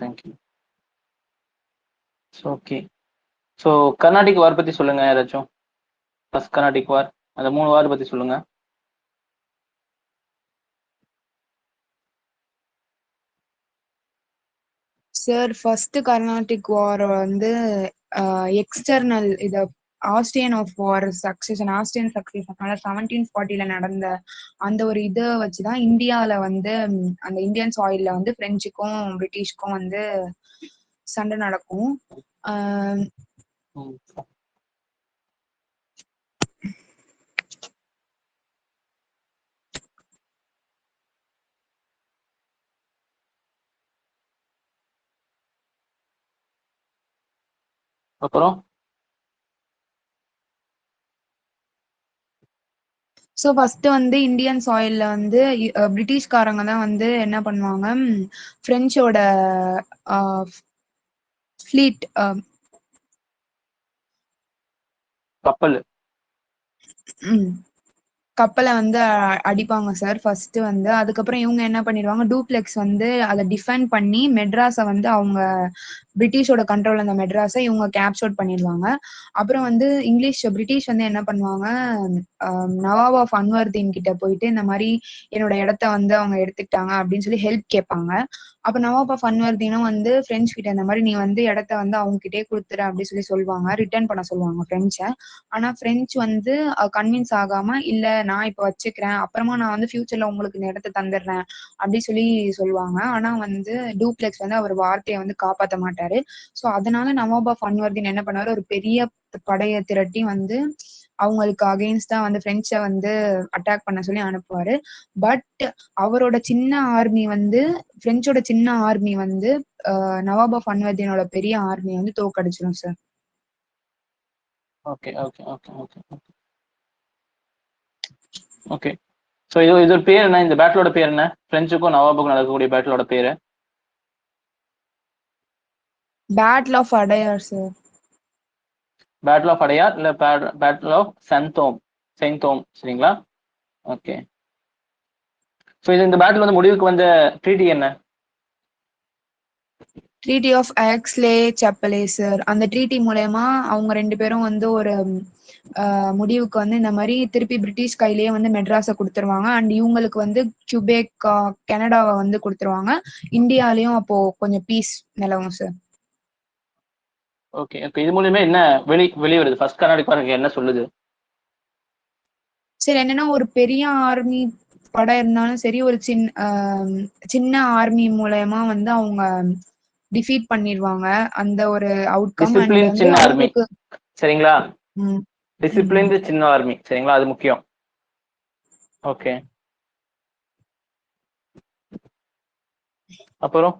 Thank you. Okay. So Carnatic வார் பத்தி சொல்லுங்க யாராச்சும். ஃபர்ஸ்ட் கர்நாடிக் வார், அந்த 3 வார் பத்தி சொல்லுங்க. சார் ஃபர்ஸ்ட் கர்நாடிக் வார் வந்து எக்ஸ்டர்னல் இத ஆஸ்ட்ரியன் சக்சஷனால 1740 நடந்த அந்த ஒரு இதை வச்சுதான் இந்தியால வந்து அந்த இந்தியன் சாயில்ல வந்து பிரெஞ்சுக்கும் பிரிட்டிஷ்க்கும் வந்து சண்டை நடக்கும். அப்புறம் ஸோ ஃபர்ஸ்ட் வந்து இந்தியன் சாயில்ல வந்து பிரிட்டிஷ்காரங்க தான் வந்து என்ன பண்ணுவாங்க, பிரெஞ்சோட ஃபிளீட் கப்பல் கப்பலை வந்து அடிப்பாங்க சார் ஃபர்ஸ்ட் வந்து. அதுக்கப்புறம் இவங்க என்ன பண்ணிடுவாங்க, டூப்ளெக்ஸ் வந்து அதை டிஃபெண்ட் பண்ணி மெட்ராஸை வந்து அவங்க பிரிட்டிஷோட கண்ட்ரோல் அந்த மெட்ராஸை இவங்க கேப்சர் பண்ணிடுவாங்க. அப்புறம் வந்து பிரிட்டிஷ் வந்து என்ன பண்ணுவாங்க, நவாப் ஆஃப் அன்வர்தீன் கிட்ட போயிட்டு இந்த மாதிரி என்னோட இடத்த வந்து அவங்க எடுத்துக்கிட்டாங்க அப்படின்னு சொல்லி ஹெல்ப் கேட்பாங்க. அப்ப நவாப் ஆஃப் அன்வர்தீனும் வந்து பிரெஞ்சு கிட்ட இந்த மாதிரி நீ வந்து இடத்த வந்து அவங்க கிட்டே கொடுத்துரு அப்படின்னு சொல்லி சொல்லுவாங்க, ரிட்டர்ன் பண்ண சொல்லுவாங்க பிரெஞ்சை. ஆனா பிரெஞ்சு வந்து கன்வின்ஸ் ஆகாம இல்ல நான் இப்ப வச்சுக்கிறேன், அப்புறமா நான் வந்து ஃபியூச்சர்ல உங்களுக்கு இந்த இடத்த தந்துடுறேன் அப்படி சொல்லி சொல்லுவாங்க. ஆனா வந்து டூப்ளெக்ஸ் வந்து அவர் வார்த்தையை வந்து காப்பாற்ற மாட்டாரு. சோ அதனால நவாப் ஆஃப் அன்வர்தீன் என்ன பண்ணாரு, ஒரு பெரிய படையை திரட்டி வந்து அவங்களுக்கு அகெயின்ஸ்டா வந்து பிரெஞ்சை வந்து அட்டாக் பண்ண சொல்லி அனுப்புவாரு. பட் அவரோட சின்ன ஆர்மி வந்து பிரெஞ்சோட சின்ன ஆர்மி வந்து நவாப் ஆஃப் அன்வர்தீனோட பெரிய ஆர்மி வந்து தோக்கடிச்சிடும் சார். Okay okay okay okay okay. So இது பேர் என்ன, இந்த பேட்டிலோட பேர் என்ன, பிரெஞ்சுக்கும் நவாபுக்கும் நடக்கக்கூடிய பேட்டிலோட பேரு? Battle of Adyar sir. Battle of Adyar இல்ல பேட்டில் ஆஃப் செயின்தோம், சரிங்களா? ஓகே. ஸோ இந்த பேட்டில் வந்து முடிவுக்கு வந்த ட்ரீட்டி என்ன? Treaty of Aix-la-Chapelle sir. அந்த ட்ரீட்டி மூலயமா அவங்க 2 பேரும் வந்து ஒரு முடிவுக்கு வந்து இந்த மாதிரி திருப்பி பிரிட்டிஷ் கையிலேயே வந்து மெட்ராஸை கொடுத்துருவாங்க. அண்ட் இவங்களுக்கு வந்து கியூபேக் கனடாவை வந்து கொடுத்துருவாங்க. இந்தியாலயும் அப்போ கொஞ்சம் பீஸ் நிலவும் சார். Okay okay. இது மூலியமா என்ன வெளி வருது, ஃபர்ஸ்ட் கர்நாடிக் வார் என்ன சொல்லுது? சரி, என்னன்னா ஒரு பெரிய ஆர்மி படம் இருந்தாலும் சரி, ஒரு சின்ன ஆர்மி மூலயமா வந்து அவங்க டிஃபீட் பண்ணிடுவாங்க அந்த ஒரு அவுட்கம். அண்ட் டிசிப்ளின் வந்து சின்ன ஆர்மி, அவங்களுக்கு சரிங்களா? டிசிப்ளின் சின்ன ஆர்மி, சரிங்களா? அது முக்கியம். ஓகே. அப்புறம்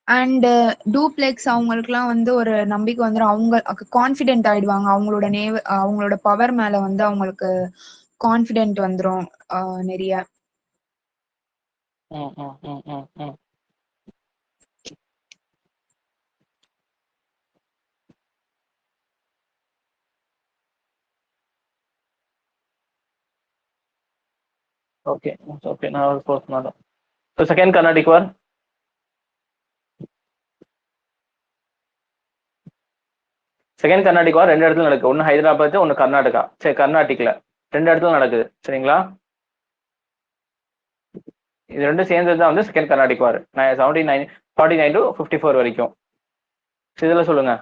அண்ட் டூப்ளெக்ஸ் அவங்களுக்குலாம் வந்து ஒரு நம்பிக்கை வந்துடும், அவங்க கான்ஃபிடென்ட் ஆயிடுவாங்க, அவங்களோட பவர் மேல வந்து அவங்களுக்கு கான்ஃபிடென்ட் வந்துடும் நிறைய. Okay okay. நான் ஃபோர்த் மாதம். ஸோ செகண்ட் கர்நாடிக் வார். செகண்ட் கர்நாடிக் வார் 2 இடத்துல நடக்குது, ஒன்று ஹைதராபாத், ஒன்று கர்நாடகா. சரி, கர்நாடிக்ல 2 இடத்துல நடக்குது, சரிங்களா? இது ரெண்டும் சேர்ந்தது தான் வந்து செகண்ட் கர்நாடிக் வார் 1749 to 54 வரைக்கும். இதுல சொல்லுங்க,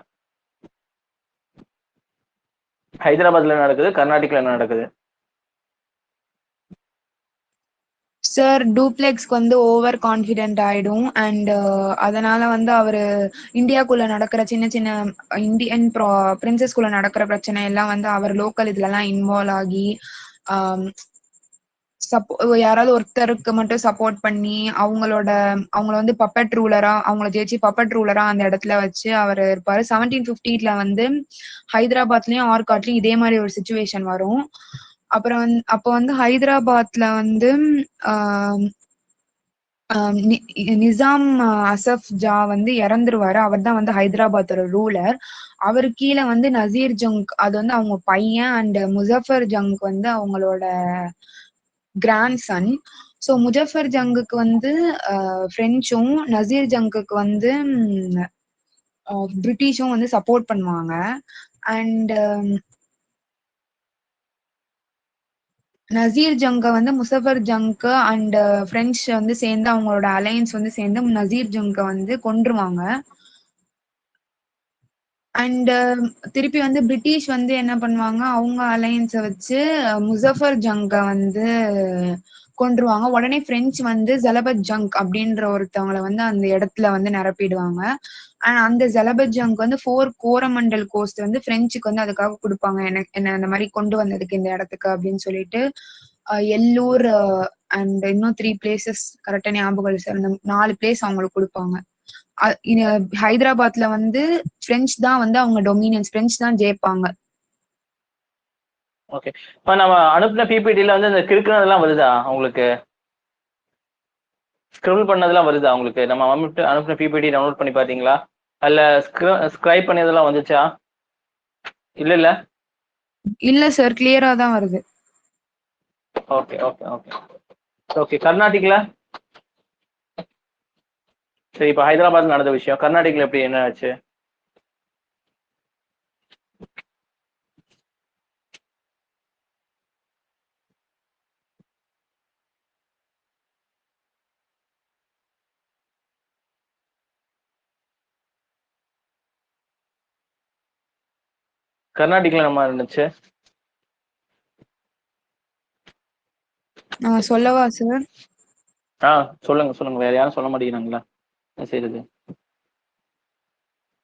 ஹைதராபாத்ல நடக்குது, கர்நாடிக்ல என்ன நடக்குது? சார் டூப்ளெக்ஸ்க்கு வந்து ஓவர் கான்ஃபிடென்ட் ஆயிடும். அண்ட் அதனால வந்து அவரு இந்தியாக்குள்ள நடக்கிற சின்ன சின்ன இந்தியன் பிரின்சஸ்குள்ள நடக்கிற பிரச்சனை எல்லாம் வந்து அவர் லோக்கல் இதுலலாம் இன்வால்வ் ஆகி யாராவது ஒருத்தருக்கு மட்டும் சப்போர்ட் பண்ணி அவங்கள வந்து பப்பட் ரூலரா அவங்கள ஜெயிச்சு பப்பட் ரூலரா அந்த இடத்துல வச்சு அவர் இருப்பாரு. 1750 வந்து ஹைதராபாத்லயும் ஆர்காட்லயும் இதே மாதிரி ஒரு சுச்சுவேஷன் வரும். அப்புறம் அப்ப வந்து ஹைதராபாத்ல வந்து நிசாம் அசப் ஜா வந்து இறந்துருவாரு. அவர் தான் வந்து ஹைதராபாத்தோட ரூலர். அவரு கீழே வந்து நசீர் ஜங், அது வந்து அவங்க பையன். அண்ட் முசஃபர் ஜங் வந்து அவங்களோட கிராண்ட் சன். ஸோ முஜஃபர் ஜங்குக்கு வந்து பிரெஞ்சும், நசீர் ஜங்குக்கு வந்து பிரிட்டிஷும் வந்து சப்போர்ட் பண்ணுவாங்க. அண்ட் நசீர் ஜங்க வந்து முசஃபர் ஜங்க் அண்ட் பிரெஞ்சு வந்து சேர்ந்து அவங்களோட அலையன்ஸ் வந்து சேர்ந்து நசீர் ஜங்க வந்து கொன்றுவாங்க. அண்ட் திருப்பி வந்து பிரிட்டிஷ் வந்து என்ன பண்ணுவாங்க, அவங்க அலையன்ஸை வச்சு முசஃபர் ஜங்க வந்து கொன்றுவாங்க. உடனே பிரெஞ்சு வந்து ஜலபத் ஜங்க் அப்படின்ற ஒருத்தவங்களை வந்து அந்த இடத்துல வந்து நிரப்பிடுவாங்க. ஆனா அந்த ஜலபத் ஜங்க் வந்து 4 கோரமண்டல் கோஸ்ட் வந்து பிரெஞ்சுக்கு வந்து அதுக்காக கொடுப்பாங்க. எனக்கு என்ன இந்த மாதிரி கொண்டு வந்ததுக்கு இந்த இடத்துக்கு அப்படின்னு சொல்லிட்டு எல்லூர் அண்ட் இன்னும் 3 பிளேசஸ் கரெக்டா ஞாபகம் இல்லை சார். அந்த 4 பிளேஸ் அவங்களுக்கு கொடுப்பாங்க. ஹைதராபாத்ல வந்து பிரெஞ்சு தான் வந்து அவங்க டொமினியன்ஸ், பிரெஞ்சு தான் ஜெயிப்பாங்க. ஓகே, இப்ப நம்ம அனுப்பின பிபிடில வந்து இந்த கிறுக்குனதெல்லாம் வருதா உங்களுக்கு? ஸ்க்ரிபிள் பண்ணதெல்லாம் வருதா உங்களுக்கு? நம்ம அனுப்பின பிபிடி டவுன்லோட் பண்ணி பாத்தீங்களா? அல்ல ஸ்கிரைப் பண்ணதெல்லாம் வந்துச்சா? இல்ல இல்ல இல்ல சார், கிளியரா தான் வருது. Okay okay okay okay. கர்நாடிக்ல சரி, இப்ப ஹைதராபாத் நடந்த விஷயம், கர்நாடிக்ல எப்படி என்ன ஆச்சு? கர்நாடிக்ல நம்ம இருந்துச்சு. சொல்லவா சார்? சொல்லுங்க சொல்லுங்க, வேற யாரும் சொல்ல மாட்டேங்கிறாங்களா? என்ன செய்யுது?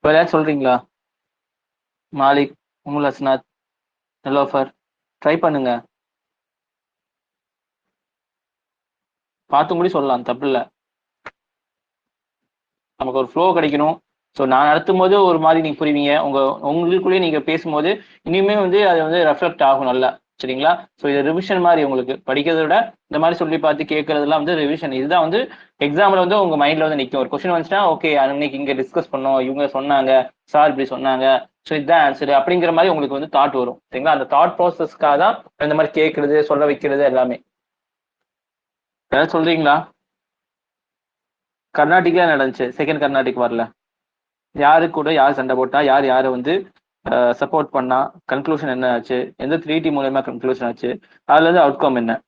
வேற யாரும் சொல்றீங்களா? மாலிக், உமுல் அஸ்னாத், நெலோஃபர், ட்ரை பண்ணுங்க, பார்த்து கூட சொல்லலாம், தப்பு இல்லை. நமக்கு ஒரு ஃப்ளோ கிடைக்கணும். ஸோ நான் நடத்தும் போது ஒரு மாதிரி நீங்க புரிவீங்க, உங்களுக்குள்ளேயே நீங்க பேசும்போது இனிமே வந்து அது வந்து ரெஃப்ளெக்ட் ஆகும் நல்லா, சரிங்களா? ஸோ இது ரிவிஷன் மாதிரி, உங்களுக்கு படிக்கிறத விட இந்த மாதிரி சொல்லி பார்த்து கேட்கறதுலாம் வந்து ரிவிஷன். இதுதான் வந்து எக்ஸாம்ல வந்து உங்க மைண்ட்ல வந்து நிற்கும். ஒரு கொஸ்டின் வந்துச்சுன்னா ஓகே, அன்னைக்கு இங்க டிஸ்கஸ் பண்ணோம், இவங்க சொன்னாங்க, சார் இப்படி சொன்னாங்க, ஸோ இதுதான் ஆன்சர் அப்படிங்கிற மாதிரி உங்களுக்கு வந்து தாட் வரும், சரிங்களா? அந்த தாட் ப்ராசஸ்க்காக தான் இந்த மாதிரி கேட்கறது, சொல்ல வைக்கிறது எல்லாமே. ஏதாவது சொல்றீங்களா? கர்நாடிக்ல நடந்துச்சு, செகண்ட் கர்நாடிக் வரல. யாரு கூட யார் சண்டை போட்டா, யார் யாரை வந்து சப்போர்ட் பண்ணா, கன்க்ளூஷன் என்ன ஆச்சு, எந்த 3T மூலயமா கன்க்ளூஷன் ஆச்சு, அதுல இருந்து அவுட்கம் என்ன?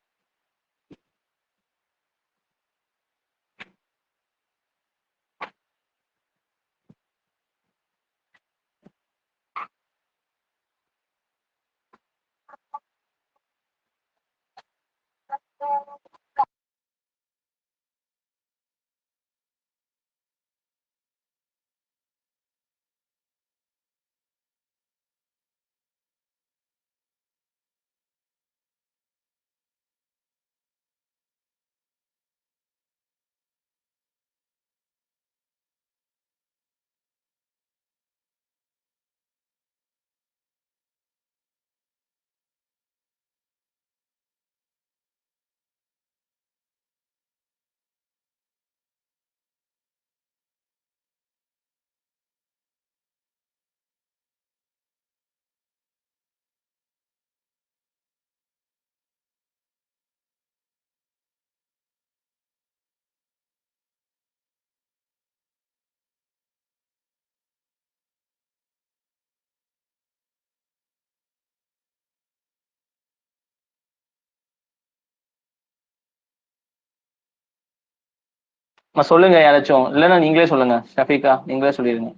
சொல்லுங்க யாராச்சும், இல்லைன்னா நீங்களே சொல்லுங்க. ஷஃபிகா, நீங்களே சொல்லிடுங்க.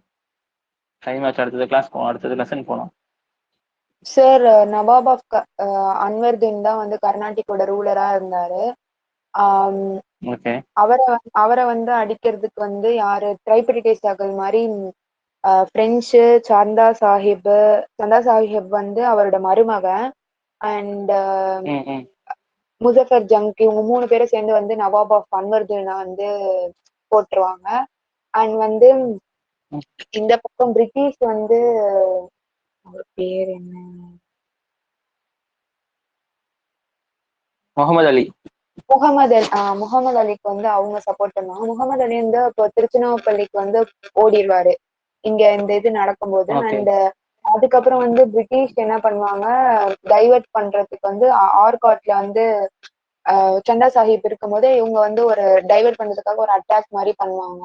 டைம் ஆச்சு, அடுத்தது கிளாஸ் போகணும், அடுத்தது லெசன் போகணும். சார், நவாப் ஆஃப் அன்வர்தீன் தான் வந்து கர்நாடிக்கோட ரூலரா இருந்தாரு. ஓகே. அவரை வந்து அடிக்கிறதுக்கு வந்து யாரு, ட்ரைபிரிட்டிஷாக்கள் மாதிரி பிரெஞ்சு சந்தா சாஹிப் வந்து அவரோட மருமகன். அண்ட் முசஃபர் ஜங்க், இவங்க 3 பேரும் சேர்ந்து வந்து நவாப் ஆஃப் அன்வர்தீனை வந்து போட்டுருவாங்க. அண்ட் வந்து இந்த பக்கம் பிரிட்டிஷ் வந்து, அவர் பேர் என்ன, முகமது அலி. முகமது அலிக்கு வந்து அவங்க சப்போர்ட் பண்ணுவாங்க. முகமது அலி வந்து இப்போ திருச்சினாப்பள்ளிக்கு வந்து ஓடிடுவாரு இங்க இந்த இது நடக்கும்போது. அண்ட் அதுக்கப்புறம் வந்து பிரிட்டிஷ் என்ன பண்ணுவாங்க, டைவர்ட் பண்றதுக்கு வந்து ஆர்காட்ல வந்து சந்தா சாஹிப் இருக்கும்போது இவங்க வந்து ஒரு டைவர்ட் பண்றதுக்காக ஒரு அட்டாக் மாதிரி பண்ணுவாங்க.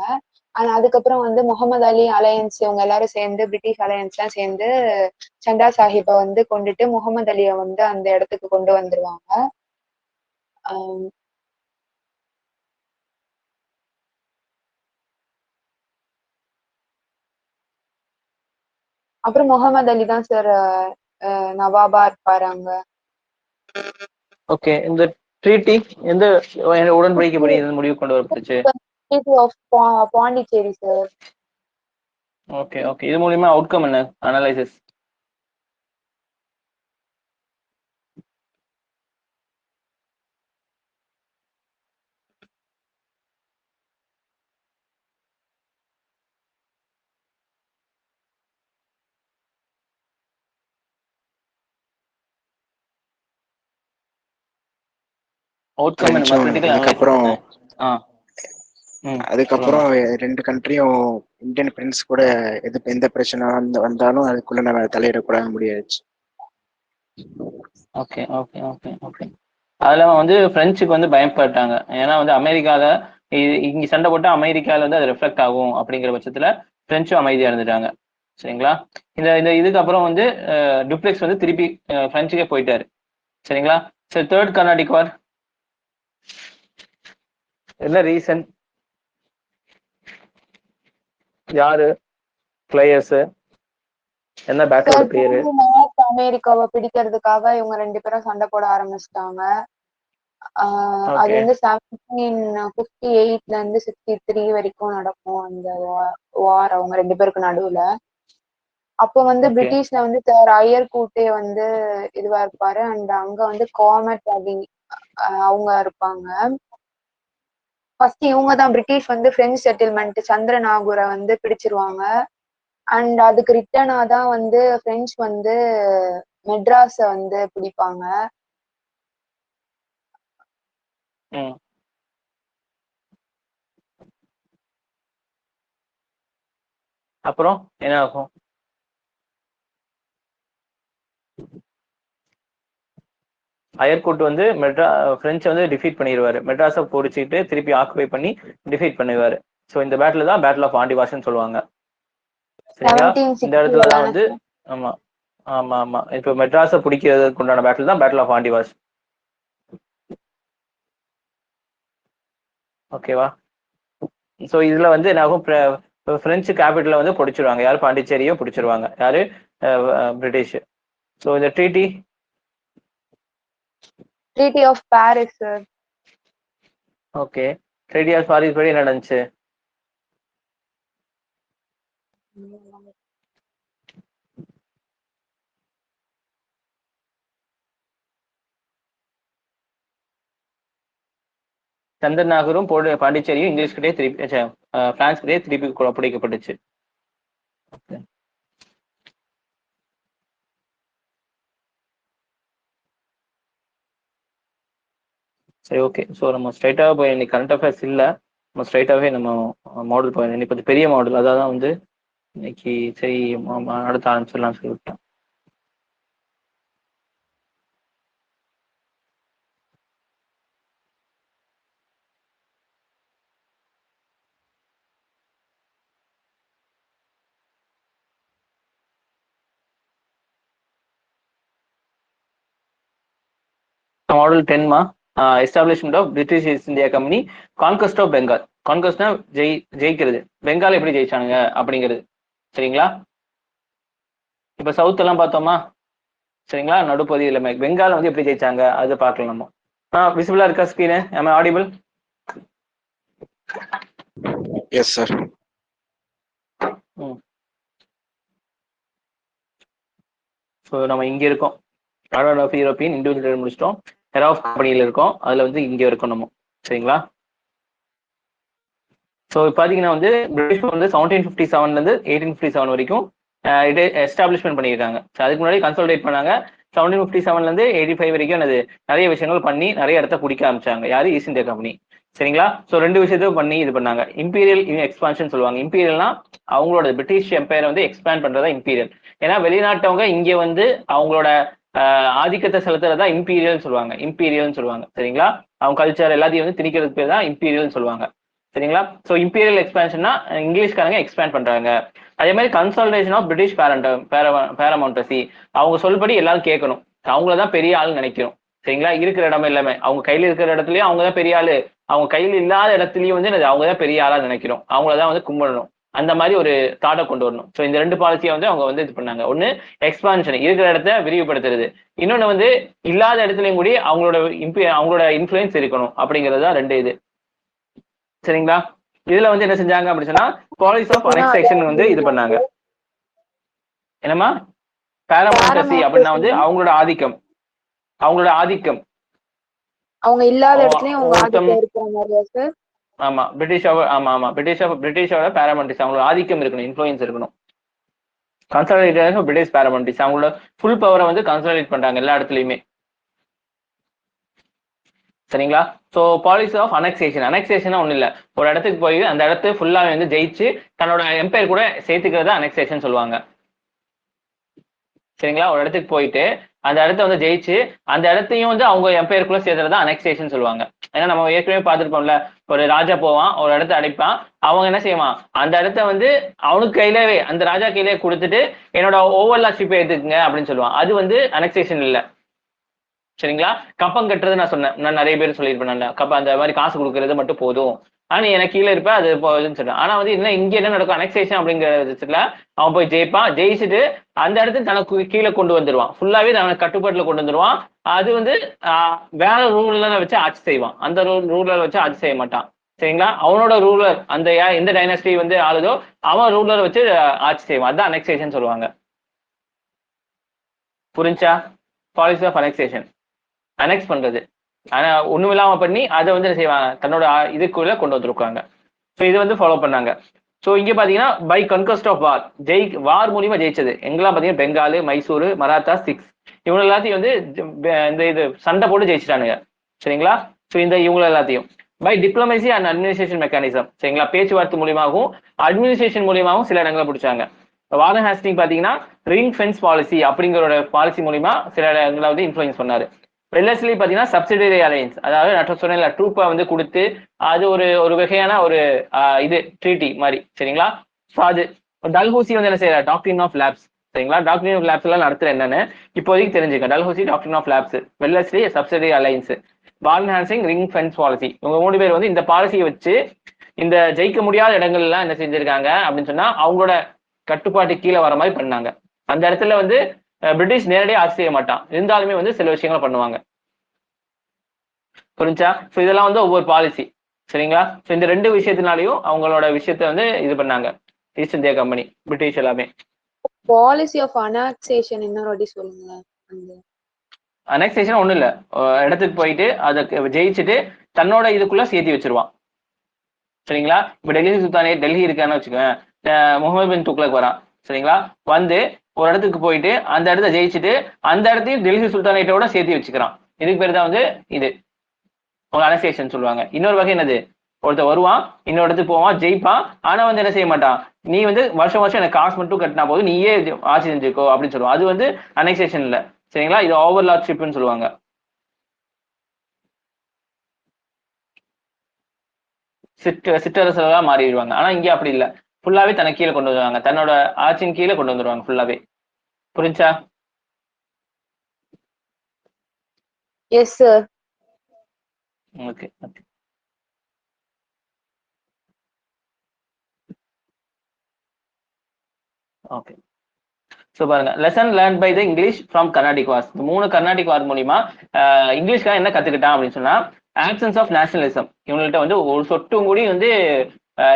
ஆனா அதுக்கப்புறம் வந்து முகமது அலி அலையன்ஸ் இவங்க எல்லாரும் சேர்ந்து பிரிட்டிஷ் அலையன்ஸ் எல்லாம் சேர்ந்து சந்தா சாஹிப்பை வந்து கொண்டுட்டு முகமது அலியை வந்து அந்த இடத்துக்கு கொண்டு வந்துருவாங்க. அப்புறம் முகமது அலி தான் சார் நவாபா இருப்பாரு அங்க. ஓகே, இந்த ட்ரீட்டி எந்த உடன்படிக்கைப்படி முடிவு கொண்டு வரப்பட்டுச்சு? பாண்டிச்சேரி சார். ஓகே ஓகே, இது மூலியமா அவுட்கம் என்ன அனலைசிஸ்? அவுட்கம் என்ன கிரிட்டிக்கல் அனலைசிஸ்? அதுக்கப்புறம் 2 கண்ட்ரியும் இந்தியன் பிரின்ஸ் கூட எந்த பிரச்சனை வந்தாலும் அதுக்குள்ள நம்ம தலையிடக்கூட முடியாச்சு. Okay okay okay okay. அதுல வந்து பிரெஞ்சுக்கு வந்து பயப்பட்டாங்க. ஏன்னா வந்து அமெரிக்கால இங்க சண்டை போட்டா அமெரிக்கால வந்து அது ரிஃப்ளெக்ட் ஆகும் அப்படிங்கிற பட்சத்துல பிரெஞ்சும் அமைதியா இருந்துட்டாங்க. சரிங்களா? இந்த இதுக்கு அப்புறம் வந்து டுப்ளெக்ஸ் வந்து திருப்பி பிரெஞ்சுக்கே போயிட்டாரு. சரிங்களா? சரி, தேர்ட் கர்நாடிக் வார் என்ன ரீசன்? யாரு பிளேயர்ஸ்? என்ன பேட்டலோட பேரு? நார்த் அமெரிக்காவை பிடிக்கிறதுக்காக இவங்க 2 பேரும் சண்டை போட ஆரம்பிச்சிட்டாங்க. அது வந்து 1758ல இருந்து 63 வரைக்கும் நடக்கும் அந்த வார் அவங்க 2 பேருக்கு நடுவுல. அப்போ வந்து பிரிட்டிஷ்ல வந்து சார் அயர்கூட்டே வந்து இதுவா இருப்பாரு. அண்ட் அங்க வந்து காமெட் அவி அவங்க இருப்பாங்க. ஃபர்ஸ்ட் இவங்க தான் பிரிட்டிஷ் வந்து பிரெஞ்சு செட்டில்மெண்ட் சந்திரநாகூரை வந்து பிடிச்சிருவாங்க. அண்ட் அதுக்கு ரிட்டர்னா தான் வந்து பிரெஞ்சு வந்து மெட்ராஸ வந்து பிடிப்பாங்க. அப்புறம் என்ன ஆகும்? அயர்கூட் வந்து பிரெஞ்சு வந்து டிஃபீட் பண்ணிடுவாரு. மெட்ராஸை பிடிச்சிட்டு திருப்பி ஆக்குபை பண்ணி டிஃபீட் பண்ணிடுவாரு. ஸோ இந்த பேட்டில் தான் பேட்டில் ஆஃப் ஆண்டிவாஷ்னு சொல்லுவாங்க. சரிங்களா? இந்த இடத்துல தான் வந்து ஆமா ஆமா ஆமா இப்போ மெட்ராஸை பிடிக்கிறதுக்கு உண்டான பேட்டில் தான் பேட்டில் ஆஃப் ஆண்டிவாஷ். ஓகேவா? ஸோ இதுல வந்து என்ன ஆகும்? பிரெஞ்சு கேபிட்டலை வந்து பிடிச்சிருவாங்க. யாரு? பாண்டிச்சேரியும் பிடிச்சிருவாங்க. யாரு? பிரிட்டிஷ். ஸோ இந்த treaty of Paris sir. Okay, treaty of Paris படி என்ன நடந்துச்சு? சந்திரநாகரும் பாண்டிச்சேரியும் இங்கிலீஷ் கிட்டே திருப்பி பிரான்ஸ் கிட்டே திருப்பி பிடிக்கப்பட்டுச்சு. சரி, ஓகே. ஸோ நம்ம ஸ்ட்ரைட்டாக போய் இன்னைக்கு கரண்ட் அஃபேர்ஸ் இல்லை, நம்ம ஸ்ட்ரைட்டாகவே நம்ம மாடல் போய் இன்னைக்கு கொஞ்சம் பெரிய மாடல், அதான் வந்து இன்னைக்கு சரி அடுத்த ஆரம்பிச்சிடலாம் சொல்லிவிட்டேன். மாடல் 10மா establishment of British East India Company, conquest of Bengal. கான்கஸ்ட்னா ஜெயிக்கிறது. பெங்கால் எப்படி ஜெயிச்சானுங்க அப்படிங்கிறது. சரிங்களா? இப்ப சவுத் எல்லாம் பார்த்தோமா? சரிங்களா? நடுப்பகுதியில் பெங்கால் வந்து எப்படி ஜெயிச்சாங்க அது பார்க்கலாம் நம்ம. விசிபிளா இருக்கா screen? am I audible? Yes sir. So நம்ம இங்க இருக்கோம். ஆர்டர் ஆஃப் யூரோப்பியன் இண்டிவிஜுவல் முடிச்சிட்டோம். ஹெட் ஆஃப் கம்பெனியில் இருக்கோம். அதுல வந்து இங்க இருக்கோம் நம்ம. சரிங்களா? ஸோ பாத்தீங்கன்னா வந்து பிரிட்டிஷ் வந்து 1757 இருந்து 1857 வரைக்கும் இது எஸ்டாப்ளிஷ்மெண்ட் பண்ணியிருக்காங்க. அதுக்கு முன்னாடி கன்சல்டேட் பண்ணாங்க. 1757 இருந்து 85 வரைக்கும் நிறைய விஷயங்கள் பண்ணி நிறைய இடத்த பிடிக்க ஆரம்பிச்சாங்க. யாரு? East India Company. சரிங்களா? ஸோ 2 விஷயத்தையும் பண்ணி இது பண்ணாங்க. இம்பீரியல் எக்ஸ்பான்ஷன் சொல்லுவாங்க. இம்பீரியல்னா அவங்களோட பிரிட்டிஷ் எம்பையரை வந்து எக்ஸ்பேண்ட் பண்றதா இம்பீரியல். ஏன்னா வெளிநாட்டவங்க இங்க வந்து அவங்களோட ஆதிக்கத்தை செலுத்துறதா இம்பீரியல் சொல்லுவாங்க. சரிங்களா? அவங்க கல்ச்சர் எல்லாத்தையும் வந்து திணிக்கிறதுக்கு பேர் தான் இம்பீரியல்னு சொல்லுவாங்க. சரிங்களா? ஸோ இம்பீரியல் எக்ஸ்பேன்ஷன்னா இங்கிலீஷ்காரங்க எக்ஸ்பேண்ட் பண்றாங்க. அதே மாதிரி கன்சாலிடேஷன் ஆஃப் பிரிட்டிஷ் பேரமௌண்டசி, அவங்க சொல்படி எல்லாரும் கேட்கணும், அவங்களதான் பெரிய ஆள் நினைக்கிறோம். சரிங்களா? இருக்கிற இடம் எல்லாமே அவங்க கையில இருக்கிற இடத்துலயும் அவங்கதான் பெரிய ஆளு, அவங்க கையில இல்லாத இடத்துலயும் வந்து அவங்கதான் பெரிய ஆளா நினைக்கிறோம், அவங்களதான் வந்து கும்பிடணும், அந்த மாதிரி ஒரு தாட்டை கொண்டு வரணும். ஸோ இந்த 2 பாலிசியை வந்து அவங்க வந்து இது பண்ணாங்க. ஒன்னு எக்ஸ்பான்ஷன், இருக்கிற இடத்த விரிவுபடுத்துறது. இன்னொன்னு வந்து இல்லாத இடத்துலயும் கூட அவங்களோட இன்ஃபுளுன்ஸ் இருக்கணும் அப்படிங்கிறது தான் 2 இது. சரிங்களா? இதுல வந்து என்ன செஞ்சாங்க அப்படின்னு சொன்னா பாலிசி ஆஃப் அனெக்சேஷன் வந்து இது பண்ணாங்க. என்னமா பேரமௌண்டசி அப்படின்னா வந்து அவங்களோட ஆதிக்கம், அவங்க இல்லாத இடத்துலயும் அவங்க ஆதிக்கம் இருக்கிற மாதிரியா சார்? ஆமா, பிரிட்டிஷோட பேரமௌண்டசி, அவங்களோட ஆதிக்கம் இருக்கணும், இன்ஃப்ளூயன்ஸ் இருக்கணும். கன்சாலிடேட் பிரிட்டிஷ் பேரமௌண்டசி, அவங்களோட ஃபுல் பவரை வந்து கன்சாலிடேட் பண்றாங்க எல்லா இடத்துலயுமே. சரிங்களா? ஸோ பாலிசி ஆஃப் அனெக்சேஷன் ஒன்றும் இல்லை, ஒரு இடத்துக்கு போய் அந்த இடத்த ஃபுல்லாக வந்து ஜெயிச்சு தன்னோட எம்பையர் கூட சேர்த்துக்கிறத அனெக்சேஷன் சொல்லுவாங்க. சரிங்களா? ஒரு இடத்துக்கு போயிட்டு அந்த இடத்த வந்து ஜெயிச்சு அந்த இடத்தையும் வந்து அவங்க எம்பையருக்குள்ள சேர்த்துறதா அனெக்சேஷன் சொல்லுவாங்க. ஏன்னா நம்ம ஏற்கனவே பார்த்துருப்போம்ல, ஒரு ராஜா போவான், ஒரு இடத்த அடைப்பான், அவங்க என்ன செய்வான், அந்த இடத்த வந்து அவனுக்கு கையிலவே அந்த ராஜா கையிலே கொடுத்துட்டு என்னோட ஓவர்லார்ட்ஷிப்பை எடுத்துக்கங்க அப்படின்னு சொல்லுவான். அது வந்து அனெக்சேஷன் இல்லை. சரிங்களா? கப்பம் கட்டுறது நான் சொன்னேன், நான் நிறைய பேர் சொல்லியிருப்பேன், கப்பம் அந்த மாதிரி காசு கொடுக்கறது மட்டும் போதும், ஆனா எனக்கு கீழே இருப்பேன் அது போகுதுன்னு சொல்றேன். ஆனா வந்து என்ன இங்க என்ன நடக்கும், அனெக்சேஷன் அப்படிங்கிற விஷயத்துல அவன் போய் ஜெயிப்பான், ஜெயிச்சுட்டு அந்த இடத்துல தனக்கு கீழே கொண்டு வந்துருவான், ஃபுல்லாவே அவனுக்கு கட்டுப்பாட்டுல கொண்டு வந்துருவான். அது வந்து வேற ரூலரை வச்சு ஆட்சி செய்வான், அந்த ரூலரை வச்சு ஆட்சி செய்ய மாட்டான். சரிங்களா? அவனோட ரூலர் அந்த எந்த டைனஸ்டி வந்து ஆளுதோ அவன் ரூலரை வச்சு ஆட்சி செய்வான். அதான் அனெக்சேஷன் சொல்லுவாங்க. புரிஞ்சா? பாலிசி ஆஃப் அனெக்சேஷன், அனெக்ஸ் பண்றது, ஆனா ஒண்ணும் இல்லாம பண்ணி அதை வந்து என்ன செய்வாங்க, தன்னோட இதுக்குள்ள கொண்டு வந்துருக்காங்க. ஸோ இது வந்து ஃபாலோ பண்ணாங்க. ஸோ இங்க பாத்தீங்கன்னா பை கன்கஸ்ட் ஆஃப் வார், வார் மூலியமா ஜெயிச்சது எங்கெல்லாம் பாத்தீங்கன்னா பெங்காலு, மைசூரு, மராத்தா, சிக்ஸ், இவங்க எல்லாத்தையும் வந்து இந்த இது சண்டை போட்டு ஜெயிச்சிட்டானுங்க. சரிங்களா? ஸோ இந்த இவங்க எல்லாத்தையும் by diplomacy and administration mechanism, சரிங்களா, பேச்சுவார்த்தை மூலியமாகவும் அட்மினிஸ்ட்ரேஷன் மூலியமாகவும் சில இடங்களை பிடிச்சாங்க. வாரன் ஹேஸ்டிங் பாத்தீங்கன்னா ரிங் ஃபென்ஸ் பாலிசி அப்படிங்கிற பாலிசி மூலியமா சில இடங்களை வந்து இன்ஃபுளுன்ஸ் பண்ணாரு. வெல்லஸ்லி பாத்தீங்கன்னா சப்சிடரி அலையன்ஸ், அதாவது நான் சொன்ன ட்ரூப்பை வந்து கொடுத்து அது ஒரு வகையான ஒரு இது ட்ரீட்டி மாதிரி. சரிங்களா? ஸோ அது டல்ஹௌசி வந்து என்ன செய்யறாரு, டாக்டரின் ஆஃப் லேப்ஸ். சரிங்களா? டாக்டரின் ஆஃப் லேப்ஸ் எல்லாம் நடத்துற என்னன்னு இப்போதைக்கு தெரிஞ்சுக்க. Dalhousie doctrine of lapse, Wellesley subsidiary alliance, Warren Hasting ring fence policy. இவங்க 3 பேர் வந்து இந்த பாலிசியை வச்சு இந்த ஜெயிக்க முடியாத இடங்கள் எல்லாம் என்ன செஞ்சிருக்காங்க அப்படின்னு சொன்னா அவங்களோட கட்டுப்பாட்டு கீழே வர மாதிரி பண்ணாங்க. அந்த இடத்துல வந்து பிரிட்டிஷ் நேரடியாக ஆட்சி செய்ய மாட்டான், இருந்தாலுமே வந்து சில விஷயங்களை பண்ணுவாங்க. புரிஞ்சா? ஸோ இதெல்லாம் வந்து ஒவ்வொரு பாலிசி. சரிங்களா? ஸோ இந்த 2 விஷயத்தினாலையும் அவங்களோட விஷயத்த வந்து இது பண்ணாங்க ஈஸ்ட் இந்தியா கம்பெனி, பிரிட்டிஷ் எல்லாமே. பாலிசி ஆஃப் அனெக்சேஷன் இன்னொரு சொல்லுங்க. அனெக்சேஷன் ஒண்ணும் இல்ல, இடத்துக்கு போயிட்டு அதை ஜெயிச்சுட்டு தன்னோட இதுக்குள்ள சேர்த்து வச்சிருவான். சரிங்களா? இப்ப டெல்லி சுல்தானேட், டெல்லி இருக்கான்னு வச்சுக்கோங்க, முகமது பின் துக்ளக் வரான். சரிங்களா? வந்து ஒரு இடத்துக்கு போயிட்டு அந்த இடத்த ஜெயிச்சுட்டு அந்த இடத்தையும் டெல்லி சுல்தானேட்டோட சேர்த்து வச்சுக்கிறான். இதுக்கு பேர் தான் வந்து இது அவங்க அனெக்சேஷன் சொல்லுவாங்க. இன்னொரு வகை என்னது, ஒருத்தர் வருவான், இன்னொரு இடத்துக்கு போவான், ஜெயிப்பான், ஆனா வந்து என்ன செய்ய மாட்டான், நீ வந்து வருஷம் வருஷம் எனக்கு காசு மட்டும் கட்டினா போதும், நீயே ஆட்சி செஞ்சுக்கோ அப்படின்னு சொல்லுவான். அது வந்து அனெக்சேஷன் இல்ல. சரிங்களா? இது ஓவர்லார்ட்ஷிப்னு சொல்லுவாங்க. சிற்றரசர்களா மாறிடுவாங்க. ஆனா இங்க அப்படி இல்லை, ஃபுல்லாவே தனக்கு கீழே கொண்டு வருவாங்க, தன்னோட ஆட்சியின் கீழே கொண்டு வந்துருவாங்க ஃபுல்லாவே. புரிஞ்சா? Yes sir. Okay okay. Okay. So பாருங்க, lesson learn by the English from Carnatic wars. 3 Carnatic war மூலியமா இங்கிலீஷ்காக என்ன கத்துக்கிட்டான் அப்படின்னு சொன்னா ஆக்சன்ஸ் ஆஃப் நேஷனலிசம். இவங்கள்ட்ட வந்து ஒரு சொட்டும் கூடி வந்து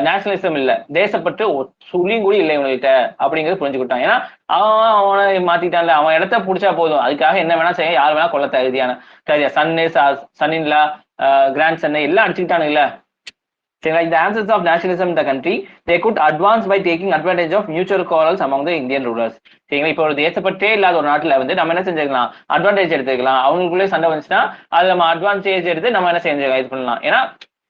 நேஷனலிசம் இல்ல, தேசப்பட்டு சுழியும் கூடி இல்லை இவங்கள்ட்ட அப்படிங்கிறது புரிஞ்சுக்கிட்டான். ஏன்னா அவனை மாத்திட்டான்ல, அவன் இடத்த பிடிச்சா போதும், அதுக்காக என்ன வேணா செய்ய, யார் வேணா கொல்ல தகுதியா சன்னு, சன்னின்லா, கிராண்ட் சன்னு எல்லாம் அடிச்சுக்கிட்டானுங்கள. சரிங்களா? இந்த ஆன்சர்ஸ் ஆஃப் நேஷனலிசம் இந்த country they could advance by taking advantage of mutual quarrels among the Indian rulers. சரிங்களா? இப்போ ஒரு தேசப்பட்டே இல்லாத ஒரு நாட்டுல வந்து நம்ம என்ன செஞ்சுக்கலாம், அட்வான்டேஜ் எடுத்துக்கலாம். அவங்களுக்குள்ளே சண்டை வந்துச்சுன்னா அது நம்ம அட்வான்டேஜ் எடுத்து நம்ம என்ன செஞ்சுக்கலாம், இது பண்ணலாம். ஏன்னா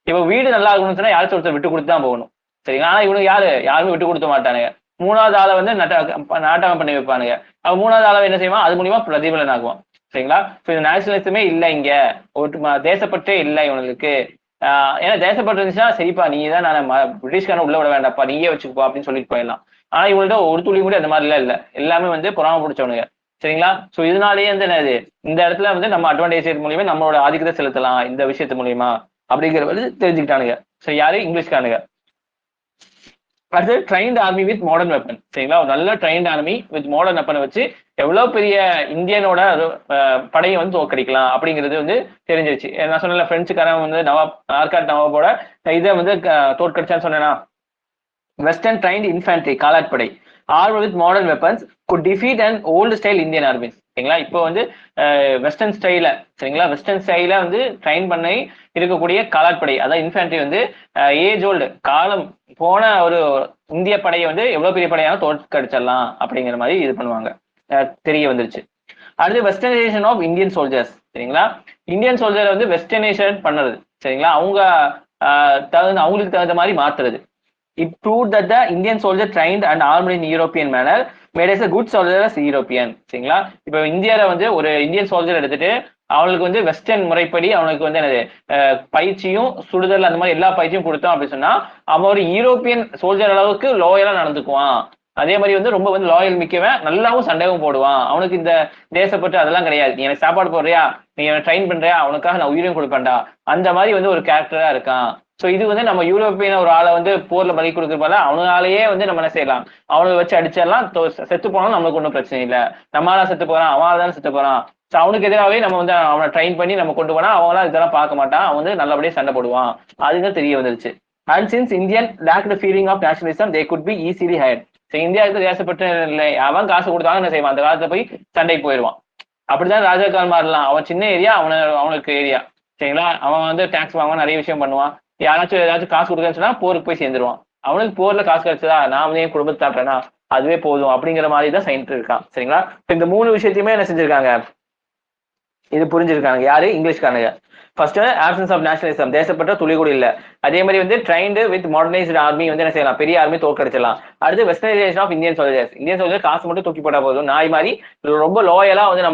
இப்போ வீடு நல்லா இருக்கணும்னு சொன்னா யாரும் ஒருத்தர் விட்டு கொடுத்து தான் போகணும். சரிங்களா? ஆனா இவனுக்கு யாருமே விட்டு கொடுக்க மாட்டானுங்க. 3வது ஆளை வந்து நாட்டகம் பண்ணி வைப்பானுங்க. அவன் 3வது ஆளை என்ன செய்வான், அது மூலியமா பிரதிபலன் ஆகுவான். சரிங்களா? ஸோ இந்த நேஷனலிசமே இல்லை, இங்க ஒரு தேசப்பற்றே இல்லை இவனுக்கு. ஏன்னா தேசப்பற்று இருந்துச்சுன்னா சரிப்பா நீ தான் நான் பிரிட்டிஷ்காரன் உள்ள விட வேண்டாப்பா நீயே வச்சுக்கப்பா அப்படின்னு சொல்லிட்டு போயிடலாம். ஆனா இவங்கள்ட்ட ஒரு துளி கூட அந்த மாதிரிலாம் இல்லை, எல்லாமே வந்து பொறாம பிடிச்சவனுங்க. சரிங்களா? ஸோ இதனாலேயே வந்து என்னது இந்த இடத்துல வந்து நம்ம அட்வான்டேஜ் மூலியமா நம்மளோட ஆதிக்கத்தை செலுத்தலாம் இந்த விஷயத்து மூலியமா அப்படிங்கிற வந்து தெரிஞ்சுக்கிட்டானுங்க. ஸோ யாரு? இங்கிலீஷ்காரனுங்க. அடுத்து drained army with modern weapon. சரிங்களா? ஒரு நல்ல ட்ரைன்ட் ஆர்மி வித் மாடர்ன் வெப்பனை வச்சு எவ்வளவு பெரிய இந்தியனோட படையை வந்து தோக்கடிக்கலாம் அப்படிங்கிறது வந்து தெரிஞ்சிருச்சு. நான் சொன்ன பிரெஞ்சுக்காரன் வந்து ஆர்காட் நவாபோட இதை வந்து தோற்கடிச்சான்னு சொன்னேன்னா, வெஸ்டர்ன் ட்ரைன்ட் இன்ஃபேன்ட்ரி காலாட்படை armoured with modern weapons good defeat and old style Indian armies. சரிங்களா? இப்போ வந்து வெஸ்டர்ன் ஸ்டைல, சரிங்களா, வெஸ்டர்ன் ஸ்டைல வந்து ட்ரைன் பண்ணி இருக்கக்கூடிய காலாட்படை அதாவது இன்ஃபேன்ட்ரி வந்து ஏஜ் ஓல்டு காலம் போன ஒரு இந்திய படையை வந்து எவ்வளவு பெரிய படையான தோற்கடிச்சிடலாம் அப்படிங்கிற மாதிரி இது பண்ணுவாங்க, தெரிய வந்துருச்சு. அடுத்து வெஸ்டர்னைசேஷன் ஆஃப் இந்தியன் சோல்ஜர்ஸ். சரிங்களா? இந்தியன் சோல்ஜர் வந்து வெஸ்டர்னைசேஷன் பண்ணுறது. சரிங்களா? அவங்களுக்கு தகுந்த மாதிரி மாத்துறது. It proved that the Indian soldier trained and armed in European manner made as a good soldier as European. சரிங்களா? இப்போ இந்தியால வந்து ஒரு இந்தியன் சோல்ஜர் எடுத்துட்டு அவனுக்கு வந்து வெஸ்டர்ன் முறைப்படி அவனுக்கு வந்து என்னது பயிற்சியும் சுடுதல் அந்த மாதிரி எல்லா பயிற்சியும் கொடுத்தோம் அப்படின்னு சொன்னா அவன் ஒரு யூரோப்பியன் சோல்ஜர் அளவுக்கு லோயலா நடந்துக்குவான். அதே மாதிரி வந்து ரொம்ப வந்து லாயல் மிக்கவன், நல்லாவும் சண்டையும் போடுவான். அவனுக்கு இந்த தேசப்பட்டு அதெல்லாம் கிடையாது. நீ எனக்கு சாப்பாடு போடுறியா, நீ ட்ரெயின் பண்றியா, அவனுக்காக நான் உயிரையும் கொடுப்பேன்டா, அந்த மாதிரி வந்து ஒரு கேரக்டரா இருக்கான். ஸோ இது வந்து நம்ம யூரோப்பியன் ஒரு ஆளை வந்து போர்ல பலி கொடுக்குறப்பால அவனாலேயே வந்து நம்ம என்ன செய்யலாம், அவனை வச்சு அடிச்சிடலாம், செத்து போனாலும் நம்மளுக்கு ஒன்றும் பிரச்சனை இல்லை. நம்மளால செத்து போறான், அவனால தானே செத்து போறான். ஸோ அவனுக்கு எதிராகவே நம்ம வந்து அவனை ட்ரெயின் பண்ணி நம்ம கொண்டு போனா அவங்களாம் இதெல்லாம் பார்க்க மாட்டான், அவன் வந்து நல்லபடியாக சண்டை போடுவான். அதுதான் தெரிய வந்துருச்சு. And since Indian lacked feeling of nationalism they could be easily hide. So இந்தியாவுக்கு தேசப்பட்டு இல்லை, அவன் காசு கொடுத்தாலும் என்ன செய்வான், அந்த காலத்துல போய் சண்டைக்கு போயிடுவான். அப்படிதான் ராஜாக்கால் மாறலாம். அவன் சின்ன ஏரியா, அவனுக்கு ஏரியா. சரிங்களா? அவன் வந்து டாக்ஸ் வாங்குவான், நிறைய விஷயம் பண்ணுவான். யாராச்சும் ஏதாச்சும் காசு கொடுக்குறேன்னு சொன்னா போருக்கு போய் சேர்ந்துருவான். அவனுக்கு போர்ல காசு கிடைச்சதா, நான் வந்து என் குடும்பத்தை தாட்டுறேன்னா அதுவே போதும் அப்படிங்கிற மாதிரி தான் சைன்ட் இருக்கான். சரிங்களா? இந்த 3 விஷயத்தையுமே என்ன செஞ்சிருக்காங்க, இது புரிஞ்சிருக்காங்க. யாரு? இங்கிலீஷ்காரங்க. ஃபர்ஸ்ட் ஆப்சன்ஸ் ஆஃப் நேஷனலிசம், தேசப்பட்ட துளி கூட இல்லை. அதே மாதிரி வந்து ட்ரைன்டு வித் மாடர்னைஸ்டு ஆர்மி வந்து என்ன செய்யலாம், பெரிய ஆர்மி தோற்கடிச்சிடலாம். அடுத்து westernisation of Indian soldiers, Indian soldier காசு மட்டும் தூக்கி போட்டா போதும், நாய் மாதிரி ரொம்ப லோயலா வந்து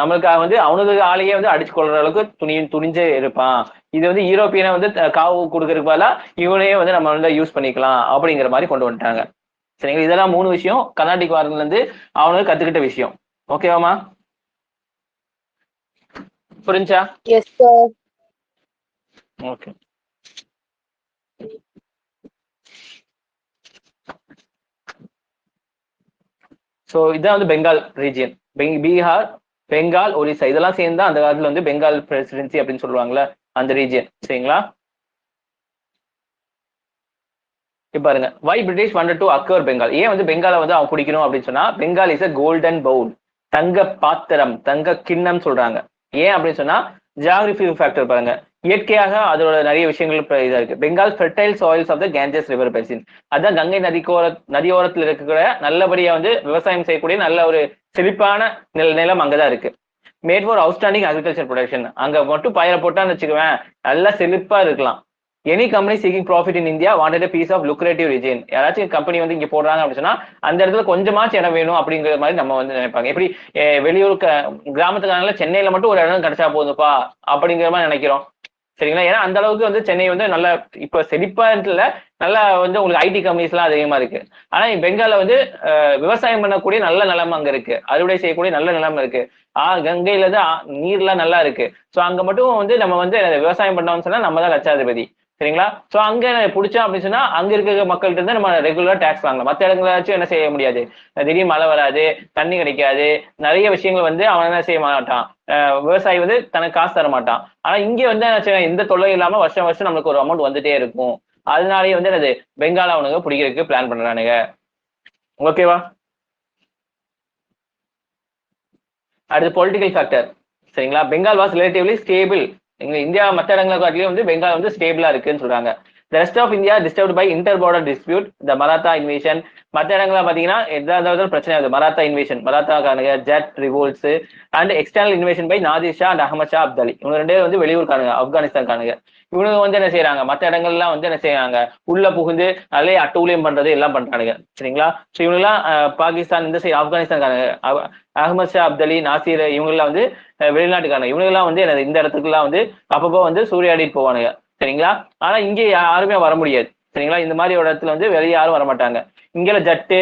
நம்மளுக்காக வந்து அவனுக்கு ஆளையே வந்து அடிச்சு கொள்ற அளவுக்கு துணிஞ்சு இருப்பான். இது வந்து யூரோப்பியனை வந்து காவு கொடுக்கறதுக்கு பதிலா இவனையே வந்து நம்ம வந்து யூஸ் பண்ணிக்கலாம் அப்படிங்கிற மாதிரி கொண்டு வந்துட்டாங்க. சரிங்களா? இதெல்லாம் 3 விஷயம் கர்நாடிக் வார்ல இருந்து அவனுக்கு கத்துக்கிட்ட விஷயம். ஓகேவாமா? புரிஞ்சா? Yes sir. ஓகே. ஸோ இதான் வந்து பெங்கால் ரீஜியன், பீகார், பெங்கால், ஒரிசா இதெல்லாம் சேர்ந்து அந்த காலத்துல வந்து பெங்கால் பிரசிடென்சி அப்படின்னு சொல்லுவாங்கல்ல அந்த ரீஜியன். சரிங்களா? இப்ப பாருங்க, why British wanted to acquire Bengal. ஏன் வந்து பெங்காலை வந்து அவன் பிடிக்கணும் அப்படின்னு சொன்னா, Bengal is a golden bowl, தங்க பாத்திரம், தங்க கிண்ணம் சொல்றாங்க. ஏன் அப்படின்னு சொன்னா ஜியாகிரபி ஃபேக்டர் பாருங்க, இயற்கையாக அதோட நிறைய விஷயங்கள் இதா இருக்கு. Bengal fertile soils of the Ganges river basin, அதான் கங்கை நதியோரத்தில் இருக்கக்கூடிய நல்லபடியா வந்து விவசாயம் செய்யக்கூடிய நல்ல ஒரு செழிப்பான நிலம் அங்கதான் இருக்கு. Made for outstanding agriculture production, அங்க மட்டும் பயிரை போட்டான்னு வச்சுக்குவேன் நல்லா செழிப்பா இருக்கலாம். Any company seeking profit in India wanted a piece of lucrative region. யாராச்சும் கம்பெனி வந்து இங்க போடுறாங்க அப்படின்னு சொன்னா அந்த இடத்துல கொஞ்சமாச்சும் இடம் வேணும் அப்படிங்கிற மாதிரி நம்ம வந்து நினைப்பாங்க. எப்படி வெளியூர் கிராமத்துக்காரங்கள சென்னையில மட்டும் ஒரு இடம் கிடைச்சா போதுப்பா அப்படிங்கிற மாதிரி நினைக்கிறோம். சரிங்களா? ஏன்னா அந்த அளவுக்கு வந்து சென்னை வந்து நல்ல இப்ப செழிப்பா இல்ல, நல்லா வந்து உங்களுக்கு ஐடி கம்பெனிஸ் எல்லாம் அதிகமா இருக்கு. ஆனா பெங்கால்ல வந்து விவசாயம் பண்ணக்கூடிய நல்ல நிலம் அங்க இருக்கு, அறுவடை செய்யக்கூடிய நல்ல நிலம் இருக்கு. கங்கையில இருந்து நீர்லாம் நல்லா இருக்கு. ஸோ அங்க மட்டும் வந்து நம்ம வந்து விவசாயம் பண்ணோம்னு சொன்னா நம்ம தான் லட்சாதிபதி. சரிங்களா? ஸோ அங்க பிடிச்சோம் அப்படின்னு சொன்னா அங்க இருக்க மக்கள்கிட்ட இருந்து நம்ம ரெகுலரா டேக்ஸ் வாங்கலாம். மற்ற இடங்களாச்சும் என்ன செய்ய முடியாது, திடீர்னு மழை வராது, தண்ணி கிடைக்காது, நிறைய விஷயங்கள் வந்து அவன் என்ன செய்ய மாட்டான், விவசாயி வந்து தனக்கு காசு தர மாட்டான். ஆனா இங்க வந்து எந்த தொல்லை இல்லாம வருஷம் வருஷம் நம்மளுக்கு ஒரு அமௌண்ட் வந்துட்டே இருக்கும். அதனாலேயே வந்து என்னது பெங்கால் அவனுக்கு பிடிக்கிறதுக்கு பிளான் பண்றானுங்க. ஓகேவா? அடுத்து பொலிட்டிக்கல் ஃபேக்டர். சரிங்களா? Bengal was relatively stable. India மற்ற இடங்களை காட்டிலேயே வந்து பெங்கால் வந்து ஸ்டேபிளா இருக்குன்னு சொல்றாங்க. The rest of India disturbed by inter border dispute, the Maratha invasion. மற்ற இடங்கள்ல பாத்தீங்கன்னா ஏதாவது பிரச்சனை ஆகுது. மராத்தா இன்வேஷன், மராத்தாக்கானுங்க, Jat revolts and external invasion by Nadir Shah and Ahmad Shah Abdali. இவங்க ரெண்டே வந்து வெளியூர்கானுங்க, ஆப்கானிஸ்தான் கானுங்க. இவனுங்க வந்து என்ன செய்யறாங்க, மற்ற இடங்கள்லாம் வந்து என்ன செய்யறாங்க, உள்ள புகுந்து நல்ல அட்டூழியம் பண்றது எல்லாம் பண்றானுங்க. சரிங்களா? ஸோ இவங்கெல்லாம் பாகிஸ்தான் இந்த சைடு ஆப்கானிஸ்தான் கானுங்க, அஹமத் ஷா அப்தாலி, நாசிர், இவங்கெல்லாம் வந்து வெளிநாட்டுக்கான. இவங்கெல்லாம் வந்து இந்த இடத்துக்குலாம் வந்து அப்பப்போ வந்து சூறையாடிட்டு போவானுங்க. சரிங்களா? ஆனா இங்கே யாருமே வர முடியாது. சரிங்களா? இந்த மாதிரி ஒரு இடத்துல வந்து வெளியே யாரும் வரமாட்டாங்க. இங்கே ஜட்டு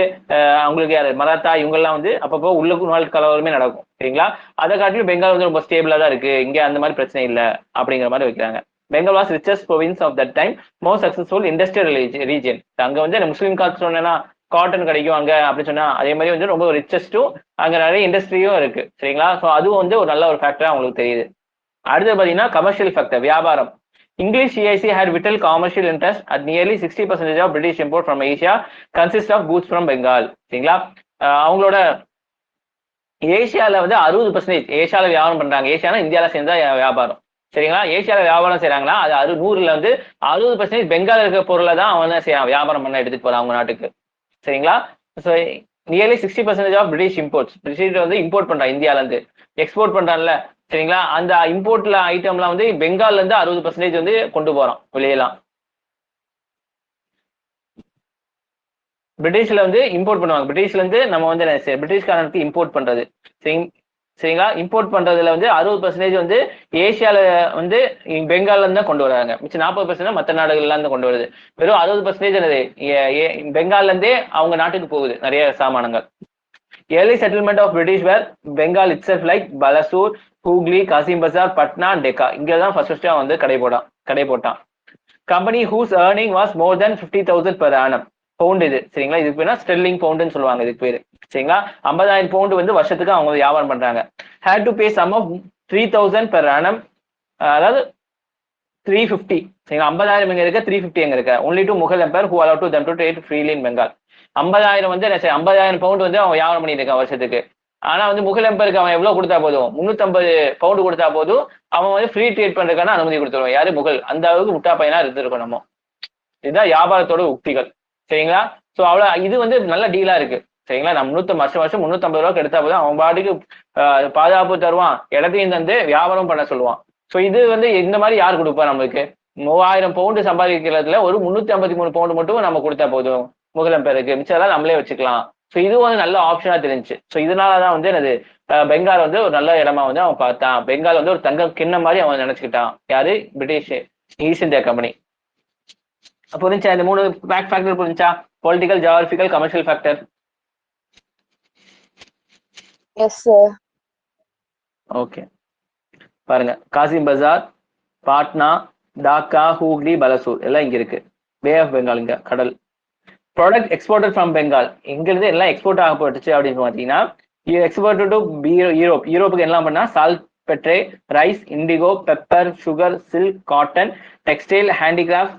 அவங்களுக்கு யாரு மராத்தா இவங்கெல்லாம் வந்து அப்பப்போ உள்ள கலவரமே நடக்கும். சரிங்களா? அதை காட்டிலும் பெங்கால் வந்து ரொம்ப ஸ்டேபிளா தான் இருக்கு, இங்க அந்த மாதிரி பிரச்சனை இல்லை அப்படிங்கிற மாதிரி வைக்கிறாங்க. Bengal was richest province of that time, most successful industrial region. அங்க வந்து முஸ்லீம் காத்து சொன்னா காட்டன் கிடைக்கும் அங்க அப்படின்னு சொன்னா, அதே மாதிரி வந்து ரொம்ப ரிச்சஸ்டும் அங்க நிறைய இண்டஸ்ட்ரியும் இருக்கு. சரிங்களா? ஸோ அதுவும் வந்து ஒரு நல்ல ஒரு ஃபேக்டரா உங்களுக்கு தெரியுது. அடுத்து பாத்தீங்கன்னா கமர்ஷியல் ஃபேக்டர், வியாபாரம். English CIC had vital commercial interest at nearly 60% of British import from Asia consist of goods from Bengal. சரிங்களா? அவங்களோட ஏசியால வந்து 60% ஏசியால வியாபாரம் பண்றாங்க. ஏசியானா இந்தியாவில சேர்ந்தா வியாபாரம். சரிங்களா? ஏசியால வியாபாரம் செய்யறாங்கன்னா அது 100ல வந்து 60% பெங்கால் இருக்கிற பொருளை தான் அவன் செய்யறான், வியாபாரம் பண்ண எடுத்துட்டு போறான் அவங்க நாட்டுக்கு. சரிங்களா? So nearly 60% of British imports, British வந்து இம்போர்ட் பண்றான் இந்தியால இருந்து, எக்ஸ்போர்ட் பண்றான்ல. சரிங்களா? அந்த இம்போர்ட்ல ஐட்டம்லாம் வந்து பெங்கால்ல இருந்து 60% வந்து கொண்டு போறோம் வெளியெல்லாம். பிரிட்டிஷ்ல வந்து இம்போர்ட் பண்ணுவாங்க. பிரிட்டிஷ்ல இருந்து நம்ம வந்து பிரிட்டிஷ்காரனுக்கு இம்போர்ட் பண்றது. சரிங்களா? இம்போர்ட் பண்றதுல வந்து 60% வந்து ஏசியால வந்து பெங்கால்ல இருந்து தான் கொண்டு வராங்க. மிச்சம் 40% மற்ற நாடுகள்ல இருந்து கொண்டு வருது. வெறும் 60% என்னது பெங்கால்ல இருந்தே அவங்க நாட்டுக்கு போகுது நிறைய சாமானங்கள். Early settlement of British were Bengal itself, like Balasur, Hooghly, Qasim Bazar, Patna, Decca. இங்கதான் ஃபர்ஸ்ட் வந்து கடை போட்டான். Company whose earning was more than 50,000 per annum. Pound இது. சரிங்களா? இதுக்கு பேர் ஸ்டெர்லிங் பவுண்டுன்னு சொல்லுவாங்க இதுக்கு பேரு. சரிங்களா? 50,000 பவுண்டு வந்து வருஷத்துக்கு அவங்க வியாபாரம் பண்றாங்க. had to pay sum of 3,000 per annum, அதாவது 350. சரிங்களா? 50,000 எங்க இருக்க, 350 எங்க இருக்க. only to Mughal Empire who allowed to them to trade freely in Bengal. 50,000 வந்து 50,000 பவுண்ட் வந்து அவன் வியாபாரம் பண்ணிட்டு இருக்கான் வருஷத்துக்கு. ஆனா வந்து முகல் எம்பருக்கு அவன் எவ்வளவு கொடுத்தா போதும், 350 பவுண்ட் கொடுத்தா போதும், அவன் வந்து ஃப்ரீ ட்ரேட் பண்றதுக்கான அனுமதி கொடுத்துருவான். யாரு? முகல். அந்த அளவுக்கு முட்டா பையனா இருந்திருக்கும் நம்ம. இதுதான் வியாபாரத்தோட உக்திகள். சரிங்களா? சோ அவ்வளவு இது வந்து நல்ல டீலா இருக்கு. சரிங்களா? நம்ம வருஷம் 350 ரூபாய்க்கு எடுத்தா போதும், அவன் பாட்டுக்கு பாதுகாப்பு தருவான், இடத்தையும் தந்து வியாபாரம் பண்ண சொல்லுவான். சோ இது வந்து இந்த மாதிரி யார் கொடுப்பா நம்மளுக்கு? 3000 பவுண்டு சம்பாதிக்கிறதுல ஒரு 353 பவுண்டு மட்டும் நம்ம கொடுத்தா போதும் முகல் எம்பருக்கு, மிச்சம் நம்மளே வச்சுக்கலாம். ஸோ இது வந்து நல்ல ஆப்ஷனா தெரிஞ்சு. ஸோ இதனாலதான் வந்து என்னது, பெங்கால் வந்து ஒரு நல்ல இடமா வந்து அவன் பார்த்தான். பெங்கால் வந்து ஒரு தங்க கிண்ணம் மாதிரி அவன் நினைச்சுக்கிட்டான். யாரு? British East India Company. புரிஞ்சா? இந்த 3 ஃபேக்டர் புரிஞ்சா? Political, geographical, commercial factor. Yes sir. Okay, பாருங்க. காசிம் பஜார், பாட்னா, டாக்கா, ஹூக்லி, பலசூர் எல்லாம் இங்க இருக்கு. பே ஆஃப் பெங்கால், இங்க கடல். ப்ராடக்ட் எக்ஸ்போர்ட்டட் ஃப்ரம் பெங்கால், இங்கிருந்து எல்லாம் எக்ஸ்போர்ட் ஆகப்பட்டுச்சு அப்படின்னு பாத்தீங்கன்னா, எக்ஸ்போர்ட்டட் டு யூரோப். யூரோப்புக்கு எல்லாம் பண்ணா saltpetre, rice, indigo, pepper, sugar, silk, cotton, textile, handicraft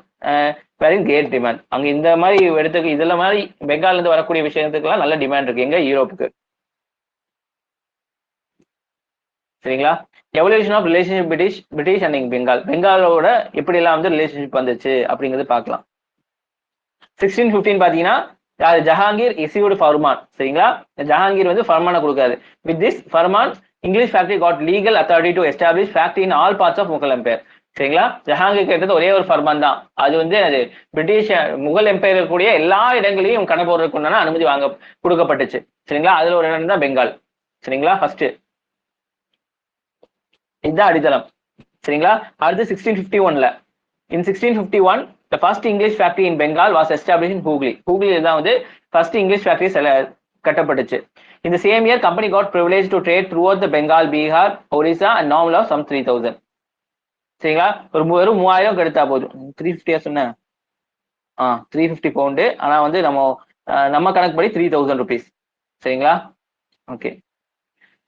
very great demand. அங்க இந்த மாதிரி இடத்துக்கு இதெல்லாம் மாதிரி பெங்கால்ல இருந்து வரக்கூடிய விஷயத்துக்குலாம் நல்ல டிமாண்ட் இருக்கு எங்க யூரோப்புக்கு. சரிங்களா? Evolution of relationship British and Bengal. பெங்காலோட எப்படி எல்லாம் வந்து ரிலேஷன்ஷிப் வந்துச்சு அப்படிங்கிறது பார்க்கலாம். 1615 பாத்தீங்கன்னா ஜஹாங்கீர் இஸ்யூட் ஃபர்மான். சரிங்களா? ஜஹாங்கீர் வந்து ஃபர்மானை கொடுக்காது. With this farman English factory got legal authority to establish factory in all parts of Mughal empire. சரிங்களா? ஜஹாங்கீர் கேட்டது ஒரே ஒரு ஃபர்மான் தான். அது வந்து அது பிரிட்டிஷ் முகல் எம்பையர் கூடிய எல்லா இடங்களையும் கடை போடுறதுக்கு உண்டான அனுமதி கொடுக்கப்பட்டுச்சு. சரிங்களா? அதுல ஒரு இடம் தான் பெங்கால். சரிங்களா? ஃபர்ஸ்ட் இதுதான் அடித்தளம். சரிங்களா? அடுத்து 1651ல in 1651 the first English factory in Bengal was established in Hooghly. Hooghly தான் வந்து first English factory கட்டப்பட்டுச்சு. In the same year company got privilege to trade throughout the Bengal, Bihar, Orissa and nominal of some 3,000. சரிங்களா? ஒரு 3000 எடுத்தா போதும். 350 சொன்ன 350 pound. ஆனா வந்து நம்ம கணக்குப்படி 3,000 rupees. சரிங்களா? ஓகே,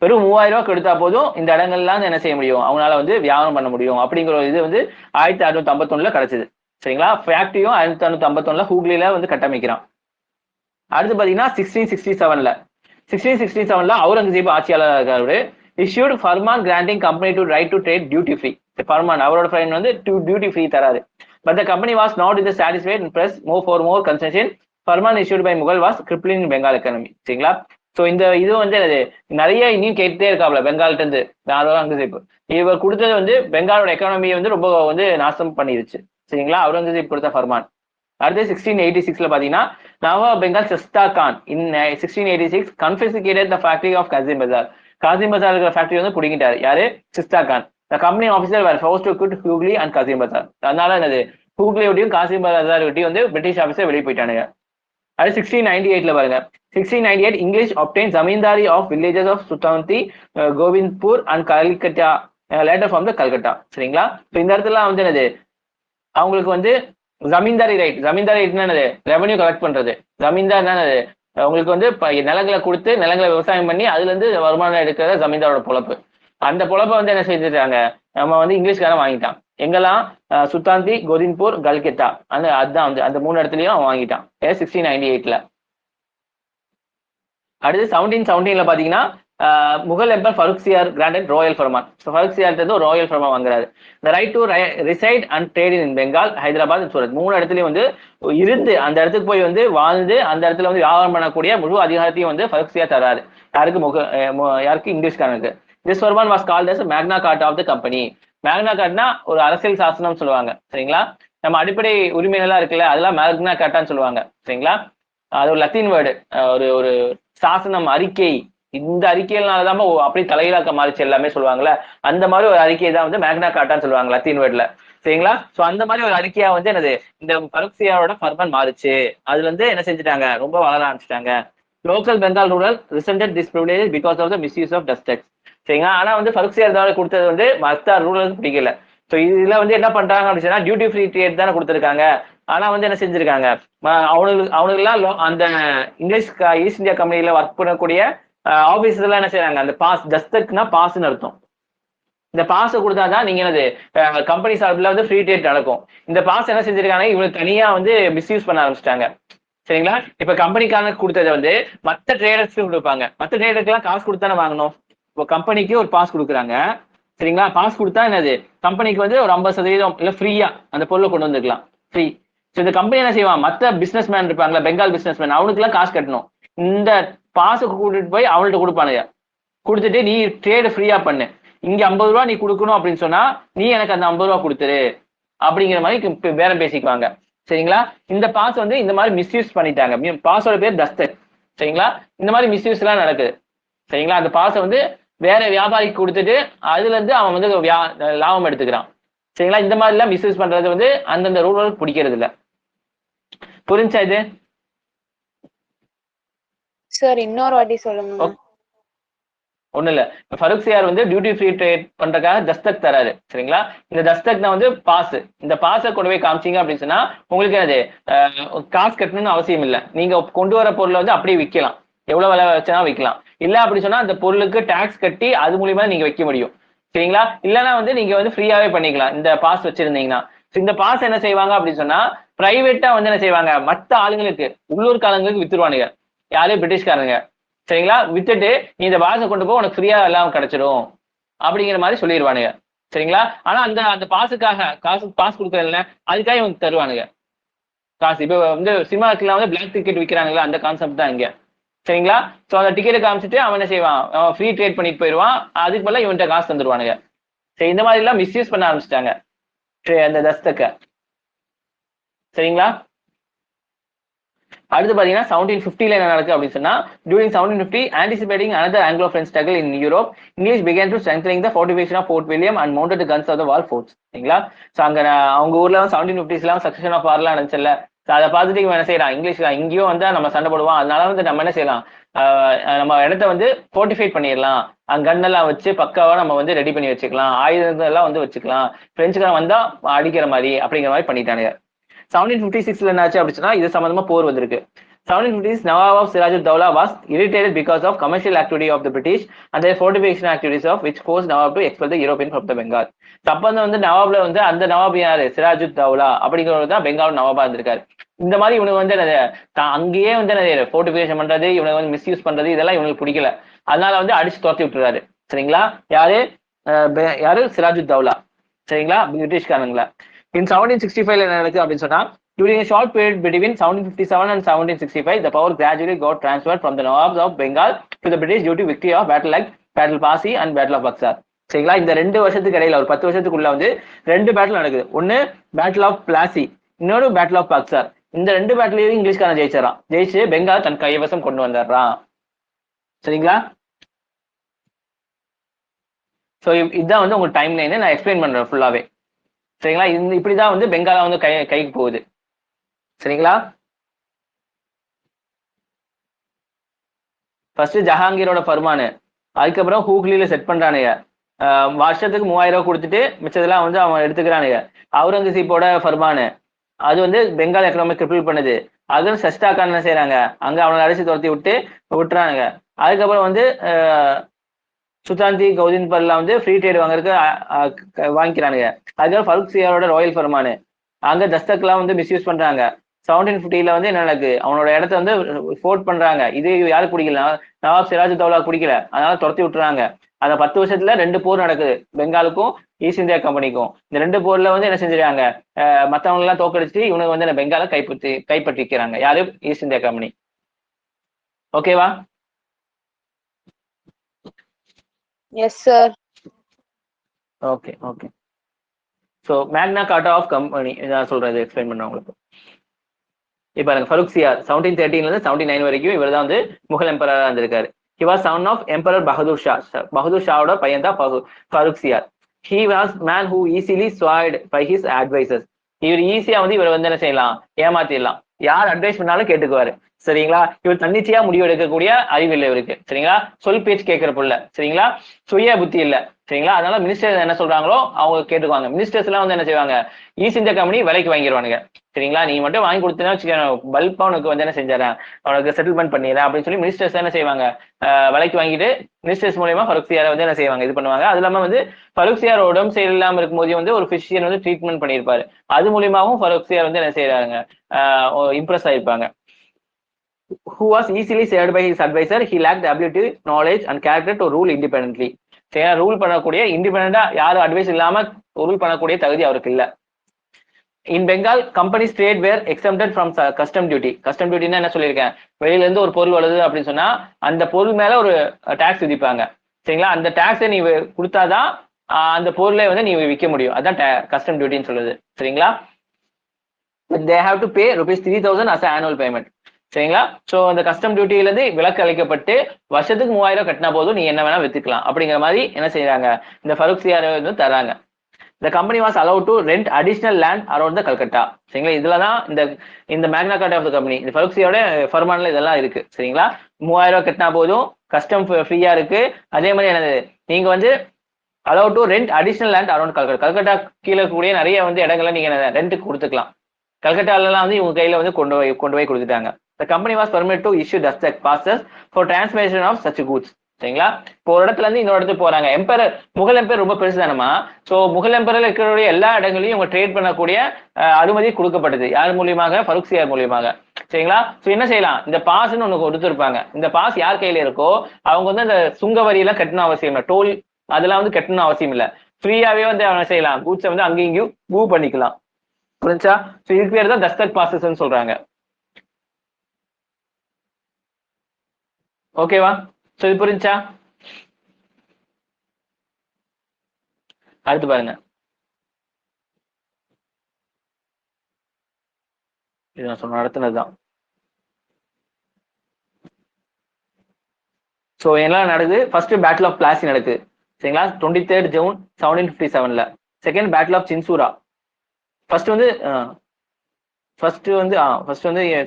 வெறும் 3000 ரூபாய்க்கு எடுத்தா போதும் இந்த இடங்கள்லாம் என்ன செய்ய முடியும், அவங்களால வந்து வியாபாரம் பண்ண முடியும் அப்படிங்கிற ஒரு இது வந்து 1651ல கிடைச்சது. சரிங்களா? ஃபேக்டரியும் 1651ல ஹூக்லில வந்து கட்டமைக்கிறான். அடுத்து பாத்தீங்கன்னா 1667ல அவுரங்கசீப் ஆட்சியாளர் இருக்காரு. issued Farman granting company to right to trade duty free. Farman அவரோட ஃப்ரெண்ட் வந்து டியூட்டி ஃப்ரீ தராது. But the company was not satisfied and pressed for more concession. Farman issued by Mughal was crippling in Bengal economy. சரிங்களா? So இந்த இது வந்து நிறைய இன்னும் கேட்டுட்டே இருக்காப்ல பெங்கால்ட்ட இருந்து அவுரங்கசீப். இவர் கொடுத்தது வந்து பெங்காலோட எக்கானமியை வந்து ரொம்ப வந்து நாசம் பண்ணிருச்சு. சரிங்களா? அவுரங்கசீப் கொடுத்த ஃபர்மான். அடுத்து 1686 பாத்தீங்கன்னா நவாப் பெங்கால் சஸ்தா கான் இன் 1686 confiscated the factory of Kazim Bazar. Kasim பஜார் இருக்கிற ஃபேக்டரி வந்து பிடிங்கிட்டாரு. யாரு? சிஸ்தா Khan. The company officer were forced to quit Hooghly and Kazim Bazar. அதனால என்னது ஹூக்லி விட்டியும் காசிம் பஜார் விட்டியும் வந்து பிரிட்டிஷ் ஆஃபீஸர் வெளியே போயிட்டானுங்க. அது 1698 பாருங்க. 1698 English obtained zamindari of villages of Sutanti, Govindpur and Calcutta later from the Calcutta. சரிங்களா? இந்த இடத்துல வந்து என்னது அவங்களுக்கு வந்து ஜமீன்தாரி ரைட். ஜமீன்தாரி ரைட்னா என்னது? ரெவன்யூ கலெக்ட் பண்றது. ஜமீன்தார் என்னது? உங்களுக்கு வந்து நிலங்களை கொடுத்து நிலங்களை விவசாயம் பண்ணி அதுல இருந்து வருமானம் எடுக்கிற ஜமீன்தாரோட பொழப்பு. அந்த பொழப்பை வந்து என்ன செஞ்சுட்டாங்க, நம்ம வந்து இங்கிலீஷ்காரன் வாங்கிட்டான். எங்கெல்லாம்? சுத்தாந்தி, கோதின்பூர், கல்கத்தா, அதுதான் வந்து அந்த 3 இடத்துலயும் அவன் வாங்கிட்டான் 1698. அடுத்து 1717 பாத்தீங்கன்னா Mughal emperor Farrukhsiyar granted royal farman. Farrukhsiyar இருந்து ஒரு ராயல் ஃபர்மான் வாங்குறாரு. இந்த right to reside and trade in Bengal, Hyderabad, Surat 3 இடத்துலயும் வந்து இருந்து அந்த இடத்துக்கு போய் வந்து வாழ்ந்து அந்த இடத்துல வந்து வியாபாரம் பண்ணக்கூடிய முழு அதிகாரத்தையும் வந்து ஃபருக்சியார் தராரு. யாருக்கு? இங்கிலீஷ்காரனுக்கு. This farman was called as Magna Carta of the company. மேக்னா கார்ட்னா ஒரு அரசியல் சாசனம் சொல்லுவாங்க. சரிங்களா? நம்ம அடிப்படை உரிமைகள்லாம் இருக்குல்ல, அதெல்லாம் மேக்னா கார்ட்டான்னு சொல்லுவாங்க. சரிங்களா? அது ஒரு லத்தீன் வேர்டு, ஒரு சாசனம், அறிக்கை. இந்த அறிக்கையினாலதான் அப்படி தலையிலாக்க மாறிச்சு எல்லாமே சொல்லுவாங்கல்ல, அந்த மாதிரி ஒரு அறிக்கையை தான் வந்து மேக்னா கார்ட்டான்னு சொல்லுவாங்க லத்தீன் வேர்ட்ல. சரிங்களா? சோ அந்த மாதிரி ஒரு அறிக்கையா வந்து என்னது இந்த ஃபருக்சியாரோட ஃபர்மான் மாறுச்சு. அதுல இருந்து என்ன செஞ்சுட்டாங்க, ரொம்ப வளர ஆரம்பிச்சிட்டாங்க. Local Bengal rural resented this privilege because of the misuse of dastaks. சரிங்களா? ஆனா வந்து ஃபருக்சியார் கொடுத்தது வந்து மற்ற ரூரலுக்கு பிடிக்கல. ஸோ இதுல வந்து என்ன பண்றாங்க அப்படின்னா டியூட்டி ஃப்ரீ ட்ரேட் தானே கொடுத்துருக்காங்க. ஆனா வந்து என்ன செஞ்சிருக்காங்க, அவனுக்குலாம் அந்த இங்கிலீஷ் ஈஸ்ட் இந்தியா கம்பெனில ஒர்க் பண்ணக்கூடிய ஆபீஸ் எல்லாம் என்ன செய்யறாங்க, அந்த பாஸ், தஸ்தக்னா பாஸ்ன்னு அர்த்தம். இந்த பாஸை கொடுத்தாதான் நீங்க என்னது கம்பெனி சார்பில் வந்து ஃப்ரீ ட்ரேட் நடக்கும். இந்த பாஸ் என்ன செஞ்சிருக்காங்க, இவங்களுக்கு தனியா வந்து மிஸ்யூஸ் பண்ண ஆரம்பிச்சிட்டாங்க. சரிங்களா? இப்ப கம்பெனிக்காரனுக்கு கொடுத்ததை வந்து மற்ற ட்ரேடர்ஸ்க்கு கொடுப்பாங்க. மற்ற ட்ரேடருக்கு எல்லாம் காசு கொடுத்தானே வாங்கணும். இப்போ கம்பெனிக்கு ஒரு பாஸ் கொடுக்குறாங்க. சரிங்களா? பாஸ் கொடுத்தா என்னது கம்பெனிக்கு வந்து ஒரு 50% இல்ல ஃப்ரீயா அந்த பொருளை கொண்டு வந்துக்கலாம், ஃப்ரீ. ஸோ இந்த கம்பெனி என்ன செய்வான், மற்ற பிசினஸ் மேன் இருப்பாங்களா, பெங்கால் பிசினஸ் மேன், அவனுக்கு எல்லாம் காசு கட்டணும். இந்த பாஸுக்கு கூட்டிட்டு போய் அவங்கள்ட்ட கொடுப்பானுங்க. கொடுத்துட்டு நீ ட்ரேடு ஃப்ரீயா பண்ணு, இங்க 50 ரூபா நீ கொடுக்கணும் அப்படின்னு சொன்னா நீ எனக்கு அந்த 50 ரூபா கொடுத்துரு அப்படிங்கிற மாதிரி பேரம் பேசிக்குவாங்க. சரிங்களா? இந்த பாஸ் வந்து இந்த மாதிரி மிஸ்யூஸ் பண்ணிட்டாங்க. பாஸோட பேர் தஸ்தக். சரிங்களா? இந்த மாதிரி மிஸ்யூஸ் எல்லாம் நடக்குது. சரிங்களா? அந்த பாஸை வந்து வேற வியாபாரிக்கு கொடுத்துட்டு அதுல இருந்து அவன் வந்து லாபம் எடுத்துக்கிறான். சரிங்களா? இந்த மாதிரி எல்லாம் மிஸ்யூஸ் பண்றது வந்து அந்தந்த ரூரலுக்கு பிடிக்கிறது இல்ல. புரிஞ்சா இது? சார் இன்னொரு வாட்டி சொல்லுங்க. ஒண்ணு இல்ல, ஃபருக்சியார் வந்து டியூட்டி ஃப்ரீ ட்ரேட் பண்றதுக்காக தஸ்தக் தராரு. சரிங்களா? இந்த தஸ்தக் தான் வந்து பாஸ். இந்த பாஸை கொண்டு போய் காமிச்சிங்க அப்படின்னு சொன்னா உங்களுக்கு என்னது காசு கட்டணும்னு அவசியம் இல்லை. நீங்க கொண்டு வர பொருளை வந்து அப்படியே விற்கலாம், எவ்வளவு விலை வச்சா விற்கலாம். இல்ல அப்படி சொன்னா அந்த பொருளுக்கு டாக்ஸ் கட்டி அது மூலியமா நீங்க வைக்க முடியும். சரிங்களா? இல்லைன்னா வந்து நீங்க வந்து ஃப்ரீயாவே பண்ணிக்கலாம் இந்த பாஸ் வச்சிருந்தீங்கன்னா. இந்த பாஸ் என்ன செய்வாங்க அப்படின்னு சொன்னா பிரைவேட்டா வந்து என்ன செய்வாங்க, மற்ற ஆளுங்களுக்கு, உள்ளூர் ஆளுங்களுக்கு வித்துருவானுங்க. யாரே பிரிட்டிஷ்காரங்க. சரிங்களா? வித்துட்டு நீ இந்த பாஸை கொண்டு போய் உனக்கு ஃப்ரீயா எல்லாம் கிடைச்சிடும் அப்படிங்கிற மாதிரி சொல்லிடுவானுங்க. சரிங்களா? ஆனா அந்த பாஸுக்காக பாஸ் கொடுக்கறதுல அதுக்காக இவங்க தருவானுங்க காசு. இப்போ வந்து சினிமாக்கெல்லாம் வந்து பிளாக் டிக்கெட் விற்கிறானுங்களா, அந்த கான்செப்ட் தான் இங்க. சரிங்களா? ஸோ அந்த டிக்கெட்டை காமிச்சிட்டு அவன் என்ன செய்வான், அவன் ஃப்ரீ ட்ரேட் பண்ணிட்டு போயிடுவான். அதுக்கு பதிலாக இவன்கிட்ட காசு தந்துடுவானுங்க. சரி, இந்த மாதிரி எல்லாம் மிஸ்யூஸ் பண்ண ஆரம்பிச்சிட்டாங்க அந்த தஸ்தக்க. சரிங்களா? அடுத்து பாத்தீங்கன்னா 1750 என்ன நடக்குது அப்படின்னு சொன்னா, during 1750 anticipating another Anglo-French struggle in Europe, English began to strengthening the fortification of Fort William and mounted the guns of the wall forts. சரிங்களா? ஸோ அங்க அவங்க ஊர்ல 1750s சக்சஷன் ஆஃப் வார்லாம் நடந்துச்சுல்ல, அதை பார்த்துட்டு இவன் என்ன செய்யறான், இங்கிலீஷ்ல இங்கேயும் வந்து நம்ம சண்டை போடுவான், அதனால வந்து நம்ம என்ன செய்யலாம், நம்ம இடத்த வந்து ஃபோர்டிஃபைட் பண்ணிடலாம், அங்க கண்ணெல்லாம் வச்சு பக்காவா நம்ம வந்து ரெடி பண்ணி வச்சுக்கலாம், ஆயுதங்கள் எல்லாம் வந்து வச்சுக்கலாம், பிரெஞ்சுக்காரன் வந்தா அடிக்கிற மாதிரி அப்படிங்கிற மாதிரி பண்ணிட்டானுங்க. 1756 என்னாச்சு அப்படின்னா இது சம்பந்தமா போர் வந்திருக்கு. 1750s Nawab of Sirajud-Dowla was irritated because of commercial activity of the British and their fortification activities of which forced Nawab to expel the European from the Bengal. அப்ப வந்து நவாப்ல வந்து அந்த நவாப் யாரு, சிராஜுத்தௌலா அப்படிங்கிறவர் தான் பெங்கால் நவாபா இருந்திருக்காரு. இந்த மாதிரி இவனுக்கு வந்து அங்கேயே வந்து ஃபோர்டிஃபிகேஷன் பண்றது, இவனுக்கு வந்து மிஸ்யூஸ் பண்றது, இதெல்லாம் இவனுக்கு பிடிக்கல. அதனால வந்து அடிச்சு துரத்தி விட்டுறாரு. சரிங்களா? யாரு சிராஜுத்தௌலா. சரிங்களா? பிரிட்டிஷ்காரங்களா. In 1765 என்ன நடக்குது அப்படின்னு சொன்னா, during a short period between 1757 and 1765, the power gradually got transferred from the Nawabs of Bengal to the British due to victory of battle like Battle Plassey and Battle of Buxar. சரிங்களா? இந்த 2 வருஷத்துக்கு இடையில ஒரு 10 வருஷத்துக்குள்ள வந்து 2 battle நடக்குது. ஒன்னு battle of Plassey, இன்னொரு பேட்டில் ஆஃப் பக்சார். இந்த 2 பேட்டிலையும் இங்கிலீஷ்காரன் ஜெயிச்சிடறான். ஜெயிச்சு பெங்கால் தன் கைவசம் கொண்டு வந்துடுறான். சரிங்களா? ஸோ இதுதான் வந்து உங்க டைம் லைன் நான் எக்ஸ்பிளைன் பண்றேன் ஃபுல்லாவே. சரிங்களா? இப்படிதான் வந்து பெங்காலா வந்து கைக்கு போகுது. சரிங்களா? ஃபர்ஸ்ட் ஜஹாங்கீரோட ஃபர்மானு, அதுக்கப்புறம் ஹூக்லியில செட் பண்றானுங்க. வருஷத்துக்கு 3000 ரூபாய் கொடுத்துட்டு மிச்சதெல்லாம் வந்து அவன் எடுத்துக்கிறானுங்க. அவுரங்கசீப்போட ஃபர்மானு, அது வந்து பெங்கால் எக்கனாமிக் கிரிப்பிள் பண்ணுது. அதுவும் சஸ்டா கான் என்ன செய்யறாங்க, அங்க அவனை அரிசி துரத்தி விட்டுறானுங்க. அதுக்கப்புறம் வந்து சுல்தாந்தி கௌதின்பர்லாம் வந்து ஃப்ரீ ட்ரேட் வாங்கிக்கிறானுங்க. அதுக்கப்புறம் ஃபருக் சியாரோட ராயல் ஃபர்மானு, அங்க தஸ்தக்லாம் வந்து மிஸ்யூஸ் பண்றாங்க. 1750 வந்து என்ன நடக்குது, அவனோட இடத்த வந்து ஃபோர்ட் பண்றாங்க. இது யாருக்கு பிடிக்கல, நவாப் சிராஜ் தௌலா பிடிக்கல, அதனால துரத்தி விட்டுறாங்க. அந்த 10 வருஷத்துல 2 போர் நடக்குது, பெங்காலுக்கும் ஈஸ்ட் இந்தியா கம்பெனிக்கும். இந்த 2 போர்ல வந்து என்ன செஞ்சிருக்காங்க, மத்தவங்க எல்லாம் தோக்கடிச்சு இவனுக்கு வந்து பெங்கால கைப்பற்றிக்கிறாங்க. யாரு, ஈஸ்ட் இந்தியா கம்பெனி. ஓகேவா? S sir. Okay okay. So மேக்னா கார்ட்டா ஆஃப் கம்பெனி இதான் சொல்றது, எக்ஸ்பிளைன் பண்ண உங்களுக்கு. இப்போ ஃபருக் சியார் 1713 இருந்து 1709 வரைக்கும் இவர் தான் வந்து முகல் எம்பரரா இருந்திருக்காரு. He was son of Emperor Bahadur Shah. Bahadur ஷாவோட பையன் தான் Farooq சியார். He was man who easily swayed by his advisors. இவர் ஈஸியா வந்து இவர் வந்து என்ன செய்யலாம், ஏமாத்திடலாம். யார் அட்வைஸ் பண்ணாலும் கேட்டுக்குவாரு. சரிங்களா? இவர் தன்னிச்சையா முடிவு எடுக்கக்கூடிய அறிவு இல்லை இவருக்கு. சரிங்களா? சொல் பேச்சு கேட்கிற புள்ள. சரிங்களா? சுய புத்தி இல்ல. சரிங்களா? அதனால மினிஸ்டர் என்ன சொல்றாங்களோ அவங்க கேட்டுக்குவாங்க. மினிஸ்டர்ஸ் எல்லாம் வந்து என்ன செய்வாங்க, ஈஸ்ட் இந்தியா கம்பெனி விலைக்கு வாங்கிடுவானுங்க. சரிங்களா? நீ மட்டும் வாங்கி கொடுத்தீங்கன்னா வச்சுக்க, பல்பா உனக்கு வந்து என்ன செஞ்சாரேன், அவனுக்கு செட்டில்மெண்ட் பண்ணிடுறேன் அப்படின்னு சொல்லி மினிஸ்டர்ஸ் என்ன செய்வாங்க, விலைக்கு வாங்கிட்டு மினிஸ்டர்ஸ் மூலயமா ஃபருக் சியாரை வந்து என்ன செய்வாங்க, இது பண்ணுவாங்க. அது இல்லாம வந்து ஃபருக் சியார் உடம்பு சரியில்லாம இருக்கும்போது வந்து ஒரு பிசிஷியன் வந்து ட்ரீட்மெண்ட் பண்ணியிருப்பாரு. அது மூலியமாவும் ஃபருக் சியார் வந்து என்ன செய்யறாங்க, Impress ஆயிருப்பாங்க. Who was easily saved by his advisor, he lacked the ability, knowledge and character to rule independently. சரியா? ரூல் பண்ணக்கூடிய, இண்டிபெண்டா யாரும் அட்வைஸ் இல்லாம ரூல் பண்ணக்கூடிய தகுதி அவருக்கு இல்ல. In Bengal companies trade were exempted from custom duty. Custom டியூட்டின்னா என்ன சொல்லியிருக்கேன், வெளியில இருந்து ஒரு பொருள் வருது அப்படின்னு சொன்னா அந்த பொருள் மேல ஒரு டாக்ஸ் விதிப்பாங்க. சரிங்களா? அந்த டாக்ஸை நீ கொடுத்தாதான் அந்த பொருளை வந்து நீ விற்க முடியும். அதான் கஸ்டம் டியூட்டின்னு சொல்லுது. சரிங்களா? they have to pay rupees 3000 as an annual payment. சரிங்களா? சோ அந்த கஸ்டம் டியூட்டில இருந்து விலக்கு அளிக்கப்பட்டு வருஷத்துக்கு 3000 கட்டினா போதும், நீ என்ன வேணா வித்துக்கலாம் அப்படிங்கிற மாதிரி என்ன செய்யறாங்க, இந்த ஃபருக் சியார் வந்து தராங்க. The company was allowed to rent additional land around the Calcutta. சரிங்களா? இதுலதான் இந்த மேக்னா கார்ட்டா ஆஃப் த கம்பெனி, இந்த ஃபருக் சியாரோட ஃபர்மான்ல இதெல்லாம் இருக்கு. சரிங்களா? 3000 கட்டினா போதும், கஸ்டம் ஃப்ரீயா இருக்கு. அதே மாதிரி என்னது, நீங்க வந்து allowed to rent additional land around Calcutta. Calcutta கீழே கூடிய நிறைய வந்து இடங்களை நீங்க ரெண்ட்டுக்கு கொடுத்துக்கலாம். கல்கட்டாலாம் வந்து இவங்க கையில வந்து கொண்டு போய் கொடுத்துட்டாங்க. The company was permitted to issue dustek passes for transportation of such goods. சரிங்களா? இப்போ ஒரு இடத்துல இருந்து இன்னொரு இடத்துக்கு போறாங்க. எம்பரர், முகல் எம்பரர் ரொம்ப பெருசுதானமா. சோ முகல் எம்பரர்ல இருக்கிற எல்லா இடங்களையும் இவங்க ட்ரேட் பண்ணக்கூடிய அனுமதி கொடுக்கப்பட்டது. யார் மூலியமாக, ஃபருக் சியார் மூலியமாக. சரிங்களா? சோ என்ன செய்யலாம், இந்த பாஸ்ன்னு ஒண்ணு கொடுத்துருப்பாங்க. இந்த பாஸ் யார் கையில இருக்கோ அவங்க வந்து அந்த சுங்க வரி எல்லாம் கட்டணும் அவசியம் இல்லை, டோல் அதெல்லாம் வந்து கட்டணும் அவசியம் இல்லை. ஃப்ரீயாவே வந்து அவனை செய்யலாம், கூட்ஸை வந்து அங்கேயும் இங்கேயும் மூவ் பண்ணிக்கலாம். புரிஞ்சா? சோ இதுக்கு பேர் தான் தஸ்தக் பாசஸ் சொல்றாங்க. ஓகேவா? சோ இது புரிஞ்சா? அடுத்து பாருங்க, இது நான் சொன்ன நடத்துனதுதான். சோ எல்லாம் நடக்குது. ஃபர்ஸ்ட் பேட்டில் ஆஃப் பிளாசி நடக்குது. சரிங்களா? 23rd June 1757. Second battle of Chinsurah. First வந்து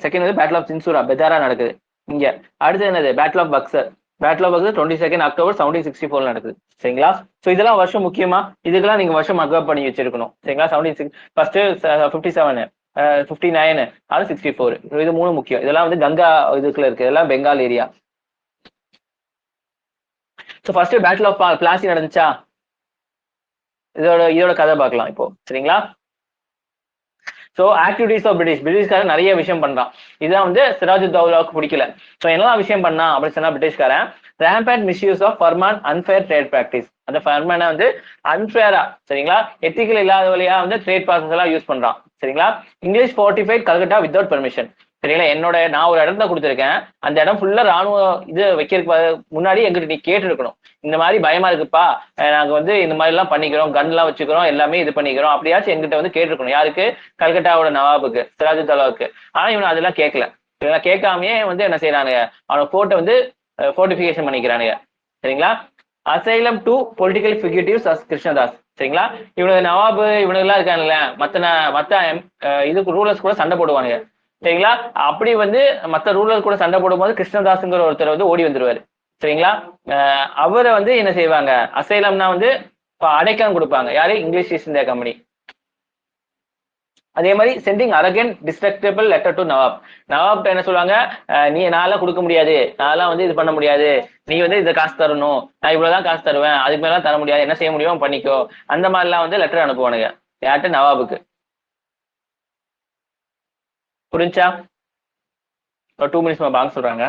செகண்ட் வந்து பேட்டில் ஆஃப் சின்சூரா பெதாரா நடக்குது இங்க. அடுத்து என்னது, battle of Buxar. Battle of Buxar 22 October 1764 நடக்குது. சரிங்களா? சோ இதெல்லாம் வருஷம் முக்கியமா, இதுக்கெல்லாம் நீங்க வருஷம் மர்க் பண்ணி வச்சிருக்கணும். சரிங்களா? 76 ஃபர்ஸ்ட் 57 59 அது 64. இது 3 முக்கியம். இதெல்லாம் வந்து கங்கா இதுக்குள்ள இருக்கு, இதெல்லாம் Bengal area. So first battle of Plassey நடந்துச்சா, இதோட கதை பார்க்கலாம் இப்போ. சரிங்களா? ஸோ ஆக்டிவிட்டிஸ் ஆஃப் பிரிட்டிஷ்காரன் நிறைய விஷயம் பண்றான். இதுதான் வந்து சிராஜுத்தௌலாவுக்கு பிடிக்கல. ஸோ என்னெல்லாம் விஷயம் பண்ணா அப்படின்னு சொன்னா பிரிட்டிஷ்காரன் rampant misuse of Farman unfair trade practice. அந்த ஃபர்மானை வந்து அன்ஃபேரா சரிங்களா எத்திக்கல் இல்லாத வழியா வந்து ட்ரேட் ப்ராசஸ் எல்லாம் யூஸ் பண்றான் சரிங்களா. English fortified Calcutta without permission சரிங்களா. நான் ஒரு இடத்த கொடுத்துருக்கேன், அந்த இடம் ஃபுல்லா ராணுவ இது வைக்கிறதுக்கு முன்னாடி எங்கிட்ட நீ கேட்டு இருக்கணும், இந்த மாதிரி பயமா இருக்குப்பா, நாங்க வந்து இந்த மாதிரி எல்லாம் பண்ணிக்கிறோம், கன் எல்லாம் வச்சுக்கிறோம், எல்லாமே இது பண்ணிக்கிறோம், அப்படியாச்சும் எங்கிட்ட வந்து கேட்டிருக்கணும். யாருக்கு? கல்கட்டாவோட நவாபுக்கு, சிராஜுத்தௌலாவுக்கு. ஆனா இவன் அதெல்லாம் கேட்கல. இதெல்லாம் கேட்காமயே வந்து என்ன செய்யறானுங்க, அவனை போட்டோ வந்து ஃபோர்டிஃபிகேஷன் பண்ணிக்கிறானுங்க சரிங்களா. Asylum to political fugitives as Krishnadas சரிங்களா. இவனுக்கு நவாபு இவனுக்கு இருக்கானுல்ல, மத்த இதுக்கு ரூலர்ஸ் கூட சண்டை போடுவானுங்க சரிங்களா. அப்படி வந்து மத்த ரூலர் கூட சண்டை போடும்போது கிருஷ்ணதாஸ்ங்கிற ஒருத்தர் வந்து ஓடி வந்துருவாரு சரிங்களா. அவரை வந்து என்ன செய்வாங்க, அசைலம்னா வந்து அடைக்கலம் கொடுப்பாங்க. யாரு? English East India Company. அதே மாதிரி sending arrogant destructible letter to nawab. Nawab என்ன சொல்லுவாங்க, நீ நான்லாம் கொடுக்க முடியாது, நான்லாம் வந்து இது பண்ண முடியாது, நீ வந்து இதை காசு தரணும், நான் இவ்வளவுதான் காசு தருவேன், அதுக்கு மேலாம் தர முடியாது, என்ன செய்ய முடியும் பண்ணிக்கோ, அந்த மாதிரிலாம் வந்து லெட்டர் அனுப்புவானுங்க. யார்கிட்ட? நவாபுக்கு. புரிஞ்சா? 2 மினிட்ஸ் பாங்க சொல்றாங்க.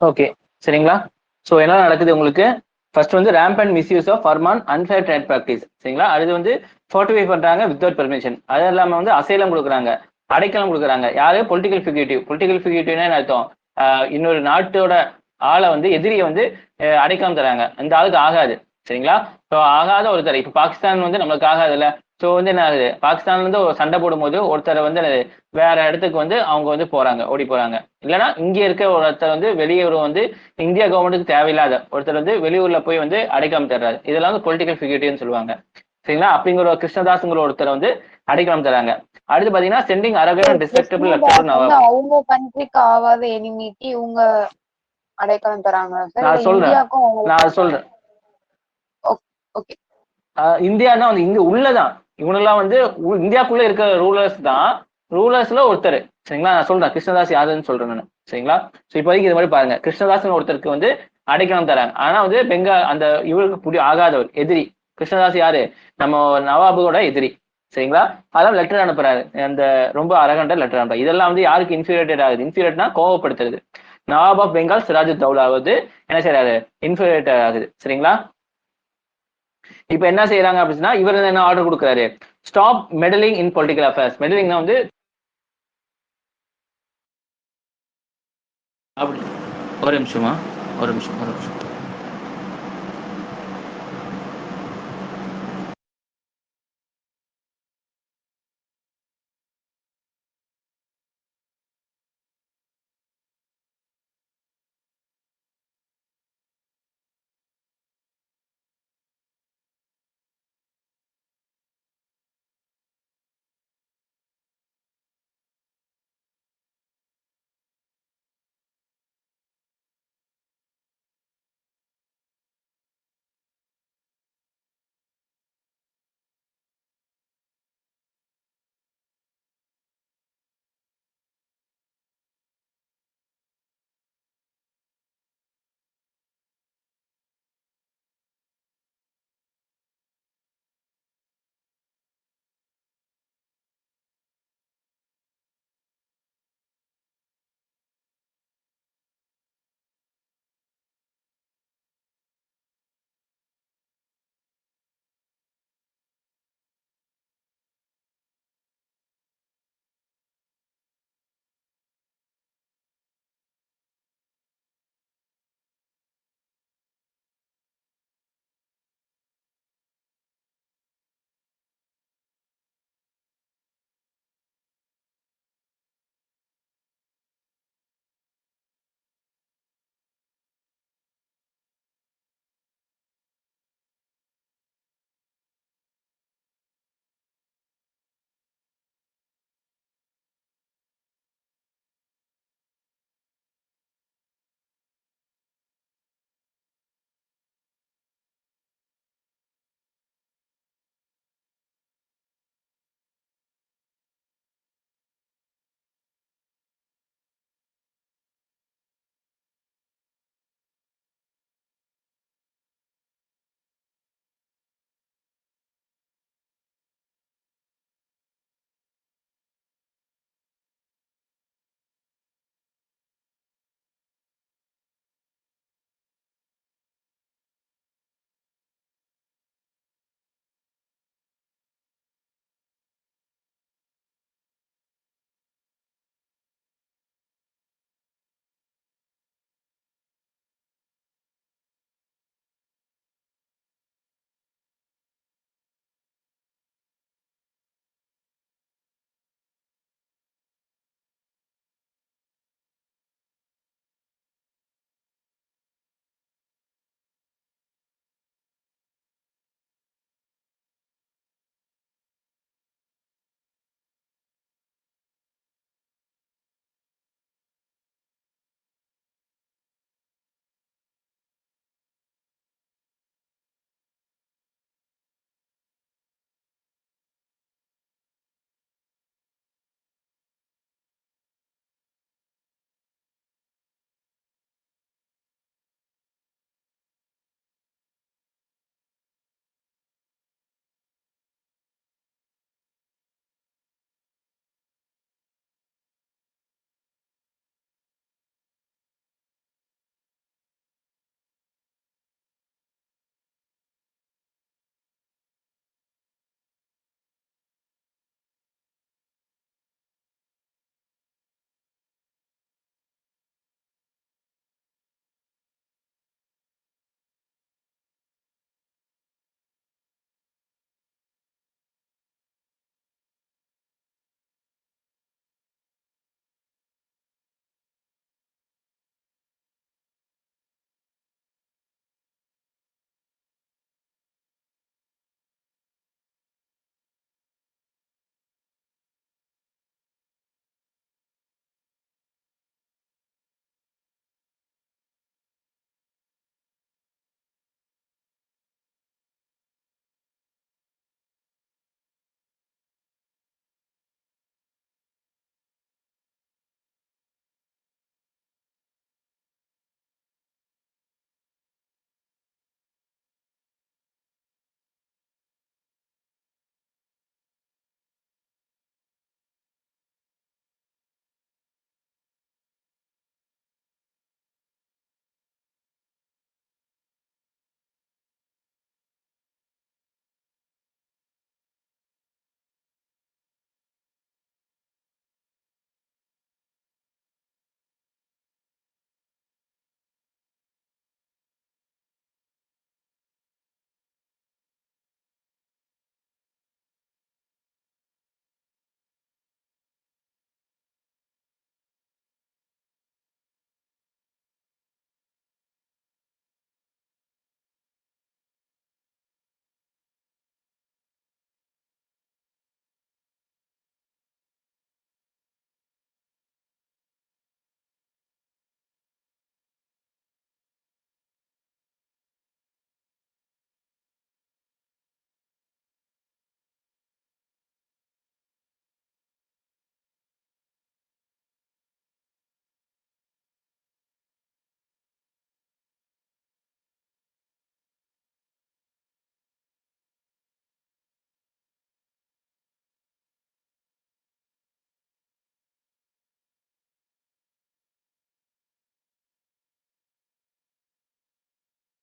ஓகே சரிங்களா. ஸோ என்ன நடக்குது உங்களுக்கு, ஃபர்ஸ்ட் வந்து rampant and misuse of Farman unfair trade practice சரிங்களா. அடுத்து வந்து ஃபோர்ட்டிஃபை பண்றாங்க வித்வுட் பெர்மிஷன். அது இல்லாம வந்து அசைலம் கொடுக்குறாங்க, அடைக்கலம் கொடுக்குறாங்க. யாரு? பொலிட்டிக்கல் ஃபியூகிட்டிவ். பொலிட்டிக்கல் ஃபியூகிட்டிவ்னா என்ன அர்த்தம், இன்னொரு நாட்டோட ஆளை வந்து எதிரியை வந்து அடைக்கலம் தராங்க, இந்த ஆளுக்கு ஆகாது சரிங்களா. ஸோ ஆகாத ஒருத்தர், இப்போ பாகிஸ்தான் வந்து நம்மளுக்கு ஆகாதுல்ல, ஸோ வந்து என்ன ஆகுது, பாகிஸ்தான்ல இருந்து ஒரு சண்டை போடும்போது ஒருத்தரை வந்து வேற இடத்துக்கு வந்து அவங்க வந்து போறாங்க, ஓடி போறாங்க. இல்லைன்னா இங்க இருக்க ஒருத்தர் வந்து வெளியூர் வந்து இந்தியா கவர்மெண்ட்டுக்கு தேவையில்லாத ஒருத்தர் வந்து வெளியூர்ல போய் வந்து அடைக்கலம் தர்றாரு, இதெல்லாம் வந்து பொலிட்டிக்கல் ஃபியூகிட்டிவ்னு சொல்லுவாங்க சரிங்களா. அப்படிங்கிற கிருஷ்ணதாஸ்ங்கிற ஒருத்தர் வந்து அடைக்கலம் தராங்க. அடுத்து பாத்தீங்கன்னா சென்டிங் அரகன் டிஸ்ட்ரக்டபிள் லெட்டர் நவாப். அவங்க கண்ட்ரிக்கு ஆகாத எனிமிக்கு இவங்க அடைக்கலம் தராங்க. நான் சொல்றேன் ஓகே. இந்தியானா வந்து இங்க உள்ளதான், இவனெல்லாம் வந்து இந்தியாக்குள்ள இருக்கிற ரூலர்ஸ் தான், ரூலர்ஸ்ல ஒருத்தர் சரிங்களா. நான் சொல்றேன் கிருஷ்ணதாஸ் யாருன்னு சொல்றேன் நான் சரிங்களா. ஸோ இப்போதைக்கு இது மாதிரி பாருங்க, கிருஷ்ணதாஸ் ஒருத்தருக்கு வந்து அடைக்கலம் தராங்க. ஆனா வந்து அந்த இவருக்கு ஆகாதவர், எதிரி. கிருஷ்ணதாஸ் யாரு? நம்ம நவாபுவோட எதிரி சரிங்களா. அதான் லெட்டர் அனுப்புறாரு, அந்த ரொம்ப அரகண்டா லெட்டர் அனுப்புறாரு. இதெல்லாம் வந்து யாருக்கு இன்ஃபீரியேட்டட் ஆகுது, இன்ஃபீரியட்னா கோவப்படுத்துறது. நவாப் ஆஃப் பெங்கால் சிராஜுத்தௌலா வந்து என்ன செய்யறாரு, இன்ஃபீரியேட்டட் ஆகுது சரிங்களா. இப்ப என்ன செய்யறாங்க அப்படின்னா, இவர் என்ன ஆர்டர் கொடுக்குறாரு, ஸ்டாப் மெடலிங் இன் பொலிட்டிக்கல் அஃபேர்ஸ். மெடலிங்னா வந்து அப்படி ஒரு நிமிஷமா, ஒரு நிமிஷம், ஒரு நிமிஷம்.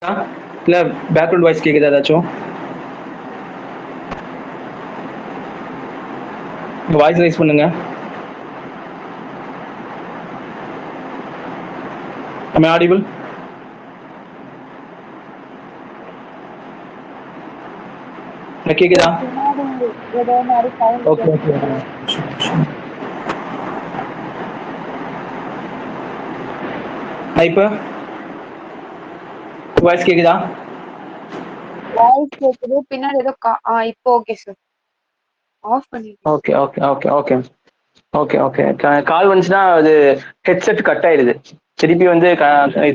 இல்ல பேக்ரவுண்ட் வாய்ஸ் கேக்குதா ஏதாச்சும்? வாய்ஸ் ரைஸ் பண்ணுங்க. Am I audible? கேக்குதா? Okay okay. இப்ப வாய்ஸ் கேக்குதா? வாய்ஸ் கேக்குது பின்னாடி ஏதோ இப்போ ஓகே சார். ஆஃப் பண்ணிட்டேன். Okay okay okay okay okay okay. Call வந்துச்சுன்னா அது ஹெட்செட் கட் ஆயிடுது. திருப்பி வந்து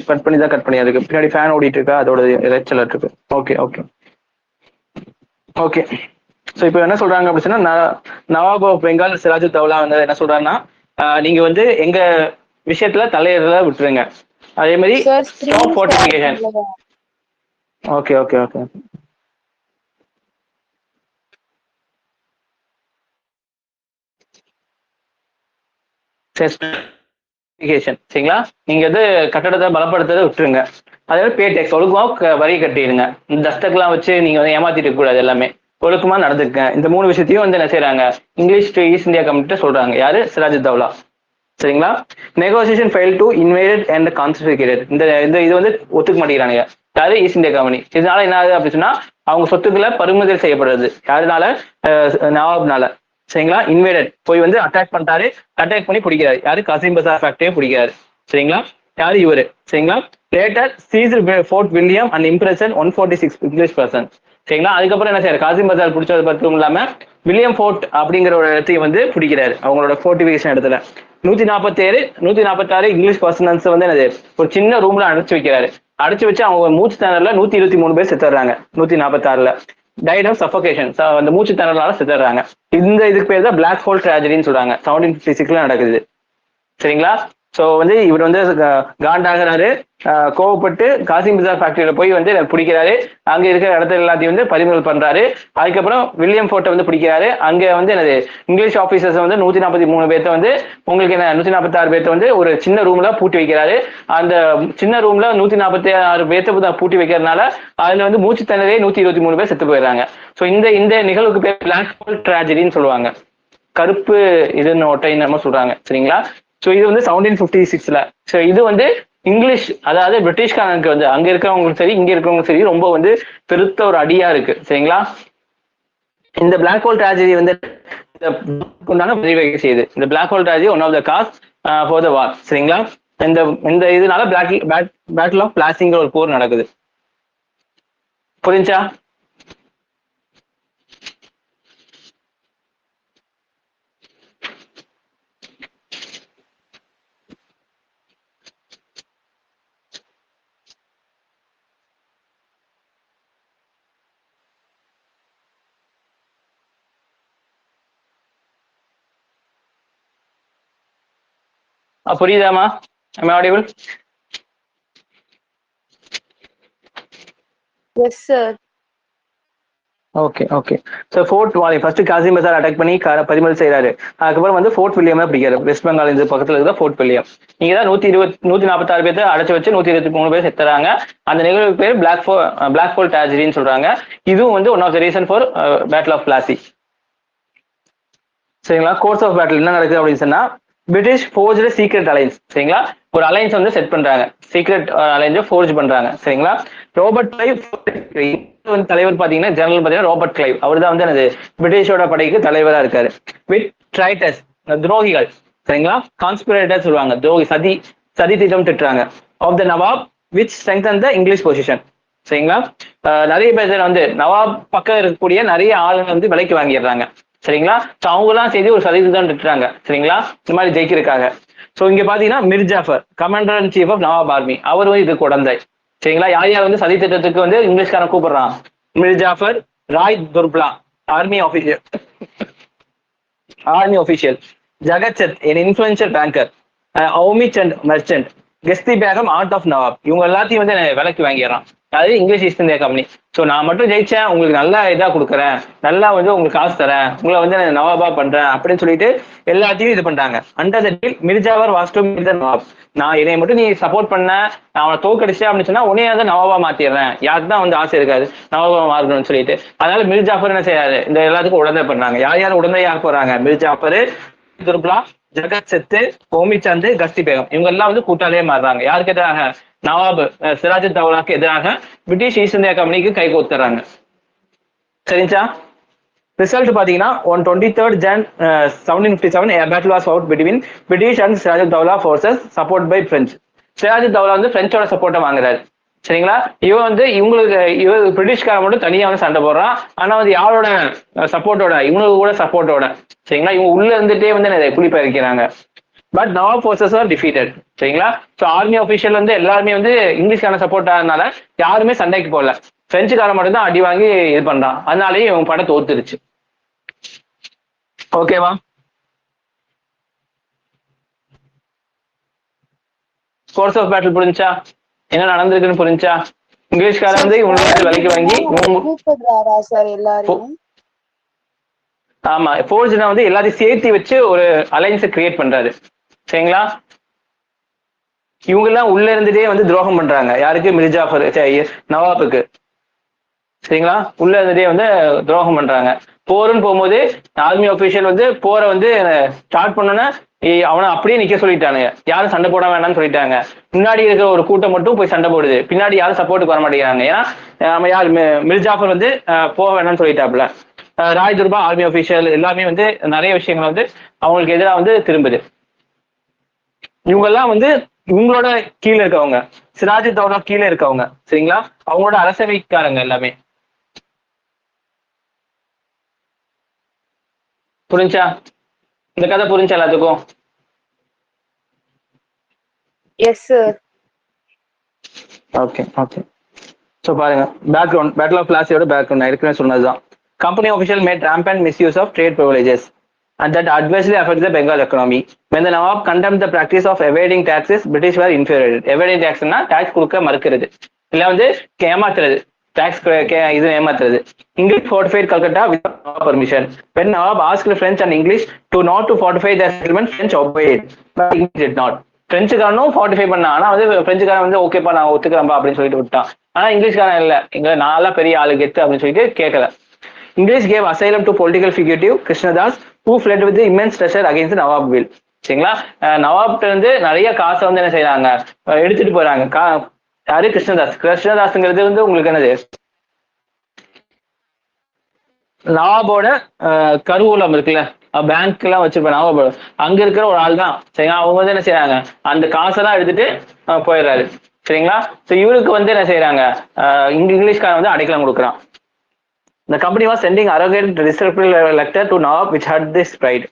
கட் பண்ணி தான் கட் பண்ணி அதுக்கு பின்னாடி ஃபேன் ஓடிட்டு இருக்கா அதோட இறைச்சல் இருக்கு. Okay okay okay. ஸோ இப்போ என்ன சொல்றாங்க அப்படின்னு சொன்னா நவாப் ஆஃப் பெங்கால் சிராஜு தௌலா வந்து என்ன சொல்றாருன்னா நீங்க வந்து எங்க விஷயத்துல தலையில விட்டுருங்க. அதே மாதிரி stop fortification. Okay okay okay. சரிங்களா? நீங்க வந்து கட்டடத்தை பலப்படுத்துறதை விட்டுருங்க. அதாவது பே டேக்ஸ் ஒழுக்கமா வரி கட்டிடுங்க. இந்த தஸ்தக்கெல்லாம் வச்சு நீங்க வந்து ஏமாத்திட்டு கூடாது. எல்லாமே ஒழுக்கமா நடந்துக்க. இந்த 3 விஷயத்தையும் வந்து என்ன செய்யறாங்க English to East India Company சொல்றாங்க. யாரு? சிராஜ் தௌலா. சரிங்களா? Negotiation fail to invited and confiscated. இந்த இது வந்து ஒத்துக்க மாட்டேங்கிறாங்க. யாரு? East India Company. இதனால என்ன ஆகுது அப்படின்னு சொன்னா அவங்க சொத்துக்களை பறிமுதல் செய்யப்படுறது. யாருனால? நவாப்னால. சரிங்களா? இன்வைடட் போய் வந்து அட்டாக் பண்ணிட்டாரு. அட்டாக் பண்ணி பிடிக்கிறாரு. யாரு? காசிம் பசார் ஃபேக்டரியை பிடிக்கிறாரு. சரிங்களா? யாரு? இவரு. சரிங்களா? Later seized Fort William and imprisoned 146 English person. சரிங்களா? அதுக்கப்புறம் என்ன செய்யறாரு? காசிம் பசார் பிடிச்சது மட்டும் இல்லாம வில்லியம் ஃபோர்ட் அப்படிங்கிற ஒரு இடத்தையும் வந்து பிடிக்கிறாரு. அவங்களோட ஃபோர்ட்டிஃபிகேஷன் இடத்துல 146 இங்கிலீஷ் பர்சனல்ஸ் வந்து என்னது ஒரு சின்ன ரூம்ல அடைச்சு வைக்கிறாரு. அடைச்சு வச்சு அவங்க மூச்சு திணறல 123 பேர் செத்துறாங்க. 146 டைட் ஆஃப் சஃபோகேஷன். அந்த மூச்சு திணறலால செத்துறாங்க. இந்த இதுக்கு பேர் தான் பிளாக் ஹோல் ட்ராஜடின்னு சொல்றாங்க. 1756 நடக்குது. சரிங்களா? ஸோ வந்து இவர் வந்து காண்டாகிறாரு. கோவப்பட்டு காசிம் பசார் ஃபேக்டரியில போய் வந்து பிடிக்கிறாரு. அங்க இருக்கிற இடத்துல எல்லாத்தையும் வந்து பறிமுதல் பண்றாரு. அதுக்கப்புறம் வில்லியம் ஃபோர்ட்டை வந்து பிடிக்கிறாரு. அங்க வந்து என்னது இங்கிலீஷ் ஆபீசர்ஸ் வந்து 143 பேர்த்த வந்து உங்களுக்கு என்ன 146 பேர்த்த வந்து ஒரு சின்ன ரூம்ல பூட்டி வைக்கிறாரு. அந்த சின்ன ரூம்ல 146 பேர்த்த பூட்டி வைக்கிறதுனால அதுல வந்து மூச்சு திணறே 123 பேர் செத்து போயிடுறாங்க. ஸோ இந்த நிகழ்வுக்கு பேர் பிளாக் ஹோல் ட்ராஜடின்னு சொல்லுவாங்க. கருப்பு இதுன்னு ஒட்டைன்னு நம்ம சொல்றாங்க. சரிங்களா? ஸோ இது வந்து 1756. ஸோ இது வந்து இங்கிலீஷ் அதாவது பிரிட்டிஷ்காரனுக்கு வந்து அங்க இருக்கிறவங்களுக்கு சரி இங்க இருக்கிறவங்களுக்கு சரி ரொம்ப வந்து பெருத்த ஒரு அடியா இருக்கு. சரிங்களா? இந்த பிளாக் ஹோல் ட்ராஜடி வந்து பதிவு செய்யுது. இந்த black hole tragedy one of the cause for the war. சரிங்களா? இந்த இதனால பேட்டில் ஆஃப் பிளாசிங்கிற ஒரு போர் நடக்குது. புரிஞ்சா? புரியுதாமா? Am I audible? Yes sir. Okay okay. So ஃபோர்ட் வாலி ஃபர்ஸ்ட் காசிம் பசார் அட்டாக் பண்ணி பறிமுதல் செய்யறாரு. அதுக்கப்புறம் வந்து ஃபோர்ட் வில்லியம் பிடிக்காரு. வெஸ்ட் பெங்கால் இந்த பக்கத்துல இருக்கிற ஃபோர்ட் வில்லியம். நீங்க தான் 146 பேர்த்த அடைச்சு வச்சு 123 பேர் செத்துறாங்க. அந்த நிகழ்வு பேர் பிளாக் ஹோல் ட்ராஜடின்னு சொல்றாங்க. இதுவும் வந்து one of the reason for battle of Plassey. சரிங்களா? கோர்ஸ் ஆஃப் பேட்டில் என்ன நடக்குது அப்படின்னு சொன்னா பிரிட்டிஷ் ஃபோர்ஜ்டு சீக்ரெட் அலைன்ஸ். சரிங்களா? ஒரு அலைன்ஸ் வந்து செட் பண்றாங்க. சீக்ரெட் அலைன்ஸை ஃபோர்ஜ் பண்றாங்க. சரிங்களா? ரோபர்ட் கிளைவ் தலைவர் பாத்தீங்கன்னா ஜெனரல் பாத்தீங்கன்னா ரோபர்ட் கிளைவ். அவர் தான் வந்து எனது பிரிட்டிஷோட படைக்கு தலைவரா இருக்காரு. வித் ட்ரைட்டர்ஸ் துரோகிகள். சரிங்களா? கான்ஸ்பிரேட்டர் சொல்லுவாங்க. துரோகி சதி திட்டம் திட்டுறாங்க. Of the nawab which strengthen the English position. சரிங்களா? நிறைய பேர் வந்து நவாப் பக்கம் இருக்கக்கூடிய நிறைய ஆளுங்க வந்து விலைக்கு வாங்கிடுறாங்க. சரிங்களா? ஸோ அவங்கலாம் செய்து ஒரு சதவீதம் திட்டுறாங்க. சரிங்களா? இந்த மாதிரி ஜெயிக்கிறதுக்காக. ஸோ இங்க பாத்தீங்கன்னா Mir Jafar commander in chief of nawab army. அவர் வந்து இது குழந்தை. சரிங்களா? யார் வந்து சதி திட்டத்துக்கு வந்து இங்கிலீஷ்காரன் கூப்பிடுறான்? Mir Jafar, Rai Durlabh army official, Jagat Seth an influential banker, Omi Chand merchant, Ghaseti Begum aunt of nawab. இவங்க எல்லாத்தையும் வந்து விலைக்கு வாங்கிடுறான். அது English East India Company. So நான் மட்டும் ஜெயிச்சேன், உங்களுக்கு நல்லா இதா கொடுக்குறேன், நல்லா வந்து உங்களுக்கு காசு தரேன், உங்களை வந்து நான் நவாபா பண்றேன் அப்படின்னு சொல்லிட்டு எல்லாத்தையும் இது பண்றாங்க. Under the deal Mir Jafar was to meet the nawab. நான் என்னை மட்டும் நீ சப்போர்ட் பண்ண, நான் அவனை தோக்கடிச்சேன் அப்படின்னு சொன்னா உன்னைய வந்து நவாபா மாத்திடுறேன். யாருக்கு தான் வந்து ஆசை இருக்காது நவாபா மாறணும்னு சொல்லிட்டு. அதனால மிர் ஜாஃபர் என்ன செய்யாது, இந்த எல்லாத்துக்கும் உடனே பண்றாங்க. யார் யார் உடனே யார் போறாங்க, மிர் ஜாஃபர், துர்பலா, ஜகத் செத்து, ஓமி சந்து, கஸ்தி பேகம், இவங்க எல்லாம் வந்து கூட்டாளியே மாறுறாங்க. யாருக்கு எதிராக, நவாப் சிராஜ் தௌலாக்கு எதிராக பிரிட்டிஷ் ஈஸ்ட் இந்தியா கம்பெனிக்கு கை கோத்துறாங்க. சரிங்களா? ரிசல்ட் பாத்தீங்கன்னா on 23rd Jan 1757 a battle was fought between British and Siraj Dawla forces supported by French. Siraj Daula வந்து பிரெஞ்சோட சப்போர்ட்டை வாங்குறாரு. சரிங்களா? இவன் வந்து இவங்களுக்கு பிரிட்டிஷ்கார மட்டும் தனியா வந்து சண்டை போடுறான். ஆனா வந்து யாரோட சப்போர்ட்டோட, இவங்களுக்கு கூட சப்போர்ட்டோட. சரிங்களா? இவங்க உள்ள இருந்துட்டே வந்து புலி பறிக்கிறாங்க. But nawab forces are defeated. சரிங்களா? ஸோ ஆர்மி ஆஃபீஷியல் வந்து எல்லாருமே வந்து இங்கிலீஷ்கான சப்போர்ட் ஆனதுனால யாருமே சண்டைக்கு போகல. பிரெஞ்சுக்காரன் மட்டும் தான் அடி வாங்கி இது பண்றான். அதனாலேயே இவங்க படம் தோத்துருச்சு. ஓகேவா? கோர்ஸ் ஆஃப் பேட்டில் புரிஞ்சா, என்ன நடந்திருக்குன்னு புரிஞ்சா? இங்கிலீஷ்காரன் வந்து இவங்களுக்கு விலைக்கு வாங்கி ஆமா ஃபோர்ஜ்னா வந்து எல்லாத்தையும் சேர்த்து வச்சு ஒரு அலைன்ஸை கிரியேட் பண்றாரு. சரிங்களா? இவங்க எல்லாம் உள்ள இருந்துட்டே வந்து துரோகம் பண்றாங்க. யாருக்கு? மிர் ஜாஃபர் நவாபுக்கு. சரிங்களா? உள்ள இருந்துட்டே வந்து துரோகம் பண்றாங்க. போருன்னு போகும்போது ஆர்மி ஆபீஷியல் வந்து போரை வந்து ஸ்டார்ட் பண்ணோன்னா அவனை அப்படியே நிக்க சொல்லிட்டானுங்க. யாரும் சண்டை போட வேண்டாம்னு சொல்லிட்டாங்க. முன்னாடி இருக்கிற ஒரு கூட்டம் மட்டும் போய் சண்டை போடுது, பின்னாடி யாரும் சப்போர்ட்டுக்கு வர மாட்டேங்கிறாங்க. ஏன்னா நம்ம யார் மிர் ஜாஃபர் வந்து போக வேண்டாம்னு சொல்லிட்டாப்புல. ராய் துர்பா ஆர்மி ஆபீஷியல் எல்லாமே வந்து நிறைய விஷயங்கள் வந்து அவங்களுக்கு எதிராக வந்து திரும்புது. இவங்கெல்லாம் வந்து இவங்களோட கீழே இருக்கவங்க, சிராஜ் தௌலா கீழே இருக்கவங்க. சரிங்களா? அவங்களோட அரசவைக்காரங்க எல்லாமே. புரிஞ்சா? இந்த கதை புரிஞ்சா எல்லாத்துக்கும்? Yes sir. Okay okay. So பாருங்க, பேக்ரவுண்ட் பேட்டில் ஆஃப் பிளாசியோட பேக்ரவுண்ட் நான் ஏற்கனவே சொன்னதுதான். Company official made rampant misuse of trade privileges and that adversely affected the Bengal economy. When the Nawab condemned the practice of evading taxes, British were infuriated. Evading tax னா tax கொடுக்க மறுக்கிறது, இல்ல வந்து ஏமாத்துறது, tax இது ஏமாத்துறது. English fortified Calcutta without Nawab permission. When Nawab asked French and English to not to fortify their settlement, French obeyed, but English did not. பிரெஞ்சுக்காரனும் ஃபார்ட்டிஃபை பண்ணான். ஆனா வந்து பிரெஞ்சுக்காரன் வந்து ஓகேப்பா நான் ஒத்துக்கிறேன்பா அப்படின்னு சொல்லிட்டு விட்டான். ஆனா இங்கிலீஷ்காரன் இல்ல, இங்க நாளா பெரிய ஆளு கெத்து அப்படின்னு சொல்லிட்டு கேட்கல. English gave asylum to political fugitive Krishnadas who fled with the immense treasure against the Nawab will. சரிங்களா? நவாப்ட இருந்து நிறைய காசை வந்து என்ன செய்யறாங்க, எடுத்துட்டு போறாங்க. யாரு? கிருஷ்ணதாஸ். கிருஷ்ணதாஸ்ங்கிறது வந்து உங்களுக்கு என்னது, நவாபோட கருவூலம் இருக்குல்ல, பேங்க் எல்லாம் வச்சிருப்பேன் நவாபோட, அங்க இருக்கிற ஒரு ஆள் தான். சரிங்களா? அவங்க வந்து என்ன செய்யறாங்க, அந்த காசெல்லாம் எடுத்துட்டு போயிடுறாரு. சரிங்களா? ஸோ இவருக்கு வந்து என்ன செய்யறாங்க, இங்கிலீஷ்காரன் வந்து அடைக்கலம் கொடுக்குறான். The company was sending arrogant disrespectful letter to Nawab which had this pride.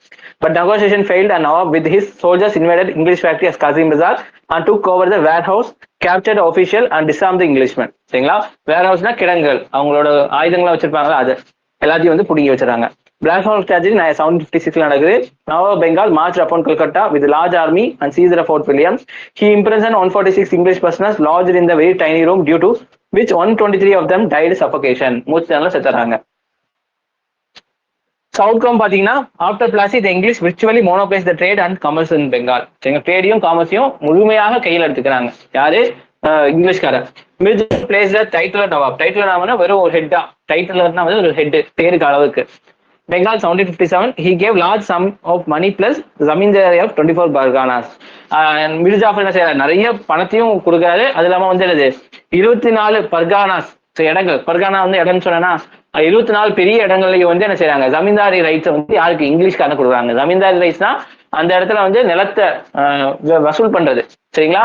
But negotiation failed and Nawab with his soldiers invaded English factory as Kazim Bazaar and took over the warehouse, captured the official and disarmed the Englishman. சரிங்களா? வேர்ஹவுஸ்னா கிடங்குகள், அவங்களோட ஆயுதங்களை வச்சிருப்பாங்களா, அது எல்லாத்தையும் வந்து புடுங்கி வச்சிருக்காங்க. Black Hawk tragedy 1756 நடக்குது. Nawab Bengal marched upon Calcutta with a large army and seized Fort William. He imprisoned 146 English prisoners lodged in the very tiny room, due to which 123 of them died suffocation. மூச்சுனால செத்துறாங்க. Outcome பாத்தீங்கன்னா, after Plassey the English virtually monopolised the trade and commerce in Bengal. ட்ரேடையும் காமர்ஸையும் முழுமையாக கையில் எடுத்துக்கிறாங்க. யாரு? இங்கிலீஷ்காரர். Mirza place the title nawab. Title நவாப்னா வெறும் ஒரு ஹெட்டா, டைட்டில்னா வந்து ஒரு ஹெட், பேருக்கு அளவுக்கு. Bengal 1757 he gave large sum of money plus zamindari of 24 barganas. Mir Jaffer என்ன செய்யறாரு, நிறைய பணத்தையும் கொடுக்குறாரு. அது இல்லாம வந்து என்னது 24 பர்கானாஸ் இடங்கள். பர்கானா வந்து இடம்னு சொன்னா 24 பெரிய இடங்கள்லயும் வந்து என்ன செய்யறாங்க, ஜமீன்தாரி ரைட்ஸ் வந்து யாருக்கு, இங்கிலீஷ்காரன் கொடுக்குறாங்க. ஜமீன்தாரி ரைட்ஸ்னா அந்த இடத்துல வந்து நிலத்தை வசூல் பண்றது. சரிங்களா?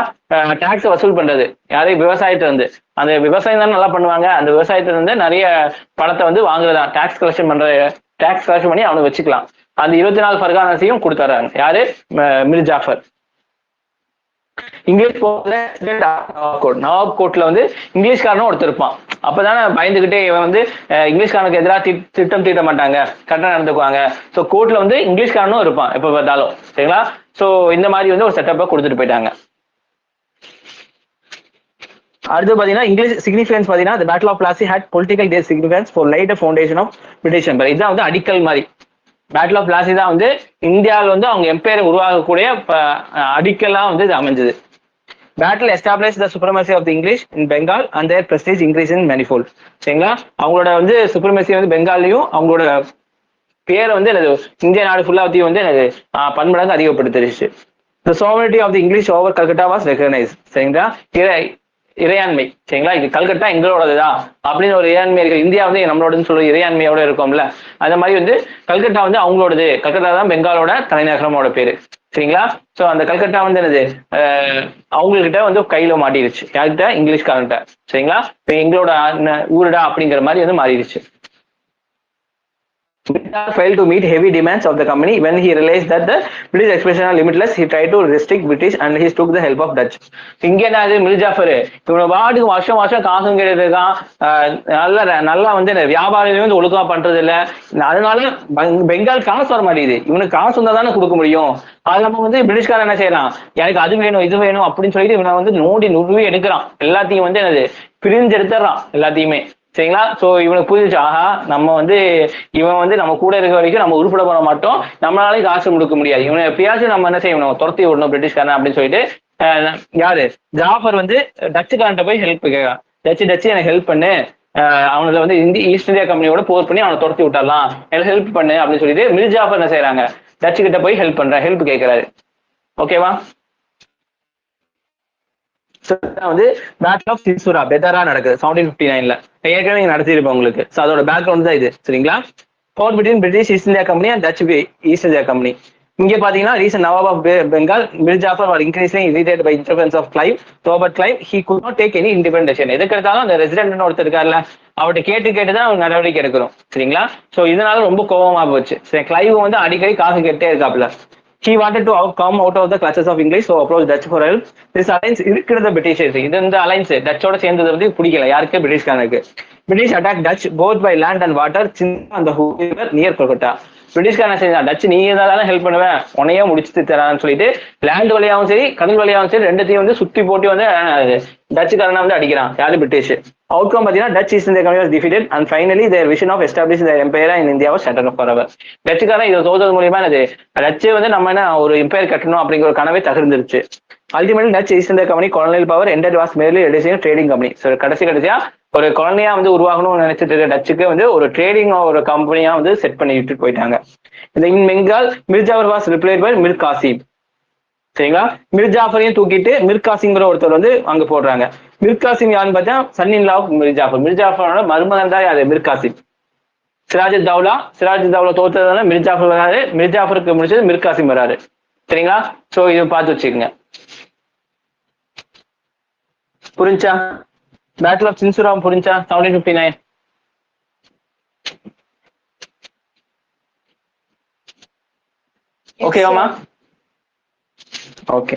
டாக்ஸ் வசூல் பண்றது யாரு, விவசாயத்தை வந்து, அந்த விவசாயம் தான் நல்லா பண்ணுவாங்க. அந்த விவசாயத்துல இருந்து நிறைய பணத்தை வந்து வாங்குறதா, டாக்ஸ் கலெக்ஷன் பண்ற, டாக்ஸ் கலெக்ஷன் பண்ணி அவனை வச்சுக்கலாம். அந்த 24 பர்கானாஸையும் கொடுத்துறாங்க. யாரு? மிர் ஜாஃபர். இங்கிலீஷ் நவாப் கோட்ல வந்து இங்கிலீஷ்காரனும் ஒருத்தர் இருப்பான். அப்பதானே பயந்துகிட்டே இவன் வந்து இங்கிலீஷ்காரனுக்கு எதிராக திட்டம் தீட்ட மாட்டாங்க, கரெக்டா நடந்துக்குவாங்க. ஸோ கோர்ட்ல வந்து இங்கிலீஷ்காரனும் இருப்பான் எப்ப பார்த்தாலும். சரிங்களா? ஸோ இந்த மாதிரி வந்து ஒரு செட்டப்பை கொடுத்துட்டு போயிட்டாங்க. அடுத்து பாத்தீங்கன்னா இங்கிலீஷ் சிக்னிஃபிகன்ஸ் பாத்தீங்கன்னா the battle of Plassey had political significance for laid a foundation of British Empire. இதுதான் வந்து அடிக்கல் மாதிரி. பேட்டில் ஆஃப் பிளாசி தான் வந்து இந்தியாவில் வந்து அவங்க எம்பையர் உருவாகக்கூடிய அடிக்கல்லாம் வந்து இது அமைஞ்சது. Battle establish the supremacy of the English in Bengal and their prestige increase in manifold. சரிங்களா, அவங்களோட வந்து சுப்ரமசி வந்து பெங்கால்லையும் அவங்களோட பேரை வந்து எனது இந்திய நாடு ஃபுல்லாத்தையும் வந்து எனது பன்மடங்கு அதிகப்படுத்திருச்சு. The sovereignty of the English over Calcutta was recognise. சரிங்களா, இறையாண்மை. சரிங்களா, இது கல்கட்டா எங்களோடதுதான் அப்படின்னு ஒரு இறையாண்மை இருக்கு. இந்தியா வந்து நம்மளோடதுன்னு சொல்லி இறையாண்மையோட இருக்கும்ல, அந்த மாதிரி வந்து கல்கட்டா வந்து அவங்களோடது. கல்கட்டா தான் பெங்காலோட தலைநகரமோட பேரு. சரிங்களா, சோ அந்த கல்கட்டா வந்து என்னது அவங்ககிட்ட வந்து கையில மாட்டிடுச்சு. யார்கிட்ட? இங்கிலீஷ்காரன்ட்ட. சரிங்களா, இப்ப எங்களோட ஊருடா அப்படிங்கிற மாதிரி வந்து மாறிடுச்சு. failed to meet heavy demands of the company. When he realized that the British expansion are limitless, he tried to restrict British and he took the help of Dutch. இங்க என்ன மிர் ஜாஃபர் இவனை வாட்டுக்கு வருஷம் வருஷம் காசும் கேட்டு இருக்கான். நல்லா வந்து வியாபாரியும் வந்து ஒழுக்கமா பண்றது இல்லை. அதனால பெங்கால் காசு வர மாட்டேங்குது. இவனுக்கு காசு வந்தா தானே கொடுக்க முடியும். அது நம்ம வந்து பிரிட்டிஷ்காரன் என்ன செய்யறான், எனக்கு அது வேணும் இது வேணும் அப்படின்னு சொல்லிட்டு இவனை வந்து நோண்டி நுருவி எடுக்கிறான். எல்லாத்தையும் வந்து என்னது பிரிஞ்சு எடுத்துறான் எல்லாத்தையுமே. சரிங்களா, சோ இவனுக்கு புரிஞ்சிச்சு, ஆஹா நம்ம வந்து இவன் வந்து நம்ம கூட இருக்க வரைக்கும் நம்ம உருப்பட பண்ண மாட்டோம், நம்மளாலையும் காசு கொடுக்க முடியாது, இவனை எப்பயாச்சும் நம்ம என்ன செய்யணும், துரத்தி விடணும் பிரிட்டிஷ்காரன் அப்படின்னு சொல்லிட்டு யாரு ஜாஃபர் வந்து டச்சுக்காரன்ட்ட போய் ஹெல்ப் கேட்கறான். டச்சு எனக்கு ஹெல்ப் பண்ணு, அவனுக்கு வந்து ஈஸ்ட் இந்தியா கம்பெனியோட போர் பண்ணி அவனை துரத்தி விட்டாலாம், எனக்கு ஹெல்ப் பண்ணு அப்படின்னு சொல்லிட்டு மிர் ஜாஃபர் என்ன செய்யறாங்க, டச்சு கிட்ட போய் ஹெல்ப் கேட்கிறாரு. ஓகேவா, வந்து பேட்டில் ஆஃப் சின்சுரா பெதரா நடக்குது 1759ல. ஏற்கனவே நடத்திருப்பேன் உங்களுக்கு. அதோட பேக்ரவுண்ட் தான் இது. சரிங்களா, போர் between British East India Company and Dutch East India Company. இங்க பாத்தீங்கன்னா recent nawab of Bengal Mir Jafar are increasing irritate by interference of Clive. Robert Clive he could not take any independent decision. எதுக்கு எடுத்தாலும் அந்த ரெசிடென்ட் ஒருத்தர் இருக்காருல்ல, அவர்கிட்ட கேட்டுதான் அவங்க நடவடிக்கை எடுக்கிறோம். சரிங்களா, சோ இதனால ரொம்ப கோபமா போச்சு. சரி, கிளைவ் வந்து அடிக்கடி காசு கேட்டே இருக்காப்ல. He wanted to come out of the clutches of English, so approached Dutch for help. This alliance இருக்கிறது பிரிட்டிஷர்ஸ். இது இந்த அலைன்ஸ் டச்சோட சேர்ந்தது வந்து பிடிக்கல யாருக்கு, பிரிட்டிஷ்காரனுக்கு. British attack Dutch both by land and water on the river near Kolkata. பிரிட்டிஷ்காரன் செஞ்சான், டச்சு நீ ஏதாவது ஹெல்ப் பண்ணுவேன், உனையே முடிச்சு தரான்னு சொல்லிட்டு லேண்ட் வழியாவும் சரி கடல் வழியாவும் சரி ரெண்டுத்தையும் வந்து சுத்தி போட்டு வந்து டச்சுக்காரனை வந்து அடிக்கிறான். யாரு? பிரிட்டிஷ். அவுட்கம் பாத்தீங்கன்னா Dutch East India Company was defeated and finally their vision of establish their empire in India was shattered forever. டச்சுக்காரன் இதை தோற்றது மூலியமா என்னது டச்சு வந்து நம்ம என்ன ஒரு எம்பையர் கட்டணும் அப்படிங்கிற ஒரு கனவே தகர்ந்துருச்சு. Ultimately Dutch East India Company colonial power ended was merely reducing trading company. So கடைசியா ஒரு கொலனியா வந்து உருவாகணும்னு நினைச்சிட்டு இருக்க டச்சுக்கு வந்து ஒரு ட்ரேடிங் ஒரு கம்பெனியா வந்து செட் பண்ணி விட்டுட்டு போயிட்டாங்க. இந்த in Bengal Mir Jafar was replaced by Mir Qasim. சரிங்களா, மிர் ஜாஃபரையும் தூக்கிட்டு மிர் காசிம்ங்கிற ஒருத்தர் வந்து அங்க போடுறாங்க. மிர் காசிம் யாருன்னு பார்த்தா son in law of Mir Jafar. Mir ஜாஃபரோட மருமகன் தான் யாரு? மிர் காசிம். சிராஜ் தௌலா தோற்றதுனால மிர் ஜாஃபர் வராரு, மிர் ஜாஃபருக்கு முடிச்சது மிர் காசிம் வராரு. சரிங்களா, சோ இதை பார்த்து வச்சுக்கோங்க. புரிஞ்சா? பேட்டில் ஆஃப் சின்சுராம் புரிஞ்சா? 1759. ஓகேவாமா? ஓகே.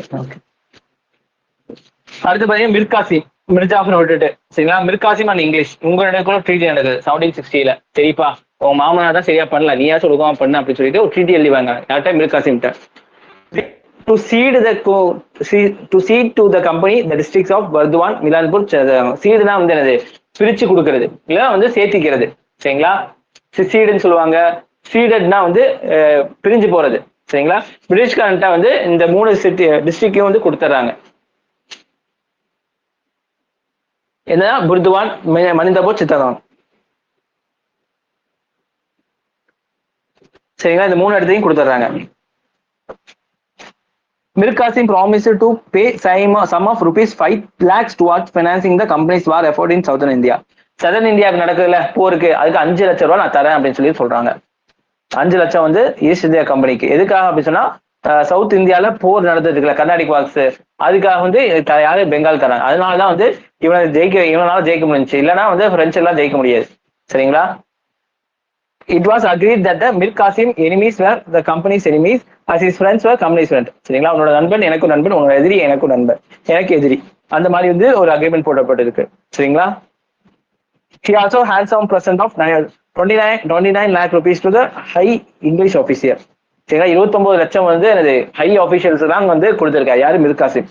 அடுத்து பாத்தீங்கன்னா மிர் காசிம், மிர் ஜாஃபர் விட்டுட்டு. சரிங்களா, மிர் காசிம் அண்ட் இங்கிலீஷ் உங்களோட கூட ட்ரீட்டி நடக்குது 1760ல. சரிப்பா, உங்க மாமனார் தான் சரியா பண்ணல, நீயா சொல்லுவா பண்ண அப்படின்னு சொல்லிட்டு ஒரு ட்ரீட்டி எழுதிவாங்க. யார்கிட்ட? Mir காசிம்கிட்ட. To cede to the company the districts of Burdwan, Milanpur. சீடுனா வந்து என்னது? பிரிச்சு கொடுக்கறது, இல்ல வந்து சேர்த்திக்கிறது. சரிங்களா, சீடுன்னு சொல்லுவாங்க. சீடட்னா வந்து பிரிஞ்சு போறது. சரிங்களா, பிரிட்டிஷ்காரன்ட்ட வந்து இந்த 3 டிஸ்ட்ரிக்டையும் வந்து கொடுத்துட்றாங்க. என்னன்னா புர்துவான், மனிதபூர், சித்தகாங். சரிங்களா, இந்த 3 இடத்தையும் கொடுத்துட்றாங்க. Mir Qasim promised to pay sum of rupees 5 lakhs towards financing the company's war effort in southern India. Southern இந்தியாவுக்கு நடக்குதுல போருக்கு, அதுக்கு 5 லட்சம் ரூபாய் நான் தரேன் அப்படின்னு சொல்லி சொல்றாங்க. 5 லட்சம் வந்து ஈஸ்ட் இந்தியா கம்பெனிக்கு. எதுக்காக அப்படின்னு சொன்னா சவுத் இந்தியால போர் நடந்ததுக்குல கர்நாடிக் வாக்ஸ், அதுக்காக வந்து யாரு? பெங்கால் தராங்க. அதனாலதான் வந்து இவனால ஜெயிக்க முடிஞ்சுச்சு, இல்லைன்னா வந்து பிரெஞ்சு எல்லாம் ஜெயிக்க முடியாது. சரிங்களா, it was agreed that the Mir Qasim enemies were the company's enemies as his friends were company's friend. சரிங்களா, உன்னோட நண்பன் எனக்கும் நண்பன், உன்னோட எதிரி எனக்கும் நண்பன், எனக்கு எதிரி, அந்த மாதிரி வந்து ஒரு அக்ரிமெண்ட் போடப்பட்டிருக்கு. சரிங்களா, he also had some present of 29 lakh rupees to the high English officer. சரிங்களா, 29 லட்சம் வந்து எனது ஹை ஆபீஷியல்ஸ் தான் வந்து கொடுத்திருக்காரு. யாரு? மிர் காசிம்.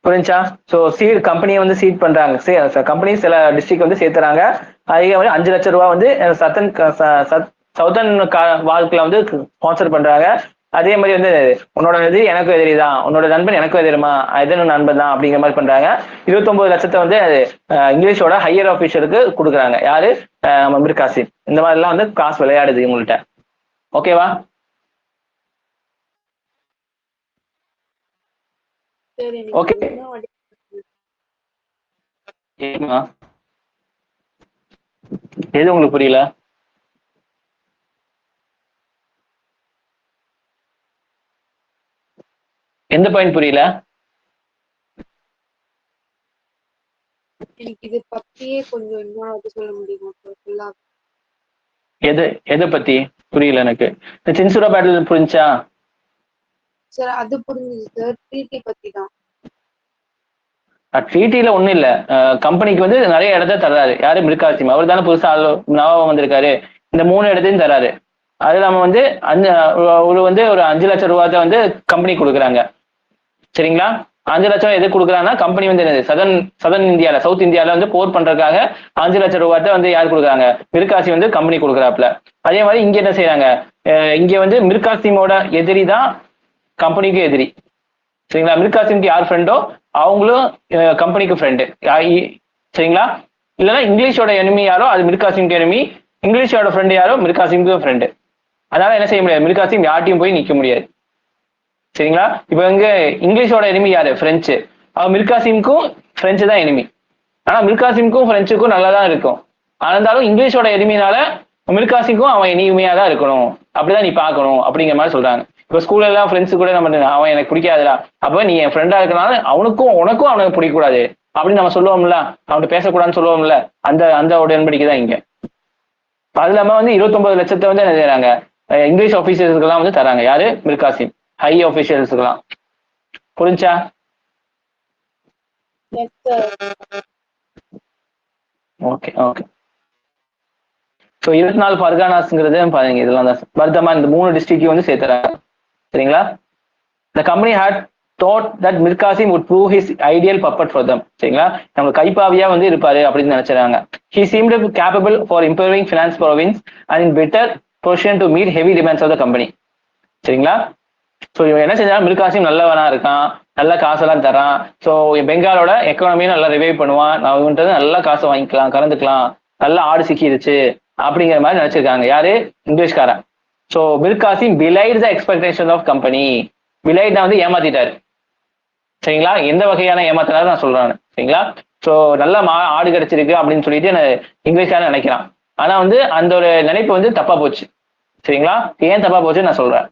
புரிஞ்சா? ஸோ சீட் கம்பெனியை வந்து சீட் பண்றாங்க, கம்பெனி சில டிஸ்ட்ரிக்ட் வந்து சேர்த்துறாங்க. அதே மாதிரி 5 லட்சம் ரூபா வந்து சவுத்தன் வாழ்க்கையில வந்து ஸ்பான்சர் பண்றாங்க. அதே மாதிரி வந்து உன்னோட எதிரி எனக்கும் எதிரி தான், உன்னோட நண்பன் எனக்கும் எதிரிமா, எதிரும் நண்பன் தான் அப்படிங்கிற மாதிரி பண்றாங்க. 29 லட்சத்தை வந்து இங்கிலீஷோட ஹையர் ஆஃபீஸருக்கு கொடுக்குறாங்க. யாரு? நம்ம மிர் காசிம். இந்த மாதிரி எல்லாம் வந்து காசு விளையாடுது இவங்கள்ட்ட. ஓகேவா? ஓகே. எது உங்களுக்கு புரியல? எந்த பாயிண்ட் புரியல? எனக்கு இது பத்தியே கொஞ்சம் இன்னும் சொல்ல முடியுமா? எதை பத்தி புரியல எனக்கு. இந்த சின்சுரா பேட்டில் புரிஞ்சா சார்? அது புரிஞ்சுது சார். ட்ரீட்டி பத்தி தான். ட்ரீட்டில ஒண்ணும் இல்ல. கம்பெனிக்கு வந்து நிறைய இடத்த தர்றாரு. யாரு? மிர் காசிம். அவர் தானே புதுசா நவாபா வந்திருக்காரு. இந்த 3 இடத்தையும் தர்றாரு. அது இல்லாம வந்து ஒரு 5 லட்சம் ரூபாய் வந்து கம்பெனி கொடுக்குறாங்க. சரிங்களா? 5 லட்சம் எது கொடுக்குறாங்கன்னா, கம்பெனி வந்து சதன் இந்தியால, சவுத் இந்தியால வந்து போர் பண்றதுக்காக 5 லட்சம் ரூபாய் வந்து யார் கொடுக்குறாங்க? மிர் காசிம் வந்து கம்பெனி கொடுக்குறாப்ல. அதே மாதிரி இங்க என்ன செய்யறாங்க? இங்க வந்து மிர் காசிமோட எதிரி தான் கம்பெனிக்கு எதிரி. சரிங்களா? மிர் காசிம்க்கு யார் ஃப்ரெண்டோ அவங்களும் கம்பெனிக்கு ஃப்ரெண்டு. சரிங்களா? இல்லைன்னா இங்கிலீஷோட எனிமி யாரோ அது மிர் காசிம்க்கு எனிமி, இங்கிலீஷோட ஃப்ரெண்டு யாரோ மிர் காசிம்க்கு ஃப்ரெண்டு. அதனால என்ன செய்ய முடியாது? மிர் காசிம் யார்ட்டையும் போய் நிக்க முடியாது. சரிங்களா? இப்ப இங்க இங்கிலீஷோட எனிமி யாரு? பிரெஞ்சு. மிர் காசிம்க்கும் பிரெஞ்சு தான் எனிமி. ஆனா மிர் காசிம்க்கும் பிரெஞ்சுக்கும் நல்லா தான் இருக்கும். ஆனாலும் இங்கிலீஷோட எனிமினால மிர் காசிம்க்கும் அவன் இனிமையா தான் இருக்கணும், அப்படிதான் நீ பார்க்கணும் அப்படிங்கிற மாதிரி சொல்றாங்க. இப்ப ஸ்கூல்ல எல்லாம் ஃப்ரெண்ட்ஸ் கூட நம்ம அவன் எனக்கு பிடிக்காதுடா, அப்ப நீ என் ஃப்ரெண்டா இருக்கனால உனக்கும் அவனுக்கு பிடிக்கக்கூடாது அப்படின்னு நம்ம சொல்லுவோம்ல, அவன்கிட்ட பேசக்கூடாதுன்னு சொல்லுவோம்ல, அந்த உடன்படிக்கை தான் இங்க. அது இல்லாம வந்து 29 லட்சத்தை வந்து என்ன செய்யறாங்க? இங்கிலீஷ் ஆபீசர்ஸ்க்கு எல்லாம் வந்து தராங்க. யாரு? மிர் காசிம். ஹை ஆபீஷியல்ஸ்க்குலாம். புரிஞ்சா? Okay okay. ஸோ 24 பர்கானாஸ்ங்கிறது பாருங்க, இதெல்லாம் தான் பர்தமான், இந்த 3 டிஸ்ட்ரிக்ட் வந்து சேர்த்துறாங்க. சரிங்களா? The company had thought that Mir Qasim would prove his ideal puppet for them. சரிங்களா? நம்ம கைப்பாவியா வந்து இருப்பாரு அப்படின்னு நினைச்சாங்க. He seemed capable for improving finance province and in better position to meet heavy demands of the company. சரிங்களா? So இவன் என்ன செஞ்சாலும் மிர் காசிம் நல்லவனா இருக்கான், நல்ல காசெல்லாம் தரான். ஸோ பெங்காலோட எக்கனாமியும் நல்லா ரிவைவ் பண்ணுவான், நான் இவன்ட்டு நல்லா காசை வாங்கிக்கலாம், கறந்துக்கலாம், நல்லா ஆடு சிக்கிடுச்சு அப்படிங்கிற மாதிரி நினைச்சிருக்காங்க. யாரு? இங்கிலீஷ்காரன். So Mir Qasim belied the expectation of company. Belied வந்து ஏமாத்திட்டாரு. சரிங்களா? எந்த வகையான ஏமாத்தினாரு நான் சொல்றேன். சரிங்களா? ஸோ நல்லா ஆடு கிடைச்சிருக்கு அப்படின்னு சொல்லிட்டு இங்கிலீஷ்காரன் நினைக்கிறான். ஆனா வந்து அந்த ஒரு நினைப்பு வந்து தப்பா போச்சு. சரிங்களா? ஏன் தப்பா போச்சு நான் சொல்றேன்.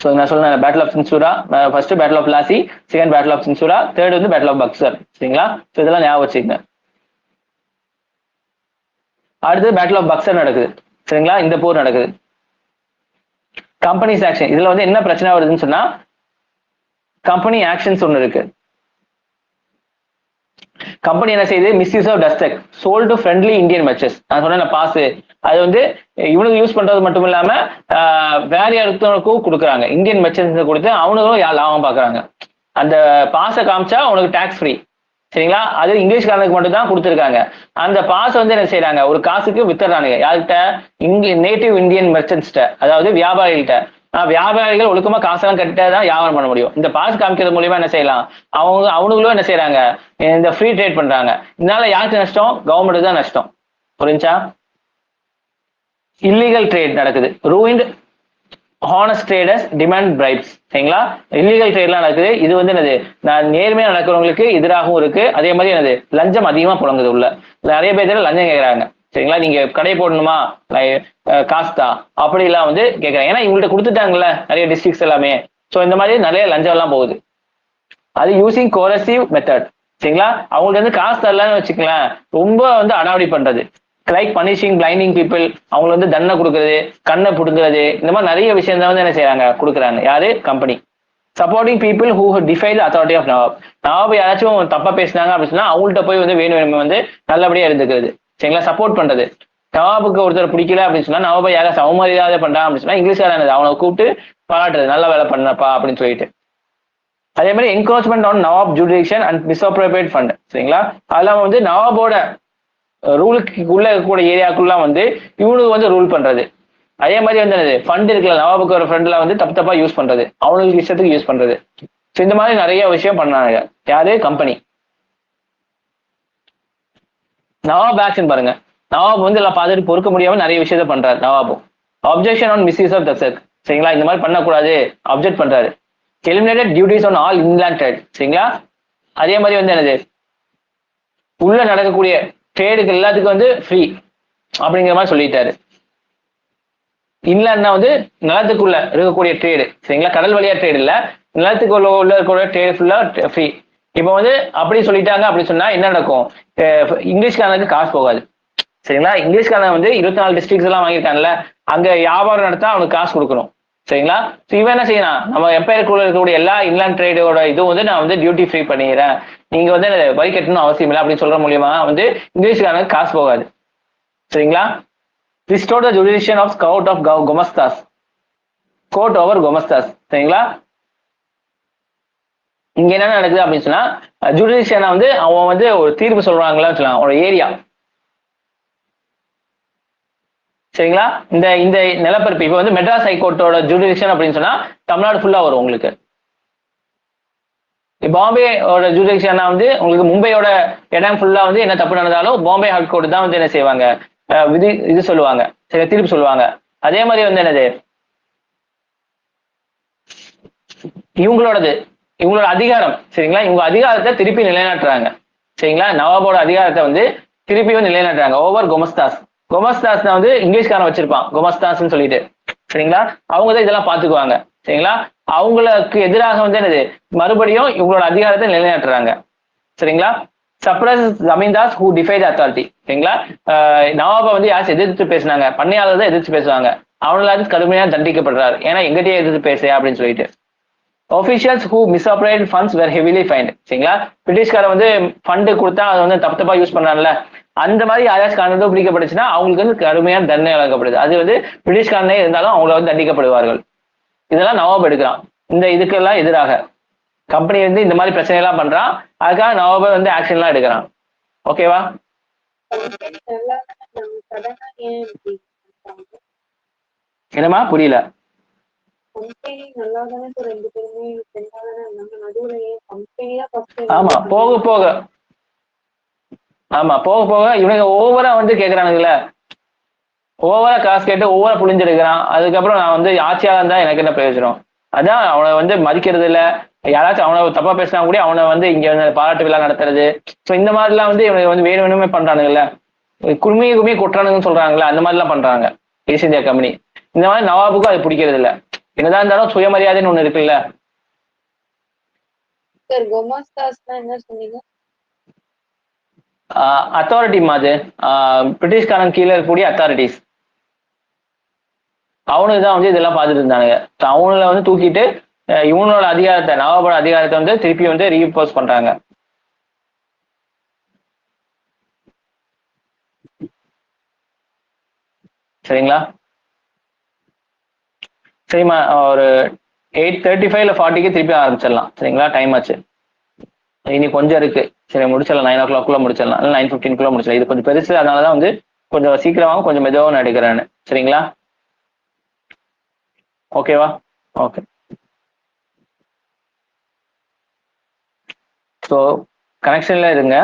ஸோ நான் சொல்றேன், battle of Chinsurah, first battle of Plassey, second battle of Chinsurah, third வந்து பேட்டில் ஆஃப் பக்சர். சரிங்களா? ஸோ இதெல்லாம் ஞாபகம் வச்சுக்கங்க. அடுத்து பேட்டில் ஆஃப் பக்சர் நடக்குது. சரிங்களா? இந்த போர் நடக்குது. Companies action. இதுல வந்து என்ன பிரச்சனை வருதுன்னு சொன்னா, கம்பெனி ஆக்ஷன்ஸ் ஒன்று இருக்கு. கம்பெனி என்ன செய்யுது? Misuse of dastak sold to friendly Indian மெச்சஸ். நான் சொன்னேன் பாஸ், அது வந்து இவனுக்கு யூஸ் பண்றது மட்டும் இல்லாம வேற இடத்துக்கும் கொடுக்குறாங்க. இந்தியன் மெச்சன்ஸ் கொடுத்து அவனுங்களும் லாபம் பாக்குறாங்க. அந்த பாஸை காமிச்சா உனக்கு டாக்ஸ் ஃப்ரீ. சரிங்களா? அது இங்கிலீஷ்காரனுக்கு மட்டும் தான் கொடுத்துருக்காங்க. அந்த பாஸ் வந்து என்ன செய்யறாங்க? ஒரு காசுக்கு வித்துறானுங்க. யார்கிட்ட? நேட்டிவ் இந்தியன் மெர்ச்சன்ட்ஸ்ட, அதாவது வியாபாரிகள்கிட்ட. வியாபாரிகள் ஒழுக்கமா காசெல்லாம் கட்டிதான் வியாபாரம் பண்ண முடியும். இந்த பாஸ் காமிக்கிறது மூலியமா என்ன செய்யலாம்? அவனுங்களும் என்ன செய்யறாங்க? இந்த ஃப்ரீ ட்ரேட் பண்றாங்க. இதனால யாருக்கு நஷ்டம்? கவர்மெண்ட் தான் நஷ்டம். புரிஞ்சா? இல்லீகல் ட்ரேட் நடக்குது. Ruined honest traders demand bribes. சரிங்களா? இல்லீகல் ட்ரேட்லாம் நடக்குது. இது வந்து என்னது? நேர்மையா நடக்கிறவங்களுக்கு எதிராகவும் இருக்கு. அதே மாதிரி என்னது? லஞ்சம் அதிகமா புழங்குது உள்ள. நிறைய பேர் லஞ்சம் கேட்கறாங்க. சரிங்களா? நீங்க கடை போடணுமா, காஸ்தா அப்படி எல்லாம் வந்து கேட்கறாங்க. ஏன்னா இவங்கள்ட்ட கொடுத்துட்டாங்கல்ல நிறைய டிஸ்ட்ரிக்ட்ஸ் எல்லாமே. ஸோ இந்த மாதிரி நிறைய லஞ்சம் எல்லாம் போகுது. அது யூசிங் கோரசிவ் மெத்தட். சரிங்களா? அவங்கள்ட்ட வந்து காசு தரலான்னு வச்சுக்கலாம், ரொம்ப வந்து அடாவடி பண்றது. லைக் பனிஷிங் பிளைண்டிங் பீப்புள், அவங்களுக்கு வந்து தண்டனை கொடுக்கறது, கண்ணை புடுங்கிறது, இந்த மாதிரி நிறைய விஷயம் தான் வந்து என்ன செய்யறாங்க? கொடுக்குறாங்க. யாரு? Company. Supporting people who defy the authority of nawab. Nawab யாராச்சும் தப்பா பேசினாங்க அப்படின்னு சொன்னா அவங்கள்ட்ட போய் வந்து வேணும் வந்து நல்லபடியா இருந்துக்கிறது. சரிங்களா? சப்போர்ட் பண்றது. நவாபுக்கு ஒருத்தர் பிடிக்கல அப்படின்னு சொன்னா, நவாபை யாராவது அவமரியாதை பண்றாங்க அப்படின்னு சொன்னா இங்கிலீஷ்காரன் அவனை கூப்பிட்டு பாராட்டுறது, நல்ல வேலை பண்ணப்பா அப்படின்னு சொல்லிட்டு. அதே மாதிரி encroachment on nawab jurisdiction and misappropriate fund. சரிங்களா, அதெல்லாம் வந்து நவாபோட ரூலுக்கு உள்ள இருக்கக்கூடிய ஏரியாக்குள்ளாம் வந்து இவனுக்கு வந்து ரூல் பண்றது. அதே மாதிரி வந்து ஃபண்ட் இருக்குல்ல, நவாபுக்கு ஒரு ஃபண்ட்ல வந்து தப்பு தப்பா யூஸ் பண்றது, அவனுக்கு இஷ்டத்துக்கு யூஸ் பண்றது. ஸோ இந்த மாதிரி நிறைய விஷயம் பண்ணாங்க. யாரு? கம்பெனி. நவாப் ஆக்ஷன் பாருங்க. நவாப் வந்து எல்லாம் பார்த்துட்டு பொறுக்க முடியாம நிறைய விஷயத்த பண்றாரு நவாபும். Objection on misuse of dastak. சரிங்களா, இந்த மாதிரி பண்ணக்கூடாது அப்ஜெக்ட் பண்றாரு. Eliminated duties on all inland trade. சரிங்களா, அதே மாதிரி வந்து என்னது, உள்ள நடக்கக்கூடிய ட்ரேடுக்கு எல்லாத்துக்கும் வந்து ஃப்ரீ அப்படிங்கிற மாதிரி சொல்லிட்டாரு. இன்லேண்ட்னா வந்து நிலத்துக்குள்ள இருக்கக்கூடிய ட்ரேடு. சரிங்களா, கடல் வழியா ட்ரேடு இல்ல, நிலத்துக்குள்ள உள்ள இருக்கக்கூடிய ட்ரேடு ஃபுல்லா ஃப்ரீ. இப்போ வந்து அப்படி சொல்லிட்டாங்க. அப்படி சொன்னா என்ன நடக்கும்? இங்கிலீஷ்காரனுக்கு காசு போகாது. சரிங்களா, இங்கிலீஷ்காரன் வந்து 24 டிஸ்ட்ரிக்ட்ஸ் எல்லாம் வாங்கியிருக்கான்ல, அங்க வியாபாரம் நடத்தா அவனுக்கு காசு கொடுக்கணும். சரிங்களா, இவன் என்ன செய்யலாம், நம்ம எம்பையருக்குள்ள இருக்கக்கூடிய எல்லா இன்லேண்ட் ட்ரேடோட இதுவும் வந்து நான் வந்து டியூட்டி ஃப்ரீ பண்ணிடுறேன், நீங்க வந்து வரி கட்டணும் அவசியம் இல்லை அப்படின்னு சொல்ற மூலியமா வந்து இங்கிலீஷ்காரனுக்கு காசு போகாது. சரிங்களா, restore the jurisdiction of court of gomasthas, court over gomasthas. சரிங்களா, இங்க என்ன நடக்குது அப்படின்னு சொன்னா, ஜுடிஷியனை வந்து அவன் வந்து ஒரு தீர்ப்பு சொல்றாங்களா சொல்லலாம் ஒரு ஏரியா. சரிங்களா, இந்த இந்த நிலப்பரப்பு இப்ப வந்து மெட்ராஸ் ஹைகோர்ட்டோட ஜுடிஷியன் அப்படின்னு சொன்னா தமிழ்நாடு ஃபுல்லா வரும் உங்களுக்கு. பாம்பேயோட ஜுடிஷியனா வந்து உங்களுக்கு மும்பையோட இடம் ஃபுல்லா வந்து என்ன தப்பு நடந்தாலும் பாம்பே ஹைகோர்ட் தான் வந்து என்ன செய்வாங்க, விதி இது சொல்லுவாங்க, சரி தீர்ப்பு சொல்லுவாங்க. அதே மாதிரி வந்து என்னது, இவங்களோடது இவங்களோட அதிகாரம். சரிங்களா, இவங்க அதிகாரத்தை திருப்பி நிலைநாட்டுறாங்க. சரிங்களா, நவாபோட அதிகாரத்தை வந்து திருப்பியும் நிலைநாட்டுறாங்க ஓவர் குமஸ்தாஸ். குமஸ்தாஸ் தான் வந்து இங்கிலீஷ்காரன் வச்சிருப்பான் குமஸ்தாஸ்ன்னு சொல்லிட்டு. சரிங்களா, அவங்க தான் இதெல்லாம் பாத்துக்குவாங்க. சரிங்களா, அவங்களுக்கு எதிராக வந்து என்னது, மறுபடியும் இவங்களோட அதிகாரத்தை நிலைநாட்டுறாங்க. சரிங்களா, சப்ரஸ் ஜமீன்தாஸ் ஹூ டிஃபைட் அத்தாரிட்டி. சரிங்களா, நவாபை வந்து யாரும் எதிர்த்து பேசினாங்க, பண்ணையாளர் தான் எதிர்த்து பேசுவாங்க, அவங்களால கடுமையா தண்டிக்கப்படுறாரு, ஏன்னா எங்கிட்டயே எதிர்த்து பேச அப்படின்னு சொல்லிட்டு. officials who misappropriated funds were heavily fined. சரிங்களா, பிரிட்டிஷ்கார வந்து ஃபண்டு கொடுத்தா அதை வந்து தப்பு தப்பா யூஸ் பண்ணான்ல, அந்த மாதிரி யாராச்சும் கண்டுபிடிக்கப்படுச்சுன்னா அவங்களுக்கு வந்து கடுமையான தண்டனை வழங்கப்படுது. அது வந்து பிரிட்டிஷ்காரனே இருந்தாலும் அவங்கள வந்து தண்டிக்கப்படுவார்கள். இதெல்லாம் நவாப் எடுக்கிறான். இந்த இதுக்கெல்லாம் எதிராக கம்பெனி வந்து இந்த மாதிரி பிரச்சனை எல்லாம் பண்றான், அதுக்காக நவாப் வந்து ஆக்ஷன் எல்லாம் எடுக்கிறான். ஓகேவா? என்னமா புரியல? ஆமா, போக போக ஆமா போக போக இவனுங்க ஓவரா வந்து கேக்குறானுங்களே, ஓவரா காசு கேட்டு ஓவரா புளிஞ்செடுக்கிறான். அதுக்கப்புறம் நான் வந்து ஆட்சியாக இருந்தா எனக்கு என்ன பிரயோஜனம்? அதான் அவனை வந்து மதிக்கிறது இல்ல, யாராச்சும் அவனை தப்பா பேசினா கூட அவனை வந்து இங்க வந்து பாராட்டு விழா நடத்துறது. ஸோ இந்த மாதிரிலாம் வந்து இவனுக்கு வந்து வேணும் வேணுமே பண்றானுங்கல்ல, குடுமையை குடுமையை கொட்டுறானுங்கன்னு சொல்றாங்கல்ல, அந்த மாதிரி எல்லாம் பண்றாங்க ஈஸ்ட் இந்தியா கம்பெனி. இந்த மாதிரி நவாபுக்கும் அது பிடிக்கிறது இல்ல. என்னதான் இருந்தாலும் சுயமரியாதைன்னு ஒண்ணு இருக்குல்ல. அத்தாரிட்டி மாதிரி பிரிட்டிஷ்காரன் கீழே இருக்கக்கூடிய அத்தாரிட்டிஸ் அவனுக்கு தான் வந்து இதெல்லாம் பார்த்துட்டு இருந்தானுங்க. அவங்கள வந்து தூக்கிட்டு இவனோட அதிகாரத்தை, நவாபோட அதிகாரத்தை வந்து திருப்பி வந்து ரீபோஸ் பண்றாங்க. சரிங்களா, சரிம்மா, ஒரு 8:35 இல்ல 40க்கு திருப்பி ஆரம்பிச்சிடலாம். சரிங்களா, டைம் ஆச்சு, இனி கொஞ்சம் இருக்கு. சரி முடிச்சிடலாம், 9 o'clock முடிச்சிடலாம், இல்லை 9:15 முடிச்சிடலாம். இது கொஞ்சம் பெருசு, அதனாலதான் வந்து கொஞ்சம் சீக்கிரமாகவும் கொஞ்சம் மெதுவாகவும் நான் எடுக்கிறேன்னு. சரிங்களா, ஓகேவா? ஓகே. ஸோ கனெக்ஷன்ல இருங்க.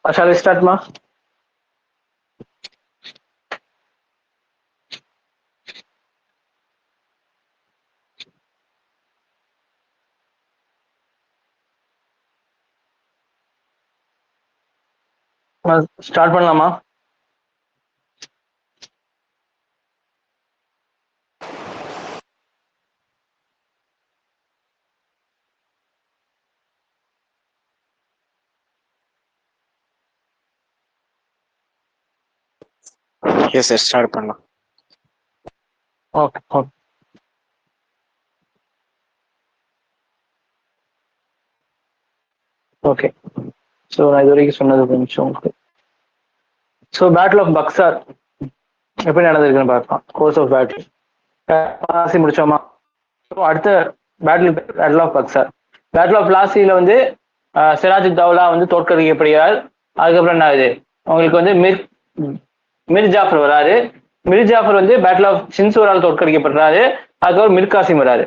Shall we start, ma? Start பண்ணலாமா? எஸ் சார், ஸ்டார்ட் பண்ணலாம். Okay okay. ஓகே, ஸோ நான் இது வரைக்கும் சொன்னது கொஞ்சம் உங்களுக்கு. ஸோ பேட்டில் ஆஃப் பக்சார் எப்படி நடந்திருக்குன்னு பார்க்கலாம். கோர்ஸ் ஆஃப் பேட்டில் பிளாசி முடிச்சோமா? ஸோ அடுத்த battle of Buxar. Battle of பிளாசியில் வந்து சிராஜ் தௌலா வந்து தோற்கடிக்கப்படுகிறார். அதுக்கப்புறம் என்ன ஆகுது உங்களுக்கு வந்து மிர் ஜாஃபர் வராரு. மிர் ஜாஃபர் வந்து பேட்டில் ஆஃப் சின்சூரால் தோற்கடிக்கப்படுறாரு. அதுக்கப்புறம் மிர் காசிம் வராரு.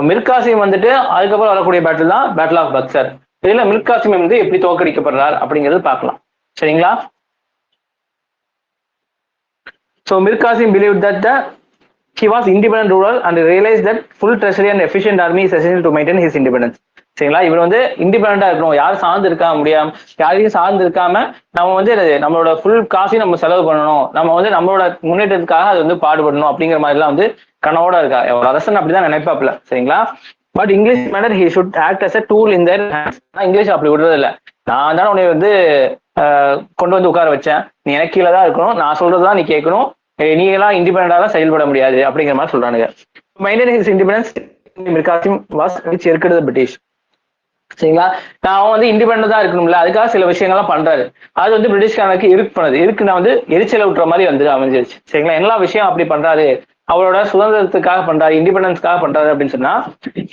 மிர் காசிம் வந்துட்டு அதுக்கப்புறம் வரக்கூடிய பேட்டில் தான் பேட்டில் ஆஃப் பக்சார். இதுல மிர் காசிம் வந்து எப்படி தோற்கடிக்கப்படுறார் அப்படிங்கிறது பார்க்கலாம். சரிங்களா? So Mir Qasim believed that he was independent ruler and realized that full treasury and efficient army is essential to maintain his independence. சரிங்களா? இவர் வந்து இண்டிபெண்டா இருக்கணும், யாரும் சார்ந்து இருக்க முடியாம, யாரையும் சார்ந்து இருக்காம நம்ம வந்து நம்மளோட ஃபுல் காசையும் நம்ம செலவு பண்ணணும், நம்ம வந்து நம்மளோட முன்னேற்றத்துக்காக அது வந்து பாடுபடணும் அப்படிங்கிற மாதிரி எல்லாம் வந்து கனவோட இருக்கா. ஒரு அரசன் அப்படிதான் நினைப்பாப்ல. சரிங்களா? But English manner he should act as a tool in their hands. English அப்படி விடுறது இல்லை. நான் தானே உன்னை வந்து கொண்டு வந்து உட்கார வச்சேன், நீ எனக்கு கீழே தான் இருக்கணும், நான் சொல்றதுதான் நீ கேட்கணும், நீ எல்லாம் இண்டிபெண்டா தான் செயல்பட முடியாது அப்படிங்கிற மாதிரி சொல்றானுங்க. Maintain his independence Mir Qasim was which எதிர்க்கிறது பிரிட்டிஷ். சரிங்களா? நான் வந்து இண்டிபெண்டா இருக்கணும்ல, அதுக்காக சில விஷயங்கள்லாம் பண்றாரு. அது வந்து பிரிட்டிஷ்காரனுக்கு இருக்குன்னா வந்து எரிச்சலை விட்டுற மாதிரி வந்து அமைஞ்சிருச்சு. சரிங்களா? எல்லா விஷயம் அப்படி பண்றாரு, அவரோட சுதந்திரத்துக்காக பண்றாரு, இண்டிபெண்டன்ஸ்க்காக பண்றாரு அப்படின்னு சொன்னா,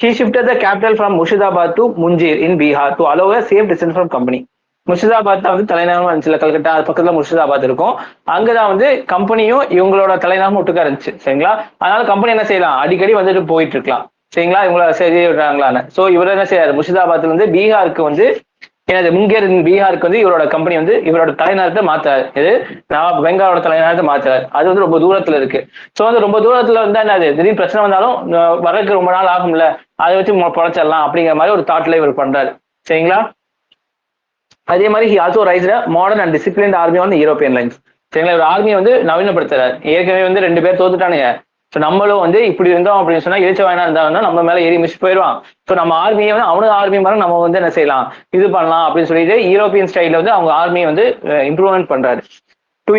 he shifted the capital from Murshidabad to Munjir in Bihar to allow a safe distance from company. Murshidabad தான் வந்து தலைநகரம் இருந்துச்சு, கல்கட்டா அது பக்கத்துல முர்ஷிதாபாத் இருக்கும். அங்கதான் வந்து கம்பெனியும் இவங்களோட தலைநகரம் ஒட்டுக்கா இருந்துச்சு. சரிங்களா? அதனால கம்பெனி என்ன செய்யலாம், அடிக்கடி வந்துட்டு போயிட்டு இருக்கலாம். சரிங்களா? இவங்கள சரி விடுறாங்களான்னு. சோ இவர் என்ன செய்யறாரு, முர்ஷிதாபாத்ல வந்து பீகாருக்கு வந்து எனது முங்கேர் பீகாருக்கு வந்து இவரோட கம்பெனி வந்து இவரோட தலைநகரத்தை மாத்துறாரு. இது நான் பெங்காலோட தலைநகரத்தை மாத்துறாரு. அது வந்து ரொம்ப தூரத்துல இருக்கு. சோ வந்து ரொம்ப தூரத்துல வந்து என்னது, திடீர்னு பிரச்சனை வந்தாலும் வரக்கு ரொம்ப நாள் ஆகும்ல, அதை வச்சு பொழைச்சிடலாம் அப்படிங்கிற மாதிரி ஒரு தாட்ல இவர் பண்றாரு. சரிங்களா? அதே மாதிரி he also raised a modern and disciplined army on the European lines. சரிங்களா? ஒரு ஆர்மியை வந்து நவீனப்படுத்துறாரு. ஏற்கனவே வந்து 2 பேர் தோத்துட்டானுங்க. ஸோ நம்மளும் வந்து இப்படி இருந்தோம் அப்படின்னு சொன்னா இழிச்ச வாயினா இருந்தாங்கன்னா நம்ம மேல ஏறி மிஸ் போயிடுவான். ஸோ நம்ம ஆர்மியை வந்து அவனுக்கு ஆர்மி மாதிரி நம்ம வந்து என்ன செய்யலாம், இது பண்ணலாம் அப்படின்னு சொல்லிட்டு யூரோப்பியன் ஸ்டைல வந்து அவங்க ஆர்மியை வந்து இம்ப்ரூவ்மெண்ட் பண்றாரு. To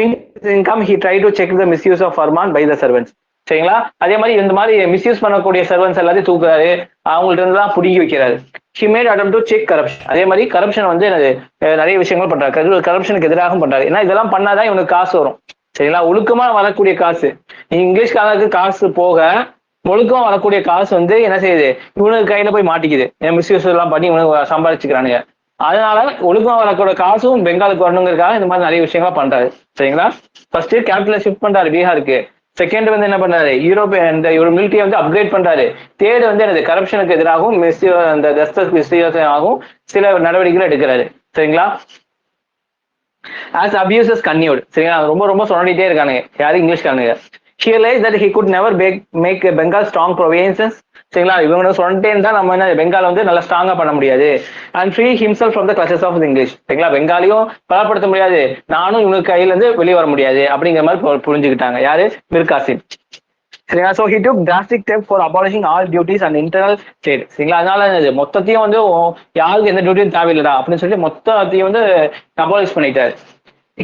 income he tried to check the misuse of Farman by the servants. சரிங்களா? அதே மாதிரி இந்த மாதிரி மிஸ்யூஸ் பண்ணக்கூடிய சர்வன்ஸ் எல்லாத்தையும் தூக்குறாரு, அவங்கள்ட்ட இருந்து தான் புடுங்கி வைக்கிறாரு. he made attempt to check corruption. அதே மாதிரி கரப்ஷன் வந்து நிறைய விஷயங்கள் பண்றாரு, கரப்ஷனுக்கு எதிராகவும் பண்றாரு. ஏன்னா இதெல்லாம் பண்ணாதான் இவனுக்கு காசு வரும். சரிங்களா? ஒழுக்கமா வரக்கூடிய காசு, இங்கிலீஷ்காரனுக்கு காசு போக ஒழுக்கமா வரக்கூடிய காசு வந்து என்ன செய்யுது, இவனுக்கு கையில போய் மாட்டிக்குது. மிஸ்யூஸ் எல்லாம் பண்ணி இவனுக்கு சம்பாதிச்சுக்கிறானுங்க. அதனால ஒழுக்கமா வரக்கூடிய காசும் பெங்காலுக்கு வரணுங்கிறதுக்காக இந்த மாதிரி நிறைய விஷயங்களா பண்றாரு. சரிங்களா? ஃபர்ஸ்ட் கேபிட்டல ஷிஃப்ட் பண்றாரு பீகாருக்கு. செகண்ட் வந்து என்ன பண்றாரு, இந்த ஒரு மிலிட்டரியை வந்து அப்கிரேட் பண்றாரு. தேர்ட் வந்து எனது கரப்ஷனுக்கு எதிராகவும் சில நடவடிக்கைகள் எடுக்கிறாரு. சரிங்களா? as abuses continued. சரிங்களா? ரொம்ப ரொம்ப சொன்னிட்டே இருக்கானுங்க யாரு, இங்கிலீஷ்காரனுங்க. he realized that he could never make Bengal strong provinces. சரிங்களா? இவங்க சொல்லிட்டே இருந்தா நம்ம என்ன பெங்கால் வந்து நல்லா ஸ்ட்ராங்கா பண்ண முடியாது. And free himself from the clutches of English. சரிங்களா? பெங்காலியும் பலப்படுத்த முடியாது, நானும் இவனுக்கு கையில இருந்து வெளியே வர முடியாது அப்படிங்கிற மாதிரி புரிஞ்சுக்கிட்டாங்க யாரு, மிர் காசிம். சரிங்களா? so he took drastic steps for abolishing all duties and internal trade. சரிங்களா? அதனால மொத்தத்தையும் வந்து யாருக்கு எந்த டியூட்டியும் தேவையில்லடா அப்படின்னு சொல்லி மொத்தத்தையும் வந்து அபாலிஷ் பண்ணிட்டாரு.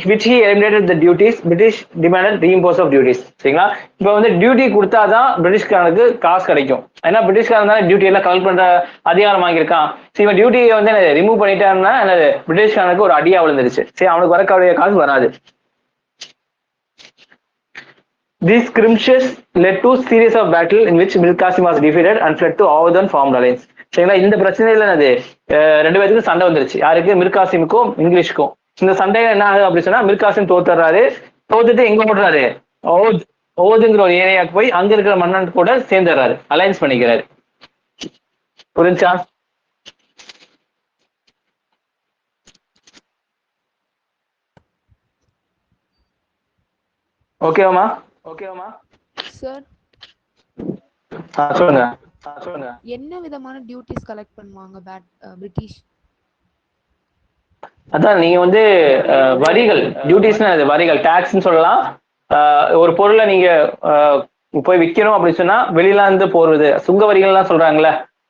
which he eliminated the duties. British demanded reimbursement of duties. சரிங்களா? இப்போ வந்து டியூட்டி கொடுத்தாதான் பிரிட்டிஷ்காரனுக்கு காசு கிடைக்கும். ஏன்னா பிரிட்டிஷ்காரன் தான் டியூட்டி எல்லாம் கலெக்ட் பண்ற அதிகாரம் வாங்கியிருக்கான். சரி, இவன் டியூட்டியை வந்து ரிமூவ் பண்ணிட்டான்னா பிரிட்டிஷ்காரனுக்கு ஒரு அடியா விழுந்துருச்சு. சரி, அவனுக்கு வரக்கூடிய காசு வராது. These skirmishes led to series of battle in which Mir Qasim was defeated and fled to Awadhan formed alliance. சரிங்களா? இந்த பிரச்சனையில என்னது, 2 பேருக்கும் சண்டை வந்துருச்சு. யாருக்கு, மிர் காசிமுக்கும் இங்கிலீஷ்க்கும். இந்த சண்டையில என்ன ஆகுது அப்படின்னு சொன்னா, மிர் காசிம் தோத்துறாரு. தோத்துட்டு எங்க ஓடுறாரு, ஓதுங்கிற ஒரு ஏரியாவுக்கு போய் அங்க இருக்கிற மன்னன் கூட சேர்ந்துடுறாரு, அலையன்ஸ் பண்ணிக்கிறாரு. புரிஞ்சா? ஓகேவாமா? சார் சொல்லுங்க. என்ன விதமான டியூட்டிஸ் கலெக்ட் பண்ணுவாங்க பிரிட்டிஷ்? அதான் நீங்க வந்து வரிகள், டியூட்டிஸ்னா அது வரிகள், டாக்ஸ்ன்னு சொல்லலாம். ஒரு பொருளை நீங்க போய் விற்கணும் அப்படின்னு சொன்னா வெளியில இருந்து போறது சுங்க வரிகள்லாம் சொல்றாங்கல்ல.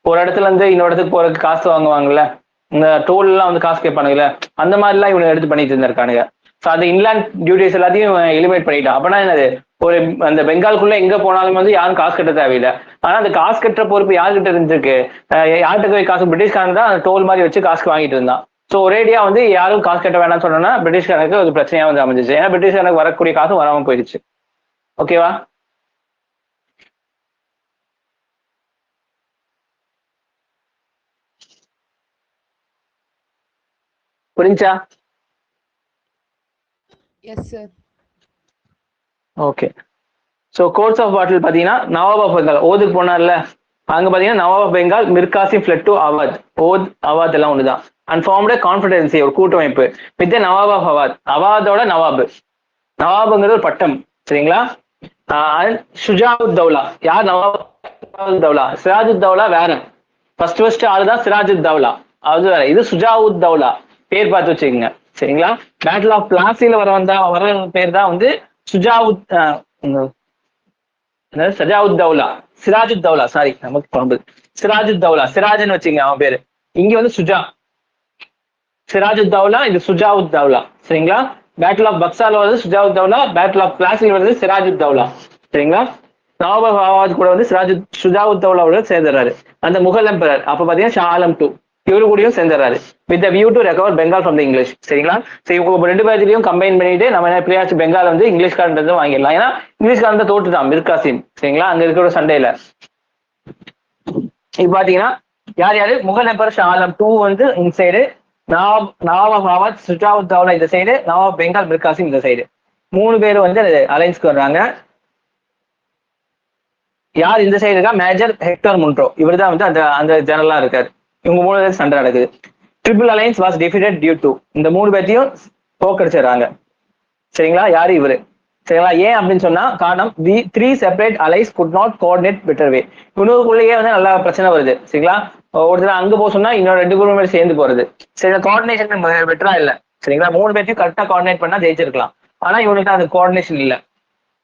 ஒரு இடத்துல இருந்து இன்னொரு இடத்துக்கு போறதுக்கு காசு வாங்குவாங்கல்ல, இந்த டோல் எல்லாம் வந்து காசு கேட்பானுங்கல்ல, அந்த மாதிரிலாம் இவங்க எடுத்து பண்ணிட்டு இருந்திருக்கானுங்க. ஸோ அந்த இன்லேண்ட் டியூட்டிஸ் எல்லாத்தையும் எலிமினேட் பண்ணிட்டான். அப்படின்னா என்னது, ஒரு அந்த பெங்காலுக்குள்ள எங்க போனாலும் வந்து யாரும் காசு கட்ட தேவையில்லை. ஆனா அந்த காசு கட்டுற பொறுப்பு யார்கிட்ட இருந்துருக்கு? யார்கிட்ட போய் காசு, பிரிட்டிஷ்காரன் தான் அந்த டோல் மாதிரி வச்சு காசு வாங்கிட்டு இருந்தான். ஸோ ஒரேடியா வந்து யாரும் காசு கட்ட வேணாம்னு சொன்னா பிரிட்டிஷ்காரனுக்கு ஒரு பிரச்சனையா வந்து அமைஞ்சிச்சு. ஏன்னா பிரிட்டிஷ்காரனுக்கு வரக்கூடிய காசும் வராம போயிடுச்சு. ஓகேவா? புரிஞ்சா? Yes sir. Okay. So course of battle பார்த்தீங்கன்னா நவாப் ஆஃப் பெங்கால் ஓதுக்கு போனார்ல, அங்கே பார்த்தீங்கன்னா nawab of Bengal Mir Qasim fled to Awadh. Oudh Awadh எல்லாம் ஒன்று தான். அண்ட் ஃபார்ம்டு கான்ஃபிடென்சி, ஒரு கூட்டமைப்பு வித் நவாப் ஆஃப் அவாத். அவாதோட நவாபு, நவாபுங்கிறது ஒரு பட்டம். சரிங்களா? சுஜாவுத் தௌலா. யார் நவாப் தௌலா? சிராஜுத் தௌலா வேற. ஃபர்ஸ்ட் ஆளுதான் சிராஜுத் தௌலா, அது வேற. இது சுஜாவுத் தௌலா. பேர் பார்த்து வச்சுக்கோங்க. சரிங்களா? பேட்டில் ஆஃப் பிளாசில வர பேர் தான் வந்து சுஜாவுத் சஜாவுத் தௌலா, சிராஜுத் தௌலா. சாரி, நமக்கு குழம்பு. சிராஜுத் தௌலா, சிராஜ்னு வச்சுங்க அவன் பேரு. இங்க வந்து சுஜா. சிராஜுத் தௌலா, இது சுஜாவுத் தௌலா. சரிங்களா? பேட்டில் ஆஃப் பக்சால வருது சுஜாவுத் தௌலா, பேட்டில் ஆஃப் பிளாசில் வருது சிராஜுத் தௌலா. சரிங்களா? நவாப் ஆவாத் கூட வந்து சுஜாவுத் தௌலாவோட சேர்ந்துறாரு. அந்த முகல் எம்பரர் அப்ப பாத்தீங்கன்னா ஷா ஆலம் 2 இவரு கூடயும் சேர்ந்துறாரு. With view to recover Bengal from the English. சரிங்களா? சரி, இவங்க ரெண்டு பேர்த்தையும் கம்பைன் பண்ணிட்டு நம்ம என்ன பிரியாச்சு பெங்கால் வந்து இங்கிலீஷ்காரன் வாங்கிடலாம். ஏன்னா இங்கிலீஷ்காரன் தான் தோட்டுதான் மிர்காசிம். சரிங்களா? அங்க இருக்கிற சண்டையில இப்ப பாத்தீங்கன்னா யார் யாரு? முகல் எம்பரர் ஷா ஆலம் 2 வந்து இந்த சைடு, நவாப் ஆவாத் சுஜாவுத் தௌலா இந்த சைடு, நவாப் பெங்கால் மிர்காசிம் இந்த சைடு. 3 பேரும் வந்து அலைன்ஸ்க்கு வர்றாங்க. யார் இந்த சைடு இருக்கா? Major Hector Munro. இவர் தான் வந்து அந்த ஜெனரலா இருக்காரு. இவங்க 3 பேர் சண்டை நடக்குது. Triple alliance was defeated due to, இந்த 3 பேர்த்தையும் தோக்கடிச்சிடறாங்க. சரிங்களா? யாரு? இவரு. சரிங்களா? ஏன் அப்படின்னு சொன்னா காரணம், the 3 separate allies could not coordinate better way. இவனுக்குள்ளேயே வந்து நல்லா பிரச்சனை வருது. சரிங்களா? ஒருத்தர் அங்க போக சொன்னா இன்னொரு 2 பேரும் சேர்ந்து போறது. சரி, கோஆர்டினேஷன் பெட்டரா இல்ல. சரிங்களா? 3 பேர்த்தையும் கரெக்டா கோஆர்டினேட் பண்ணா ஜெயிச்சிருக்கலாம். ஆனா இவனுக்கு அந்த கோஆர்டினேஷன் இல்ல.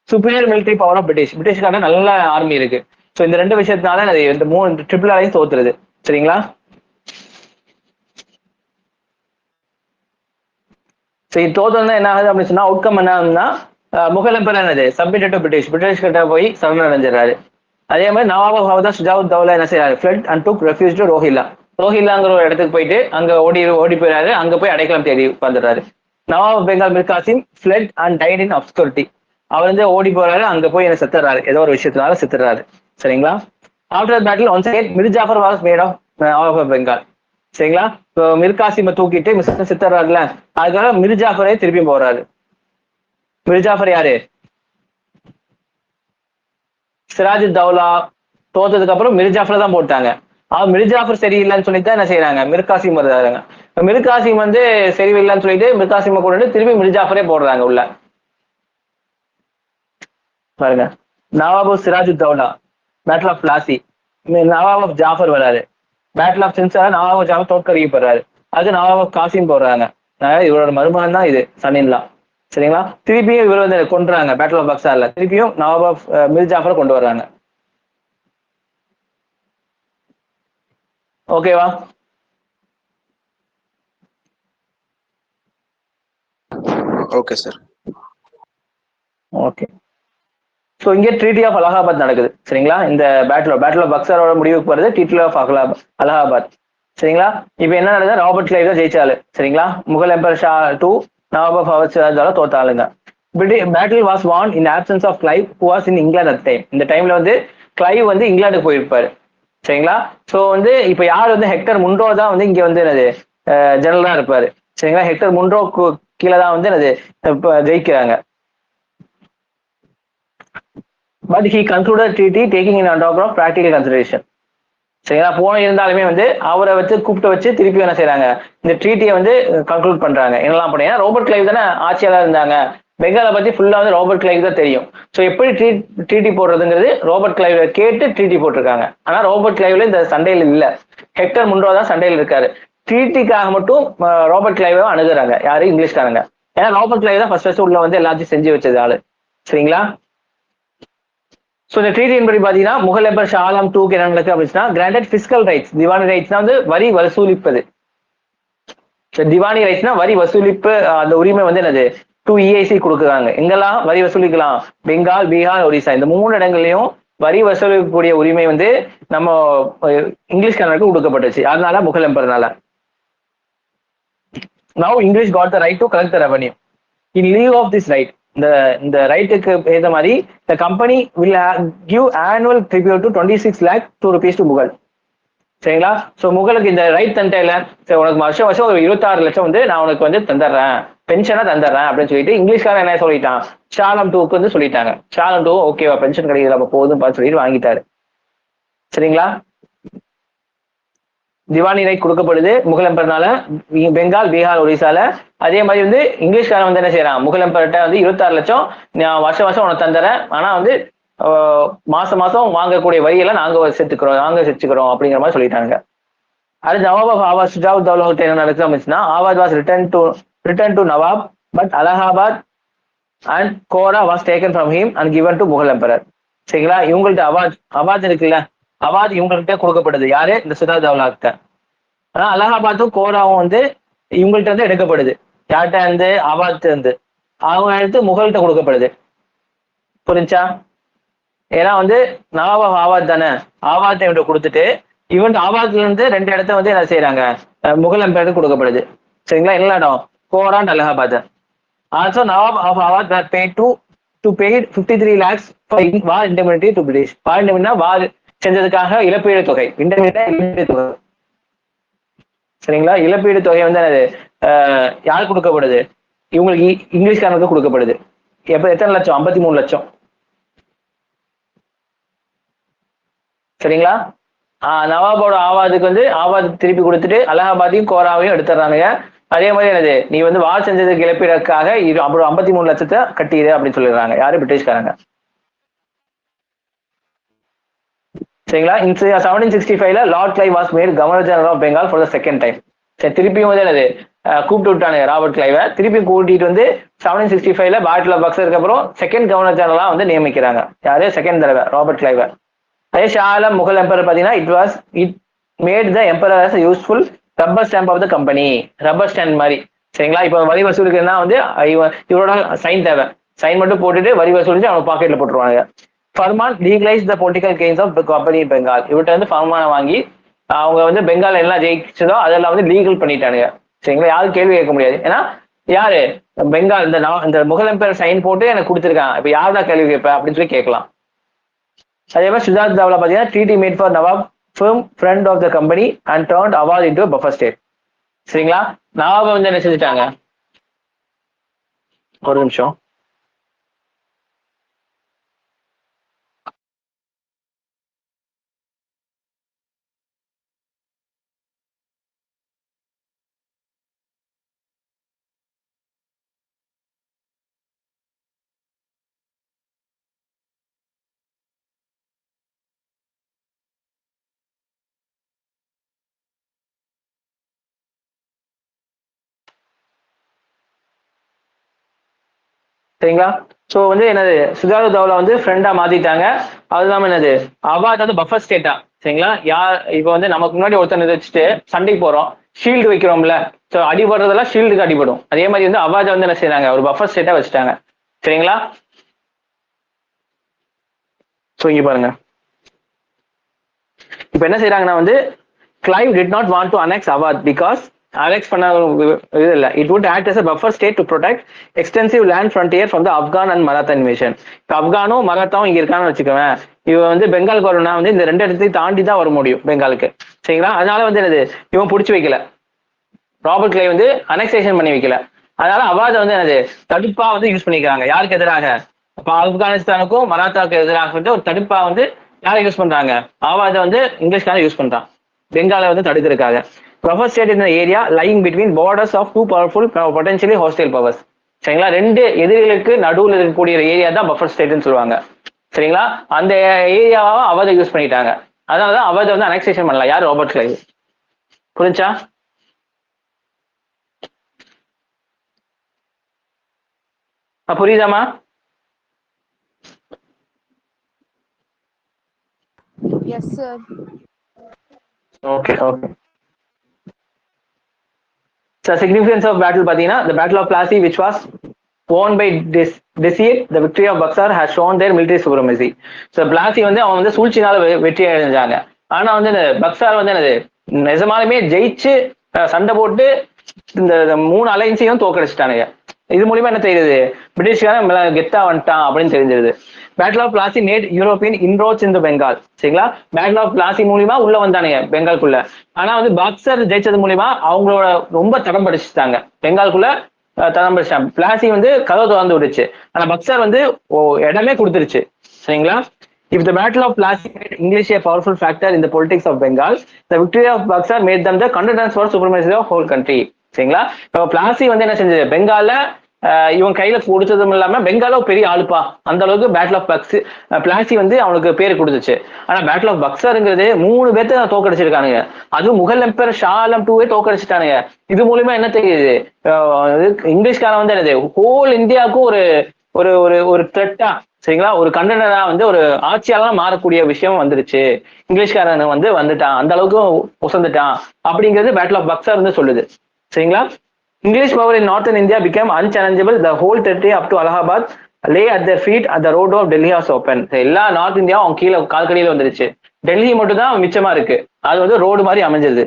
சுப்பீரியர் மிலிட்டரி பவர் ஆஃப் பிரிட்டிஷ்கான நல்ல ஆர்மி இருக்கு. ஸோ இந்த 2 விஷயத்தினால இந்த 3 ட்ரிபிள் அலைன்ஸ் தோத்துருது. சரிங்களா? சரி, தோத்தா என்ன ஆகுது அப்படின்னு சொன்னா அவுட்கம் என்ன ஆகுதுன்னா, முகல் எம்பரர் என்னது சப்மிட்டட் டு பிரிட்டிஷ் கிட்ட போய் சரண் அடைஞ்சிடறாரு. அதே மாதிரி நவாப் ஆவாத் சுஜாவுத் தௌலா என்ன செய்யறாரு? Fled and took refuge to ரோஹில்லாங்கிற ஒரு இடத்துக்கு போயிட்டு அங்க ஓடி போயிறாரு. அங்க போய் அடைக்கலம் தேடி உட்காந்துறாரு. Nawab Bengal Mir Qasim fled and died in obscurity. அவர் வந்து ஓடி போறாரு, அங்க போய் என்ன செத்துறாரு, ஏதோ ஒரு விஷயத்தினால செத்துறாரு. சரிங்களா? After battle once again Mir Jafar was made of nawab of Bengal. சரிங்களா? இப்போ மிர்காசிமை தூக்கிட்டு சித்தர்றாருல, அதுக்காக மிர் ஜாஃபரே திருப்பி போறாரு. மிர் ஜாஃபர் யாரு? சிராஜுத் தௌலா தோத்ததுக்கு அப்புறம் மிர் ஜாஃபர் தான் போட்டாங்க. மிர் ஜாஃபர் சரியில்லைன்னு சொல்லிட்டு என்ன செய்யறாங்க? மிர்காசிம் வருதாங்க. மிர்காசிம் வந்து சரியில்லைன்னு சொல்லிட்டு மிர்காசிமை கொண்டு திருப்பி மிர் ஜாஃபரே போடுறாங்க உள்ள. பாருங்க, nawab Sirajud Daula, battle of Plassey, nawab of Jafar வராரு. பேட்டில் ஆஃப் சின்சாரா நவாப் ஜாஃபர் தோற்கடிக்கப்படுறாரு. அது நவாப் காசிம் போடுறாங்க. இவரோட மருமகன் தான் இது சனின்லா. சரிங்களா? திருப்பியும் இவர் வந்து கொண்டுறாங்க பேட்டில் ஆஃப் பக்சார்ல. திருப்பியும் நவாப் ஆஃப் மிர் ஜாஃபர் கொண்டு வர்றாங்க. ஓகேவா? Okay sir. ஓகே. ஸோ இங்கே ட்ரீட்டி ஆஃப் அலகாபாத் நடக்குது. சரிங்களா? இந்த பேட்டில் ஆஃப் பக்சாரோட முடிவுக்கு வருது ட்ரீட்டி ஆஃப் அலகாபாத். சரிங்களா? இப்போ என்ன நடக்குது? ராபர்ட் கிளைவ் தான் ஜெயிச்சாலு. சரிங்களா? முகல் எம்பரர் ஷா 2 நவாப் ஆஃப் அவாத் தோத்தாளுங்க. Battle was won in absence of Clive who was in England at time. இந்த டைம்ல வந்து கிளைவ் வந்து இங்கிலாந்துக்கு போயிருப்பாரு. சரிங்களா? ஸோ வந்து இப்போ யார் வந்து ஹெக்டர் முன்ட்ரோ தான் வந்து இங்க வந்து என்னது ஜெனரலா இருப்பாரு. சரிங்களா? ஹெக்டர் முன்ட்ரோக்கு கீழே தான் வந்து என்னது ஜெயிக்கிறாங்க. But he concluded treaty taking in account of practical consideration. சரிங்களா? போன இருந்தாலுமே வந்து அவரை வச்சு கூப்பிட்டு வச்சு திருப்பி என்ன செய்யறாங்க? இந்த ட்ரீட்டியை வந்து கன்க்ளூட் பண்றாங்க. என்னெல்லாம் பண்ணீங்கன்னா, ரோபர்ட் கிளைவ் தானே ஆட்சியாளர் இருந்தாங்க. பெங்காலை பத்தி ஃபுல்லா வந்து ராபர்ட் கிளைவ் தான் தெரியும். ஸோ எப்படி ட்ரீட்டி போடுறதுங்கிறது ராபர்ட் கிளைவ் கேட்டு ட்ரீட்டி போட்டிருக்காங்க. ஆனா ராபர்ட் கிளைவ்ல இந்த சண்டையில் இல்ல, ஹெக்டர் முன்ரோ தான் சண்டையில் இருக்காரு. ட்ரீட்டிக்காக மட்டும் ராபர்ட் கிளைவை அணுகுறாங்க யாரு, இங்கிலீஷ்காரங்க. ஏன்னா ராபர்ட் கிளைவ் தான் ஃபர்ஸ்ட் உள்ள வந்து எல்லாத்தையும் செஞ்சு வச்சது ஆளு. சரிங்களா? ஸோ இந்த ட்ரீட்டின் படி பாத்தீங்கன்னா முகல் எம்பர் ஷா ஆலம் டூக்கு என்ன நடக்கு அப்படின்னா, கிராண்டட் பிசிக்கல் ரைட்ஸ், திவானி ரைட்ஸ்னா வந்து வரி வசூலிப்பது. திவானி ரைட்ஸ்னா வரி வசூலிப்பு, அந்த உரிமை வந்து என்னது டு இஐசி கொடுக்குறாங்க. எங்கெல்லாம் வரி வசூலிக்கலாம்? பெங்கால், பீகார், ஒரிசா இந்த 3 இடங்கள்லயும் வரி வசூலிக்கக்கூடிய உரிமை வந்து நம்ம இங்கிலீஷ்காரனுக்கு கொடுக்கப்பட்டுச்சு. அதனால Mughal எம்பர்னால. Now English got the right to collect the revenue. In lieu of this right, இந்த ரைட்டுக்கு ஏற்ற மாதிரி the company will give annual tribute to 26 lakh rupees to Mughal. சரிங்களா? ஸோ முகலுக்கு இந்த ரைட் தந்தையில சரி உனக்கு வருஷம் ஒரு 26 லட்சம் வந்து நான் உனக்கு வந்து தந்துடுறேன், பென்ஷனா தந்துடுறேன் அப்படின்னு சொல்லிட்டு இங்கிலீஷ்காரன் என்ன சொல்லிட்டான், ஷாலம் டூக்கு வந்து சொல்லிட்டாங்க. ஷாலம் டூ ஓகேவா பென்ஷன் கிடைக்குது அப்ப போதும் சொல்லிட்டு வாங்கிட்டாரு. சரிங்களா? திவானி ரைட் கொடுக்கப்படுது முகல் எம்பர்னால பெங்கால், பீகார், ஒரிசால. அதே மாதிரி வந்து இங்கிலீஷ்காரன் வந்து என்ன செய்யறான், முகல் எம்பர்கிட்ட வந்து 26 லட்சம் நான் வருஷம் உனக்கு தந்துறேன், ஆனா வந்து மாசம் வாங்கக்கூடிய வரியெல்லாம் நாங்க செச்சுக்கிறோம் அப்படிங்கிற மாதிரி சொல்லிட்டாங்க. அது நவாப் ஆஃப் ஆவாத் சுஜாவுத் தௌலா என்ன நடக்குது அப்படின்னா, Awadh was return to nawab, but Allahabad and Kora was taken from him and given to Mughal emperor. சரிங்களா? இவங்கள்ட்ட அவாத் இருக்குல்ல, அவாத் இவங்கள்ட்ட கொடுக்கப்படுது. யாரு? இந்த சுஜாவுத் தௌலாக்கிட்ட. ஆனா அலகாபாத்தும் கோராவும் வந்து இவங்கள்ட்ட வந்து எடுக்கப்படுது. யார்கிட்ட இருந்து? அவாத் இருந்து. அவங்க எடுத்து முகல்கிட்ட கொடுக்கப்படுது. புரிஞ்சா? ஏன்னா வந்து நவாப் ஆஃப் ஆவாத் தானே, ஆவாத் இவன்ட்ட கொடுத்துட்டு இவன் ஆவாத்ல இருந்து 2 இடத்த வந்து என்ன செய்யறாங்க, முகல் எம்பருக்கு கொடுக்கப்படுது. சரிங்களா? என்ன இடம்? Kora and Allahabad. Also nawab of Awadh were paid to pay 53 lakhs for war indemnity to British. வார் இண்டெமினிட்டினா வார் செஞ்சதுக்காக இழப்பீடு தொகை. இழப்பீடு தொகை. சரிங்களா? இழப்பீடு தொகை வந்து என்னது யார் கொடுக்கப்படுது? இவங்களுக்கு இங்கிலீஷ்காரனுக்கு கொடுக்கப்படுது. எத்தனை லட்சம்? 53 லட்சம். சரிங்களா? நவாபோட ஆவாதுக்கு வந்து ஆவாத் திருப்பி கொடுத்துட்டு அலகாபாத்தையும் கோராவையும் எடுத்துறானுங்க. அதே மாதிரி என்னது, நீ வந்து வார் செஞ்சதுக்கு இழப்பீடுக்காக அப்புறம் 53 லட்சத்தை கட்டிடு அப்படின்னு சொல்லிடுறாங்க. யாரு? பிரிட்டிஷ்காரங்க. சரிங்களா? in 1765 Lord Clive was made governor general of Bengal for the second time. சரி, திருப்பியும் வந்து என்னது கூப்பிட்டு விட்டானுங்க ராபர்ட் கிளைவை. திருப்பி கூட்டிட்டு வந்து 1765 பேட்டில் ஆஃப் பக்சருக்கு அப்புறம் செகண்ட் கவர்னர் ஜெனரலா வந்து நியமிக்கிறாங்க. யாரு? செகண்ட் தடவை ராபர்ட் கிளைவை. அதே ஷா ஆலம் முகல் எம்பரர் பாத்தீங்கன்னா it made the emperor as a useful rubber stamp of the company. Rubber stand மாதிரி. சரிங்களா? இப்போ வரி வசூலுக்குன்னா வந்து இவரோட சைன் தேவை. சைன் மட்டும் போட்டுட்டு வரி வசூலிச்சு அவங்க பாக்கெட்ல போட்டுருவாங்க. Farman legalise the political gains of company Bengal. இவர்கிட்ட வந்து ஃபர்மானை வாங்கி அவங்க வந்து பெங்கால் எல்லாம் ஜெயிச்சதோ அதெல்லாம் வந்து லீகல் பண்ணிட்டானுங்க. சரிங்களா? யாரும் கேள்வி கேட்க முடியாது. ஏன்னா யாரு? பெங்கால் இந்த முகல் எம்பரர் சைன் போட்டு எனக்கு கொடுத்துருக்காங்க, இப்ப யார் தான் கேள்வி கேட்பேன் அப்படின்னு சொல்லி கேட்கலாம். அதே மாதிரி சுஜாத் தௌலா பாத்தீங்கன்னா treaty made for Nawab firm friend of the company and turned Awadh into a buffer state. சரிங்களா? நவாப் வந்து என்ன செஞ்சுட்டாங்க, ஒரு நிமிஷம். சரிங்களா? சோ வந்து என்னது, சுஜாத் தௌலா வந்து ஃப்ரெண்டா மாத்திட்டாங்க. அது இல்லாம என்னது, அவாத் வந்து பஃபர் ஸ்டேட்டா. சரிங்களா? இப்ப வந்து நமக்கு முன்னாடி ஒருத்தர் வச்சுட்டு சண்டைக்கு போறோம், ஷீல்டு வைக்கிறோம்ல, சோ அடிபடுறதெல்லாம் ஷீல்டுக்கு அடிபடும். அதே மாதிரி வந்து அவாத் வந்து என்ன செய்யறாங்க, ஒரு பஃபர் ஸ்டேட்டா வச்சுட்டாங்க. சரிங்களா? சோ இங்க பாருங்க, இப்ப என்ன செய்யறாங்கன்னா வந்து Clive did not want to annex Awadh because annex பண்ண இது இல்ல, it would act as a buffer state to protect extensive land frontier from the Afghan and Maratha invasion. இப்போ ஆப்கானும் மராத்தாவும் இங்க இருக்கான்னு வச்சுக்கோவேன், இவன் வந்து பெங்காலுக்கு வரணும்னா வந்து இந்த 2 இடத்தையும் தாண்டி தான் வர முடியும் பெங்காலுக்கு. சரிங்களா? அதனால வந்து என்னது, இவன் பிடிச்சி வைக்கல, ராபர்ட் கிளைவ் வந்து அனெக்சேஷன் பண்ணி வைக்கல. அதனால அவாத வந்து என்னது தடுப்பா வந்து யூஸ் பண்ணிக்கிறாங்க. யாருக்கு எதிராக? இப்ப ஆப்கானிஸ்தானுக்கும் மராத்தாவுக்கு எதிராக வந்து ஒரு தடுப்பா வந்து யாரை யூஸ் பண்றாங்க, ஆவாத வந்து இங்கிலீஷ்காரன் யூஸ் பண்றான் பெங்காலை வந்து தடுக்கிறதுக்காக. Buffer state in the area lying between borders of two powerful potentially hostile powers. சரிங்களா. 2 எதிரிகளுக்கு நடுவில் இருக்கக்கூடிய ஏரியா தான் பஃபர் ஸ்டேட்னு சொல்லுவாங்க. சரிங்களா. அந்த ஏரியாவை அவதை யூஸ் பண்ணிட்டாங்க. அதனாலதான் அவதை வந்து அனெக்சேஷன் பண்ணலாம். யார்? Robert Clive. புரிஞ்சா? புரியுதாமா? Yes, sir. Okay, okay. So significance of battle பாத்தீங்கன்னா, the Battle of Plassey, which was won by Deceit, the victory of Buxar has shown their military supremacy. So Plassey வந்து அவங்க வந்து சூழ்ச்சினால வெற்றி அடைஞ்சாங்க. ஆனா வந்து இந்த பக்சார் வந்து என்னது நிஜமாலுமே ஜெயிச்சு சண்டை போட்டு இந்த 3 அலைன்ஸையும் தோக்கடிச்சிட்டானுங்க. இது மூலியமா என்ன தெரியுது? பிரிட்டிஷ்காரன் கெத்தா வந்துட்டான் அப்படின்னு தெரிஞ்சிருது. Battle of Plassey made European inroads in Bengal. சரிங்களா. பேட்டில் ஆஃப் பிளாசி மூலியமா உள்ள வந்தானுங்க பெங்கால்குள்ள. ஆனா வந்து பக்சர் ஜெயிச்சது மூலியமா அவங்களோட ரொம்ப தடம் படிச்சுட்டாங்க, பெங்கால்குள்ள தடம் படிச்சிட்டாங்க. பிளாசி வந்து கதவை திறந்து விடுச்சு, ஆனா பக்சர் வந்து இடமே கொடுத்துருச்சு. சரிங்களா. If the Battle of Plassey made English a powerful factor in the politics of Bengal, the victory of Buxar made them the contenders for supremacy of whole country. சரிங்களா. இப்போ பிளாசி வந்து என்ன செஞ்சது? பெங்கால இவன் கையில கொடுத்ததும் இல்லாம பெங்கால பெரிய ஆளுப்பா, அந்த அளவுக்கு பேட்டில் ஆஃப் பிளாசி வந்து அவனுக்கு பேர் கொடுத்துச்சு. ஆனா பேட்டில் ஆஃப் பக்சர்ங்கிறது 3 பேர்த்த தோக்கடிச்சிருக்கானுங்க. அதுவும் முகல் எம்பர் ஷா ஆலம் 2 தோக்கடிச்சிட்டானுங்க. இது மூலியமா என்ன தெரியுது? இங்கிலீஷ்காரன் வந்து என்னது ஹோல் இந்தியாவுக்கும் ஒரு ஒரு ஒரு ஒரு த்ரெட்டா, சரிங்களா, ஒரு கண்டனரா வந்து ஒரு ஆட்சியாளர் மாறக்கூடிய விஷயம் வந்துருச்சு. இங்கிலீஷ்காரன் வந்து வந்துட்டான், அந்த அளவுக்கு உசந்துட்டான் அப்படிங்கிறது பேட்டில் ஆஃப் பக்சர் வந்து சொல்லுது. சரிங்களா. English power in northern India became unchallengeable. The whole territory up to Allahabad lay at their feet and the road of Delhi was open. எல்லா நார்த் இந்தியாவும் அவங்க கீழே கால்கடியில வந்துருச்சு. டெல்லி மட்டும் தான் மிச்சமா இருக்கு, அது வந்து ரோடு மாதிரி அமைஞ்சது.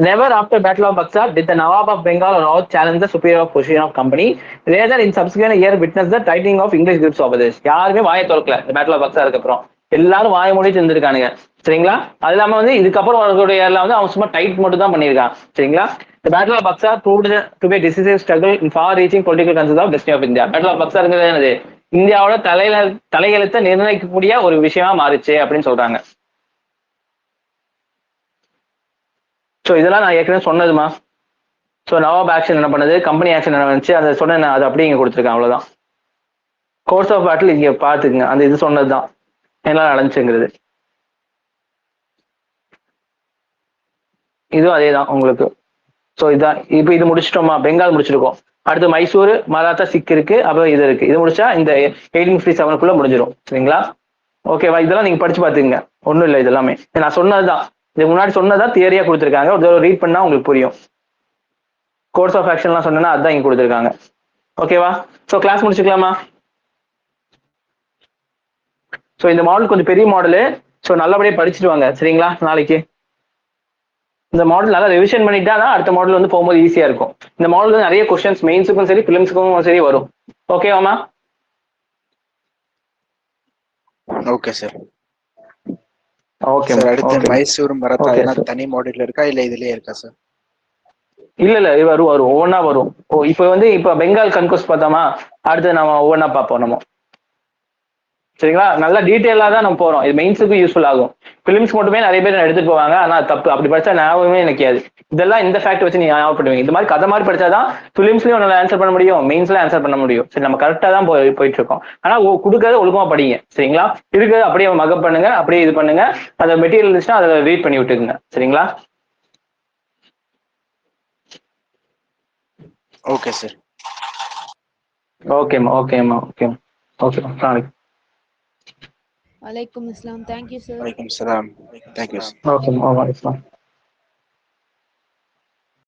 Never after Battle of Buxar did the Nawab of Bengal or Oudh challenge the superior position of company. Rather, in subsequent year witnessed the tightening of English grips over this. யாருமே வாயை திறக்கல battle of பக்சாருக்கு அப்புறம். எல்லாரும் வாய மூடி இருந்திருக்கானுங்க. சரிங்களா. அது இல்லாம வந்து இதுக்கப்புறம் வரக்கூடிய வந்து அவன் சும்மா டைட் மட்டும் தான் பண்ணியிருக்கான். சரிங்களா. The Battle of Buxar proved to be a decisive struggle in far-reaching political concerns of destiny of India. Battle of Buxarங்கிறது என்னது? இந்தியாவோட தலையெழுத்தை நிர்ணயிக்கக்கூடிய ஒரு விஷயமா மாறிச்சு அப்படின்னு சொல்றாங்க. ஸோ இதெல்லாம் நான் ஏற்கனவே சொன்னதுமா. ஸோ நவாப் ஆக்ஷன் என்ன பண்ணது, கம்பெனி ஆக்ஷன் என்ன வந்துச்சு, அதை சொன்ன அது அப்படியே இங்கே கொடுத்துருக்கேன், அவ்வளோதான். கோர்ஸ் ஆஃப் பேட்டில் இங்கே பார்த்துக்குங்க, அந்த இது சொன்னது தான் எல்லாம் நடந்துச்சுங்கிறது. இதுவும் அதே தான் உங்களுக்கு. ஸோ இதுதான். இப்போ இது முடிச்சிட்டோமா? பெங்கால் முடிச்சிருக்கோம். அடுத்து மைசூர், மராத்தா, சிக் இருக்கு, அப்புறம் இது இருக்கு. இது முடிச்சா இந்த 1857 முடிஞ்சிடும். சரிங்களா. ஓகேவா. இதெல்லாம் நீங்க படிச்சு பார்த்துக்குங்க, ஒன்றும் இல்லை. இதெல்லாமே நான் சொன்னதுதான், இதுக்கு முன்னாடி சொன்னதான் தியரியா கொடுத்துருக்காங்க. ஒரு தடவை ரீட் பண்ணா உங்களுக்கு புரியும். கோர்ஸ் ஆஃப் ஆக்ஷன்லாம் சொன்னா அதுதான் இங்க கொடுத்துருக்காங்க. ஓகேவா. ஸோ கிளாஸ் முடிச்சுக்கலாமா? ஸோ இந்த மாடல் கொஞ்சம் பெரிய மாடலு. ஸோ நல்லபடியாக படிச்சுட்டு வாங்க. சரிங்களா. நாளைக்கு இந்த மாடல் நல்லா ரிவிஷன் பண்ணிட்டா தான் அடுத்த மாடல் வந்து போகும்போது ஈஸியா இருக்கும். இந்த மாடல் வந்து நிறைய கொஸ்டின்ஸ் மெயின்ஸுக்கும் சரி பிலிம்ஸுக்கும் சரி வரும். ஓகேவாமா? Okay sir. ஓகே சார் அடுத்து மைசூர் மராத்தா தனி மாடல் இருக்கா இல்ல இதுலயே இருக்கா சார்? இல்ல இது வரும் ஒவ்வொன்னா வரும். இப்ப பெங்கால் கன்கோஸ்ட் பார்த்தோமா, அடுத்து நம்ம ஒவ்வொன்னா பார்ப்போம் நம்ம. சரிங்களா. நல்லா டீட்டெயிலா தான் நம்ம போறோம். இது மெயின்ஸுக்கும் யூஸ்ஃபுல் ஆகும். பிலிம்ஸ் மட்டுமே நிறைய பேர் எடுத்துட்டு போவாங்க, ஆனா தப்பு. அப்படி படிச்சா ஞாபகமே நினைக்காது. இதெல்லாம் இந்த ஃபேக்ட் வச்சு நீங்க ஞாபகப்படுவீங்க. இந்த மாதிரி கதை மாதிரி படிச்சாதான் பிலிம்ஸ்லயும் நல்லா ஆன்சர் பண்ண முடியும், மெயின்ஸ்ல ஆன்சர் பண்ண முடியும். சரி, நம்ம கரெக்டா தான் போயிட்டு இருக்கோம். ஆனா கொடுக்கறது ஒழுக்கமா படிங்க. சரிங்களா. இருக்கிறது அப்படியே மகப் பண்ணுங்க, அப்படியே இது பண்ணுங்க. அந்த மெட்டீரியல் இருந்துச்சுன்னா அதை ரீட் பண்ணி விட்டுக்குங்க. சரிங்களா. Okay sir. ஓகேம்மா. நாளைக்கு. Alaikum Assalam. Thank you, sir. Walaikum salam. Thank you. Okay.